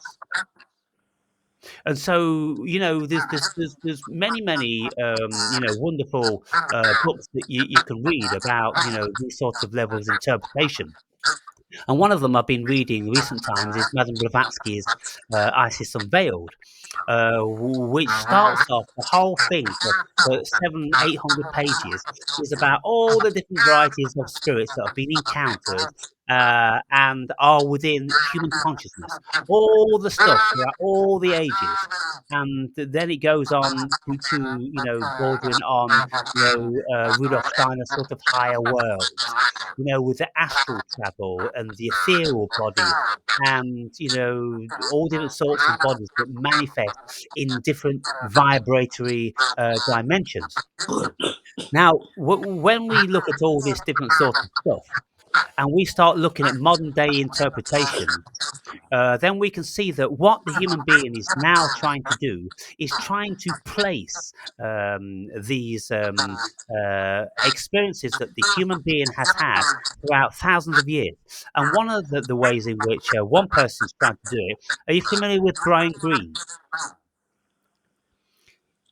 And so, there's many wonderful books that you can read about these sorts of levels of interpretation. And one of them I've been reading in recent times is Madame Blavatsky's Isis Unveiled, which starts off the whole thing for 700-800 pages is about all the different varieties of spirits that have been encountered and are within human consciousness, all the stuff throughout all the ages. And then it goes on to bordering on Rudolf Steiner's sort of higher worlds, with the astral travel and the ethereal bodies and, all different sorts of bodies that manifest in different vibratory dimensions. Now, when we look at all this different sort of stuff and we start looking at modern day interpretation, then we can see that what the human being is now trying to do is trying to place these experiences that the human being has had throughout thousands of years. And one of the ways in which one person is trying to do it, are you familiar with Brian Greene?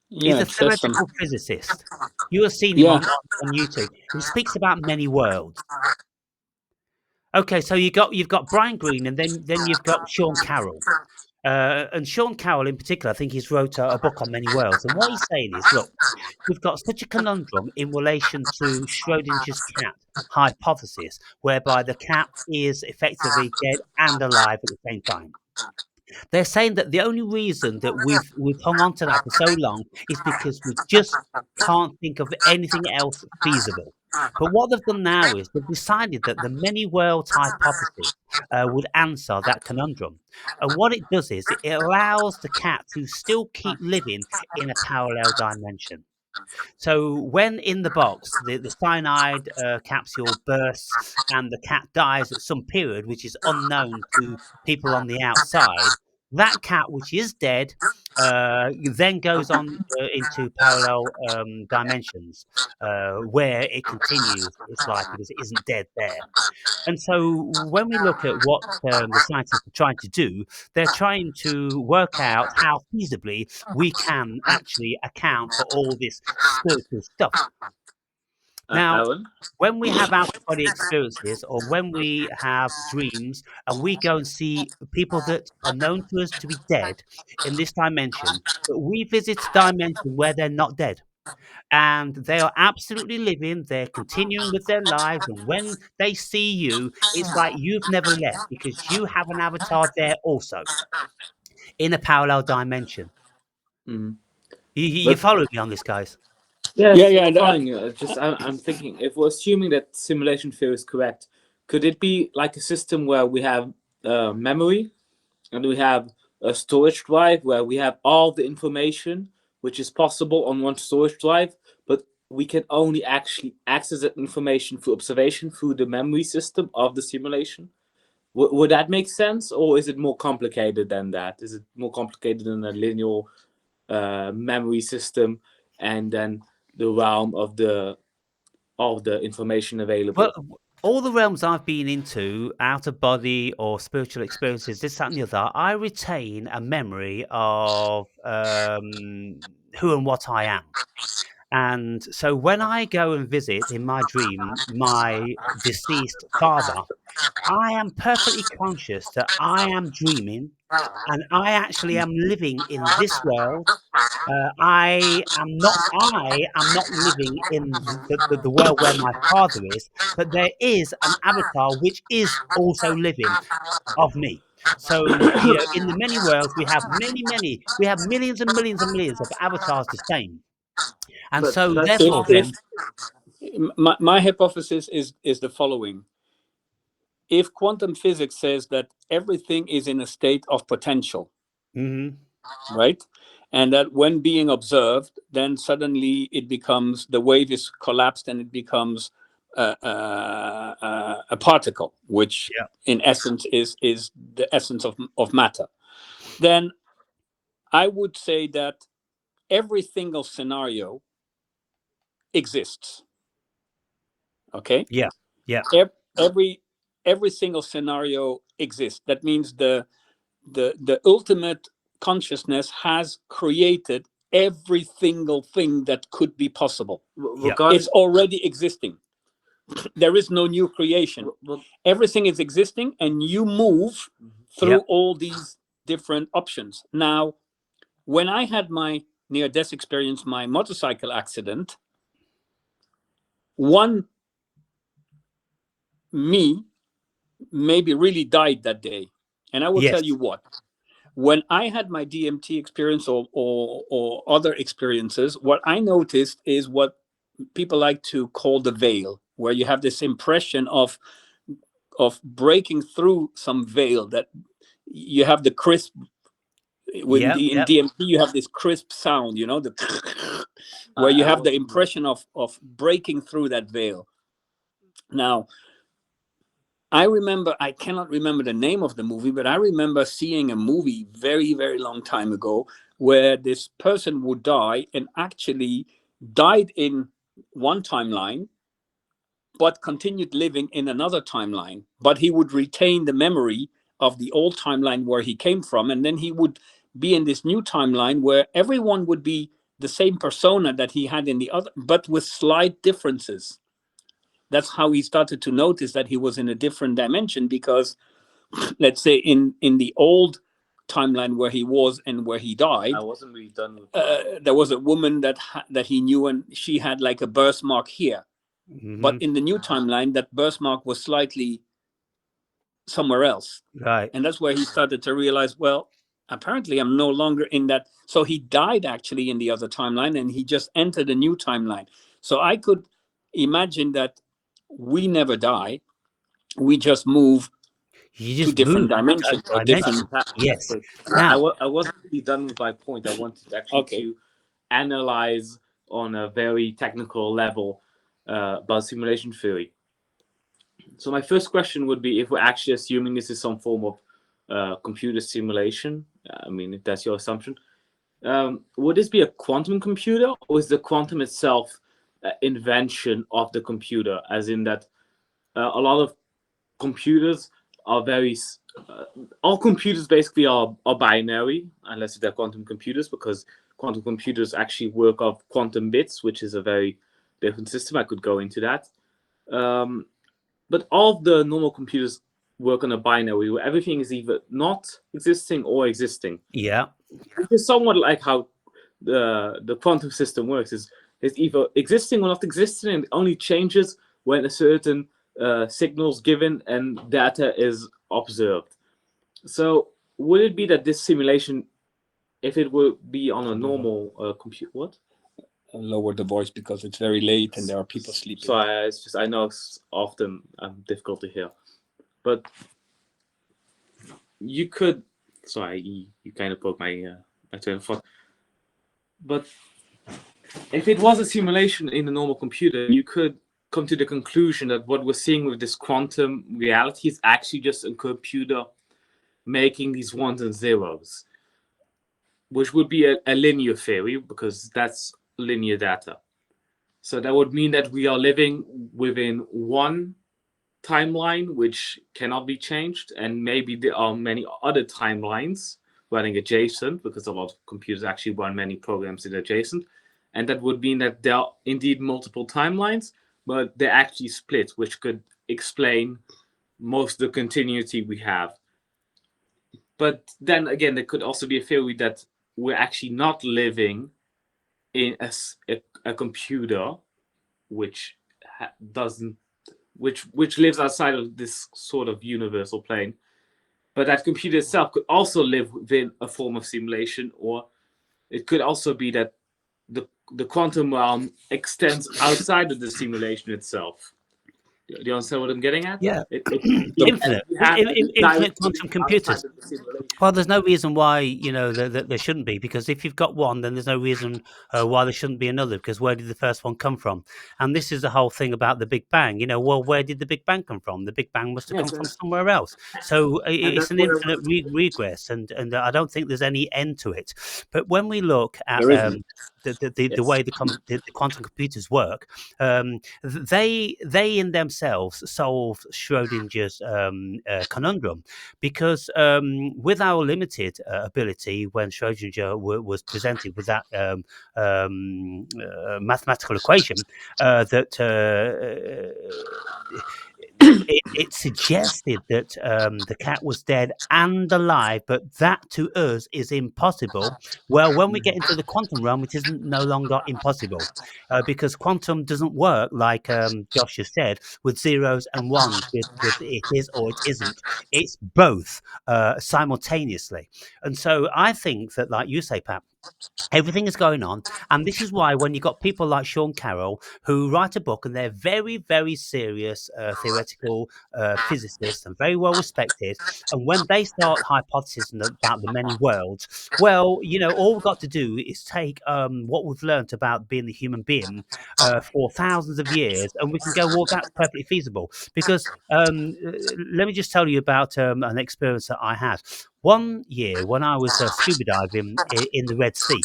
He's Yeah, a it says some. theoretical physicist. You have seen him Yeah. on YouTube. He speaks about many worlds. Okay, so you've got Brian Greene, and then you've got Sean Carroll. And Sean Carroll, in particular, I think he's wrote a book on many worlds. And what he's saying is, look, we've got such a conundrum in relation to Schrodinger's cat hypothesis, whereby the cat is effectively dead and alive at the same time. They're saying that the only reason that we've hung on to that for so long is because we just can't think of anything else feasible. But what they've done now is they've decided that the many worlds hypothesis would answer that conundrum. And what it does is it allows the cat to still keep living in a parallel dimension. So when in the box, the cyanide capsule bursts and the cat dies at some period, which is unknown to people on the outside, that cat, which is dead, then goes on into parallel dimensions where it continues its life because it isn't dead there. And so when we look at what the scientists are trying to do, they're trying to work out how feasibly we can actually account for all this spiritual stuff. Now, Alan? when we have out-of-body experiences or when we have dreams and we go and see people that are known to us to be dead in this dimension, but we visit a dimension where they're not dead and they are absolutely living, they're continuing with their lives, and when they see you, it's like you've never left because you have an avatar there also in a parallel dimension. Mhm. You But follow me on this, guys? yes, Yeah, yeah. I'm following you. I'm thinking, if we're assuming that simulation theory is correct, could it be like a system where we have memory and we have a storage drive where we have all the information which is possible on one storage drive, but we can only actually access that information through observation through the memory system of the simulation? Would that make sense, or is it more complicated than that? Is it more complicated than a linear memory system and then the realm of the information available? Well, all the realms I've been into, out of body or spiritual experiences, this, that, and the other, I retain a memory of who and what I am. And so when I go and visit in my dream my deceased father, I am perfectly conscious that I am dreaming and I actually am living in this world. I am not living in the world where my father is, but there is an avatar which is also living of me. So, in the many worlds, we have we have millions and millions and millions of avatars the same. And But so, that's therefore, If then, my hypothesis is the following: if quantum physics says that everything is in a state of potential, mhm, right? And that when being observed, then suddenly it becomes, the wave is collapsed and it becomes a particle, which yeah, in essence is the essence of matter. Then I would say that every single scenario exists. Okay, yeah, yeah, every every single scenario exists. That means the ultimate consciousness has created every single thing that could be possible. yeah, It's already existing. There is no new creation. Everything is existing, and you move yeah, through all these different options. Now, when I had my near-death experience, my motorcycle accident, one me maybe really died that day. And I will tell you yes, what. When I had my DMT experience or other experiences, what I noticed is what people like to call the veil, where you have this impression of breaking through some veil, that you have the crisp, yeah, in yeah, DMT you have this crisp sound, the where you have the impression of breaking through that veil. Now, I cannot remember the name of the movie, but I remember seeing a movie very, very long time ago where this person would die and actually died in one timeline, but continued living in another timeline. But he would retain the memory of the old timeline where he came from. And then he would be in this new timeline where everyone would be the same persona that he had in the other, but with slight differences. That's how he started to notice that he was in a different dimension, because let's say in the old timeline where he was and where he died, I wasn't really done with there was a woman that he knew, and she had like a birthmark here. But hmm, in the new timeline, that birthmark was slightly somewhere else. right. And that's where he started to realize, well, apparently I'm no longer in that. So he died actually in the other timeline, and he just entered a new timeline. So I could imagine that we never die. We just move You to just different move dimensions or different. dimension. Yes. but Now, I wasn't really done with my point. I wanted actually Okay. to analyze on a very technical level about simulation theory. So my first question would be, if we're actually assuming this is some form of computer simulation, I mean, if that's your assumption, would this be a quantum computer, or is the quantum itself invention of the computer, as in that a lot of computers are very all computers basically are binary, unless they're quantum computers, because quantum computers actually work off quantum bits, which is a very different system. I could go into that. But all of the normal computers work on a binary where everything is either not existing or existing, yeah, which is somewhat like how the quantum system works. Is either existing or not existing, and it only changes when a certain signal is given and data is observed. So would it be that this simulation, if it would be on a normal computer, what? Lower the voice because it's very late and there are people sleeping. So it's just, I know it's often difficult to hear, but you could. Sorry, you kind of broke my my train of thought. But if it was a simulation in a normal computer, you could come to the conclusion that what we're seeing with this quantum reality is actually just a computer making these ones and zeros, which would be a linear theory, because that's linear data. So that would mean that we are living within one timeline which cannot be changed, and maybe there are many other timelines running adjacent, because a lot of computers actually run many programs in adjacent, and that would mean that there are indeed multiple timelines, but they're actually split, which could explain most of the continuity we have. But then again, there could also be a theory that we're actually not living in a computer which doesn't which lives outside of this sort of universal plane, but that computer itself could also live within a form of simulation, or it could also be that the quantum realm extends outside of the simulation itself. Do you understand what I'm getting at? Yeah. It could be that Infinite, we have a infinite direct quantum link computers. outside of the simulation. Well, there's no reason why, you know, that there shouldn't be, because if you've got one, then there's no reason why there shouldn't be another, because where did the first one come from? And this is the whole thing about the Big Bang. You know, well, where did the Big Bang come from? The Big Bang must have come Yes, from somewhere else. So and it's that's an what I infinite was. regress, and I don't think there's any end to it. But when we look at There isn't. the Yes. way the quantum computers work, they in themselves solve Schrodinger's conundrum, because with our limited ability, when Schrodinger was presented with that mathematical equation, that it suggested that the cat was dead and alive, but that to us is impossible. Well, when we get into the quantum realm, it isn't no longer impossible, because quantum doesn't work like Josh has said, with zeros and ones, with it is or it isn't. It's both simultaneously. And so I think that, like you say, Pat, everything is going on, and this is why when you got people like Sean Carroll who write a book, and they're very, very serious theoretical physicists and very well respected, and when they start hypothesizing about the many worlds, well, you know, all we've got to do is take what we've learnt about being the human being for thousands of years, and we can go, well, that's perfectly feasible. Because let me just tell you about an experience that I had one year when I was scuba diving in the Red Sea.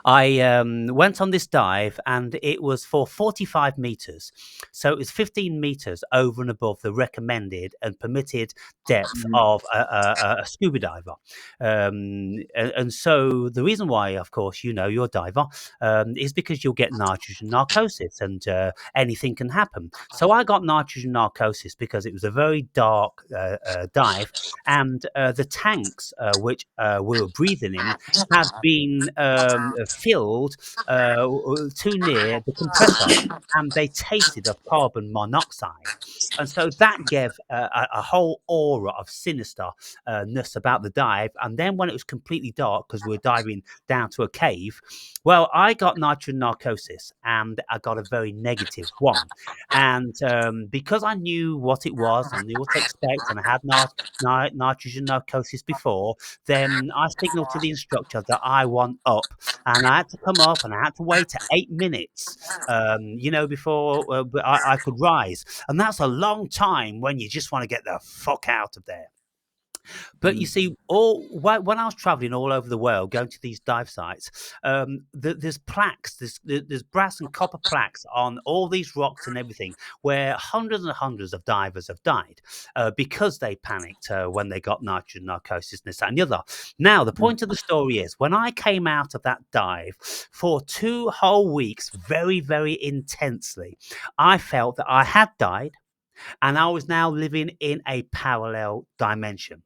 I went on this dive, and it was for 45 meters. So it was 15 meters over and above the recommended and permitted depth of a scuba diver. And so the reason why, of course, you know, you're a diver, is because you'll get nitrogen narcosis, and anything can happen. So I got nitrogen narcosis because it was a very dark dive, and the tanks which we were breathing in had been filled too near the compressor, and they tasted of carbon monoxide. And so that gave a whole aura of sinisterness about the dive. And then when it was completely dark, because we were diving down to a cave, well, I got nitrogen narcosis, and I got a very negative one. And because I knew what it was, I knew what to expect, and I had nitrogen narcosis before, then I signaled to the instructor that I want up, and I had to come up, and I had to wait 8 minutes, you know, before I could rise, and that's a long time when you just want to get the fuck out of there. But you see, when I was traveling all over the world, going to these dive sites, there's plaques, there's brass and copper plaques on all these rocks and everything, where hundreds and hundreds of divers have died because they panicked when they got nitrogen narcosis, this, that, and the other. Now, the point of the story is, when I came out of that dive for 2 whole weeks, very, very intensely, I felt that I had died, and I was now living in a parallel dimension.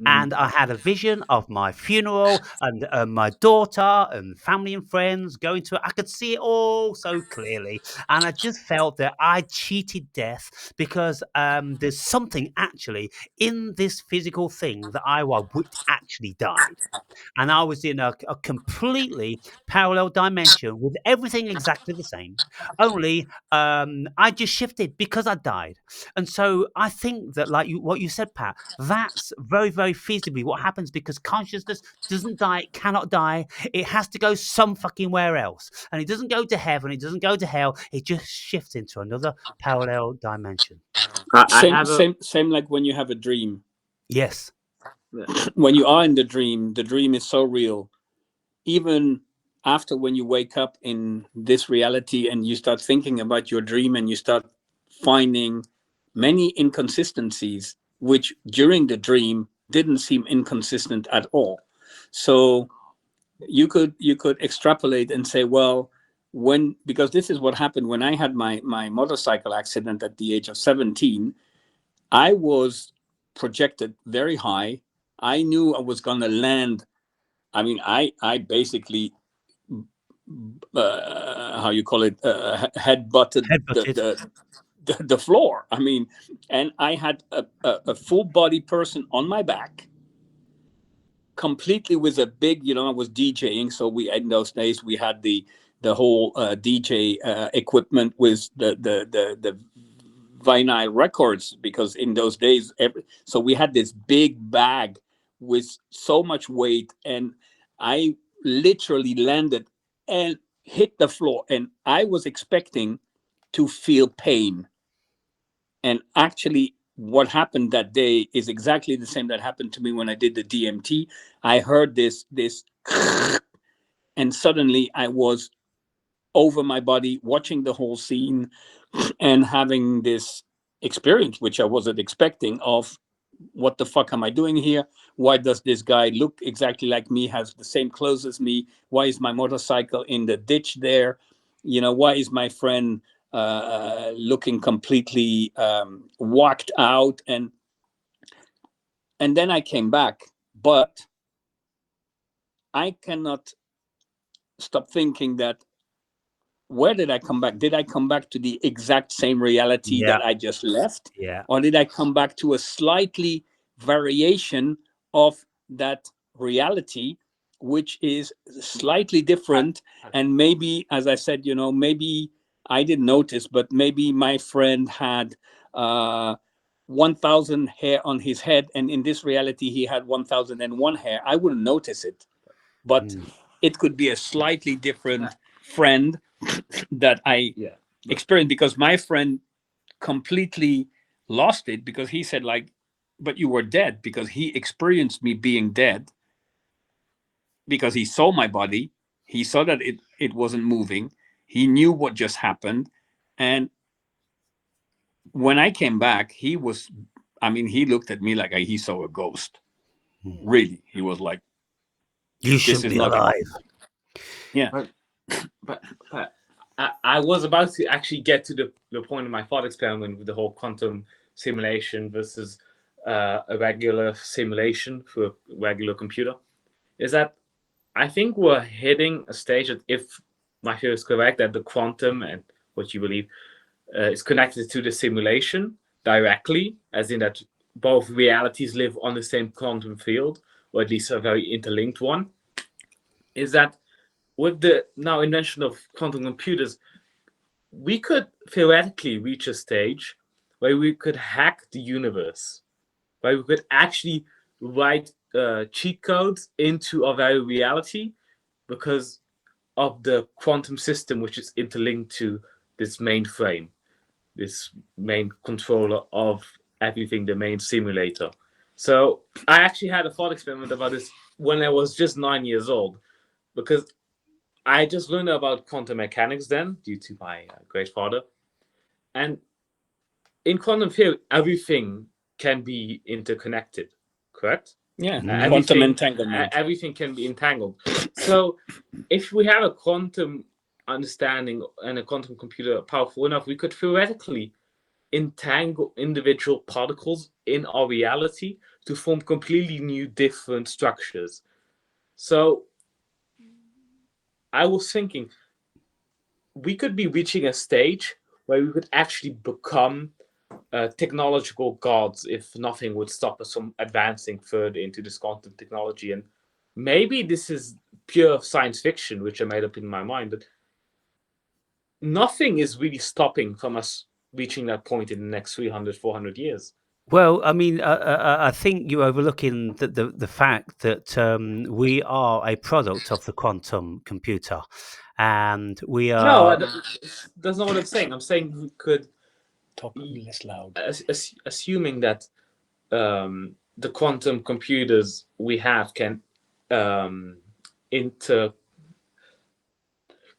And I had a vision of my funeral, and my daughter and family and friends going to it. I could see it all so clearly. And I just felt that I cheated death, because there's something actually in this physical thing that I was, which actually died. And I was in a completely parallel dimension with everything exactly the same. Only I just shifted because I died. And so I think that, like what you said, Pat, that's very, very feasibly what happens, because consciousness doesn't die, it cannot die. It has to go some fucking where else. And it doesn't go to heaven, it doesn't go to hell, it just shifts into another parallel dimension. I Same, have a. same, same. Like when you have a dream. Yes. When you are in the dream is so real. Even after, when you wake up in this reality and you start thinking about your dream, and you start finding many inconsistencies, which during the dream didn't seem inconsistent at all. So you could extrapolate and say, well, because this is what happened when I had my motorcycle accident at the age of 17. I was projected very high. I knew I was going to land. I mean, I basically, how you call it, head butted Headbutted. the floor. I mean, and I had a full body person on my back, completely with a big, I was DJing. So in those days we had the whole DJ equipment with the vinyl records, because in those days, so we had this big bag with so much weight, and I literally landed and hit the floor, and I was expecting to feel pain. And actually, what happened that day is exactly the same that happened to me when I did the DMT. I heard this and suddenly I was over my body, watching the whole scene and having this experience, which I wasn't expecting, of what the fuck am I doing here? Why does this guy look exactly like me, has the same clothes as me? Why is my motorcycle in the ditch there? Why is my friend looking completely whacked out? And then I came back, but I cannot stop thinking that, where did I come back? Did I come back to the exact same reality Yeah, that I just left? yeah. Or did I come back to a slightly variation of that reality, which is slightly different? And maybe, as I said, maybe I didn't notice, but maybe my friend had 1,000 hair on his head, and in this reality, he had 1,001 hair. I wouldn't notice it, but Mm. it could be a slightly different friend that I experienced, because my friend completely lost it, because he said, like, but you were dead, because he experienced me being dead, because he saw my body, he saw that it wasn't moving, he knew what just happened. And when I came back, he was, I mean, he looked at me like he saw a ghost. Mm. Really, he was like, You this shouldn't is be not alive. yeah. But I was about to actually get to the point of my thought experiment with the whole quantum simulation versus a regular simulation for a regular computer. Is that I think we're hitting a stage that, if my theory is correct, that the quantum and what you believe is connected to the simulation directly, as in that both realities live on the same quantum field, or at least a very interlinked one. Is that with the now invention of quantum computers, we could theoretically reach a stage where we could hack the universe, where we could actually write cheat codes into our very reality because of the quantum system, which is interlinked to this mainframe, this main controller of everything, the main simulator. So I actually had a thought experiment about this when I was just 9 years old, because I just learned about quantum mechanics then, due to my great father. And in quantum theory, everything can be interconnected, correct? Yeah, quantum Everything, entanglement. everything can be entangled. So, if we have a quantum understanding and a quantum computer powerful enough, we could theoretically entangle individual particles in our reality to form completely new, different structures. So, I was thinking we could be reaching a stage where we could actually become technological gods if nothing would stop us from advancing further into this quantum technology. And maybe this is pure science fiction, which I made up in my mind, but nothing is really stopping from us reaching that point in the next 300, 400 years. Well, I mean, I think you're overlooking the fact that we are a product of the quantum computer, and we No, are. that's not what I'm saying. I'm saying we could, Talk less loud. assuming that the quantum computers we have um, inter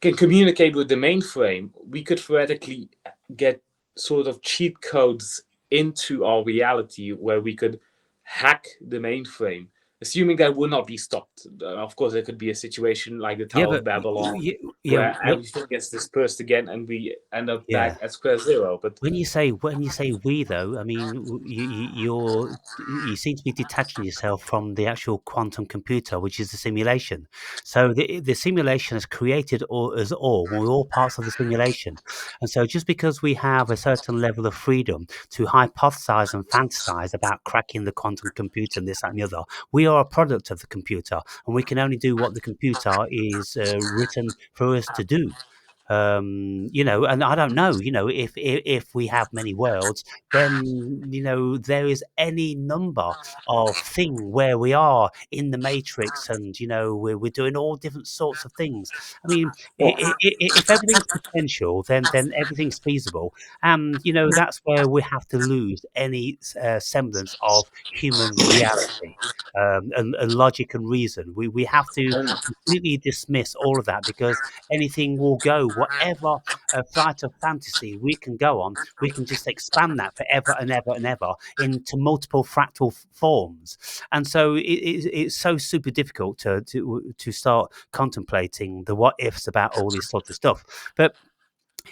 can communicate with the mainframe, we could theoretically get sort of cheat codes into our reality where we could hack the mainframe, assuming that would not be stopped. Of course, there could be a situation like the Yeah, Tower of but Babylon, yeah, where everything gets dispersed again and we end up yeah. back at square zero. But When you say we though, I mean you seem to be detaching yourself from the actual quantum computer, which is the simulation. So the simulation has created us all. We're all parts of the simulation, and so just because we have a certain level of freedom to hypothesize and fantasize about cracking the quantum computer and this that, and the other, we are a product of the computer, and we can only do what the computer is written for us to do. And I don't know, if we have many worlds, then there is any number of thing where we are in the matrix, and we're doing all different sorts of things. I mean, if everything's potential, then everything's feasible, and that's where we have to lose any semblance of human reality. And logic and reason. We have to completely dismiss all of that, because anything will go, whatever flight of fantasy we can go on, we can just expand that forever and ever and ever into multiple fractal forms. And so it's so super difficult to start contemplating the what ifs about all this sort of stuff. But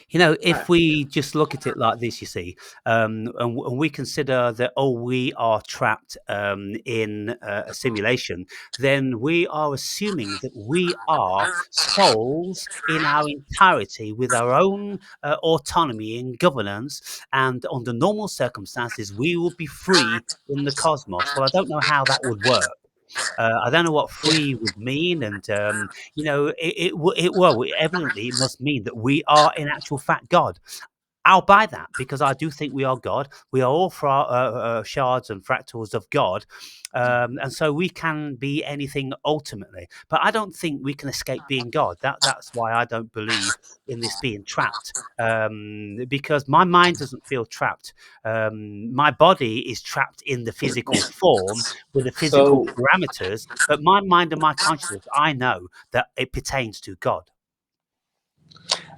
if we just look at it like this, you see, and we consider that, we are trapped in a simulation, then we are assuming that we are souls in our entirety with our own autonomy and governance, and under normal circumstances, we will be free in the cosmos. Well, I don't know how that would work. I don't know what free would mean, and well, evidently it must mean that we are in actual fact God. I'll buy that, because I do think we are God. We are all shards and fractals of God. And so we can be anything ultimately. But I don't think we can escape being God. That's why I don't believe in this being trapped, because my mind doesn't feel trapped. My body is trapped in the physical form with the physical So parameters. But my mind and my consciousness, I know that it pertains to God.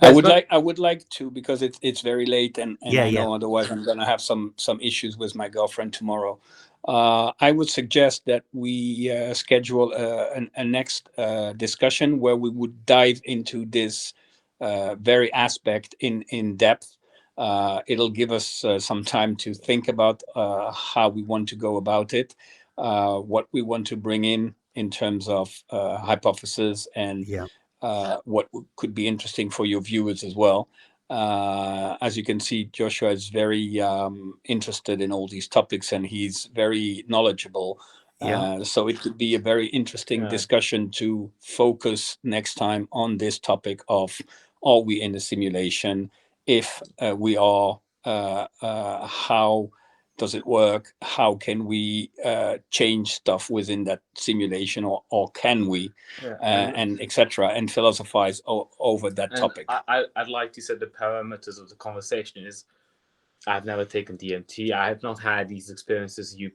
yes, but I would like to, because it's very late, and Yeah, I yeah, know otherwise I'm gonna have some issues with my girlfriend tomorrow. I would suggest that we schedule a next discussion where we would dive into this very aspect in depth. It'll give us some time to think about how we want to go about it, what we want to bring in terms of hypothesis, and yeah, what could be interesting for your viewers as well. As you can see, Joshua is very interested in all these topics, and he's very knowledgeable. yeah. So it could be a very interesting yeah, discussion to focus next time on this topic of, are we in a simulation? If we are, how does it work? How can we change stuff within that simulation, or can we? yeah, And etc., and philosophize over that and topic. I'd like to set the parameters of the conversation is I've never taken DMT. I have not had these experiences you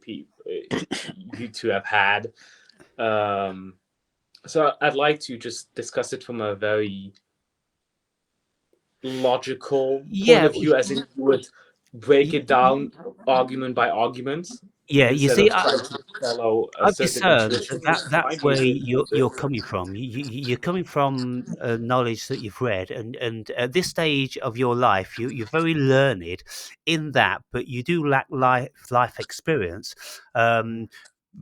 two have had. Um, so I'd like to just discuss it from a very logical point Yeah, of view, as in you would break it down argument by argument yeah. You instead of see, trying to follow a I've certain discerned intuition. that that's Mind you, where it's you're intuitive. coming from. You're coming from knowledge that you've read, and at this stage of your life, you're very learned in that, but you do lack life experience. Um,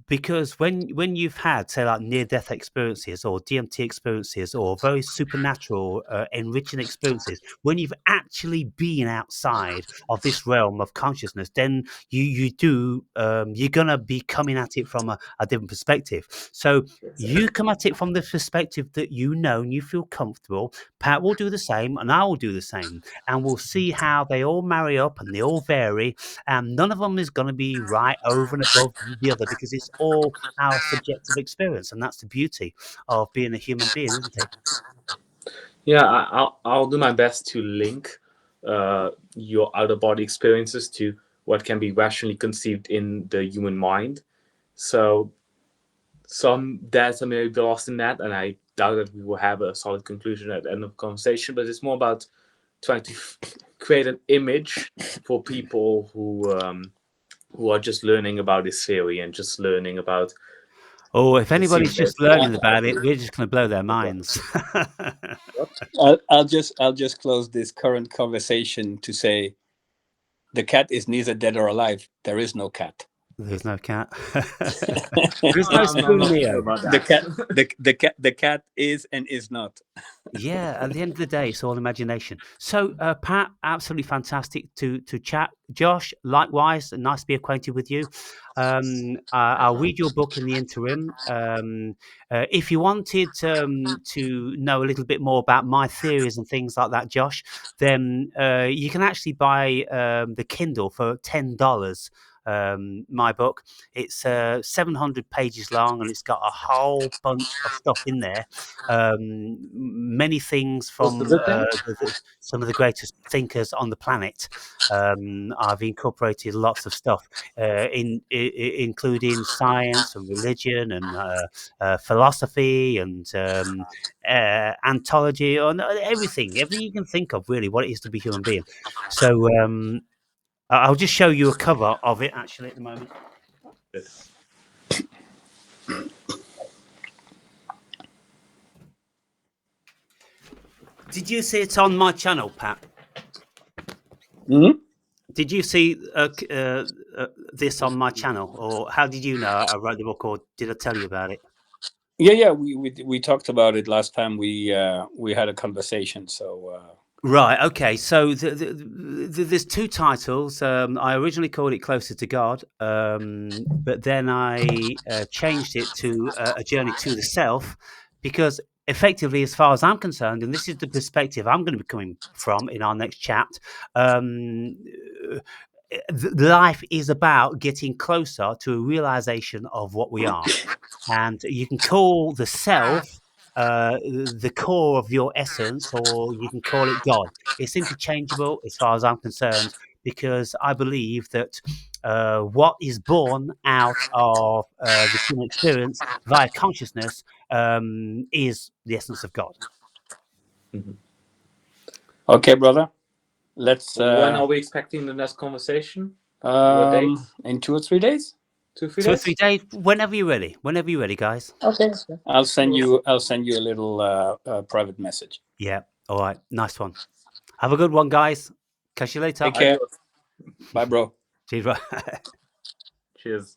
because when you've had, say, like near death experiences or DMT experiences or very supernatural enriching experiences, when you've actually been outside of this realm of consciousness, then you do you're gonna be coming at it from a different perspective. So you come at it from the perspective that you know and you feel comfortable. Pat will do the same, and I will do the same, and we'll see how they all marry up and they all vary, and none of them is going to be right over and above the other, because it's all our subjective experience, and that's the beauty of being a human being, isn't it? Yeah, I'll do my best to link your out of body experiences to what can be rationally conceived in the human mind. So some data may be lost in that, and I doubt that we will have a solid conclusion at the end of the conversation. But it's more about trying to create an image for people who are just learning about this theory and just learning about. Oh, if anybody's there's- just learning about it, we're just going to blow their minds. I'll just close this current conversation to say the cat is neither dead or alive. There is no cat. There's no cat. There's no I'm spoon not Neo. sure about The that. cat the cat is and is not. Yeah, at the end of the day, it's all imagination. So, Pat, absolutely fantastic to chat. Josh, likewise, nice to be acquainted with you. I'll read your book in the interim. If you wanted to know a little bit more about my theories and things like that, Josh, then you can actually buy the Kindle for $10. My book. It's 700 pages long, and it's got a whole bunch of stuff in there. Many things What's the from good thing? some of the greatest thinkers on the planet. I've incorporated lots of stuff, including science and religion and philosophy and anthology, and everything you can think of, really, what it is to be a human being. So I'll just show you a cover of it, actually, at the moment. Good. Did you see it on my channel, Pat? Mm-hmm. Did you see this on my channel, or how did you know I wrote the book, or did I tell you about it? Yeah. We talked about it last time we had a conversation. So Right. Okay. So there's two titles. I originally called it "Closer to God," but then I changed it to "A Journey to the Self," because effectively, as far as I'm concerned, and this is the perspective I'm going to be coming from in our next chat, life is about getting closer to a realization of what we are, and you can call the self the core of your essence, or you can call it God. It's interchangeable as far as I'm concerned, because I believe that what is born out of the human experience via consciousness is the essence of God. okay, brother. Let's. When are we expecting the next conversation? What date? In 2 or 3 days. 2 3 2 or days? 3 days, whenever you're ready, guys. Okay. I'll send you a little private message. Yeah. All right. Nice one. Have a good one, guys. Catch you later. Take care. Bye, bro. Cheers. Bro. Cheers.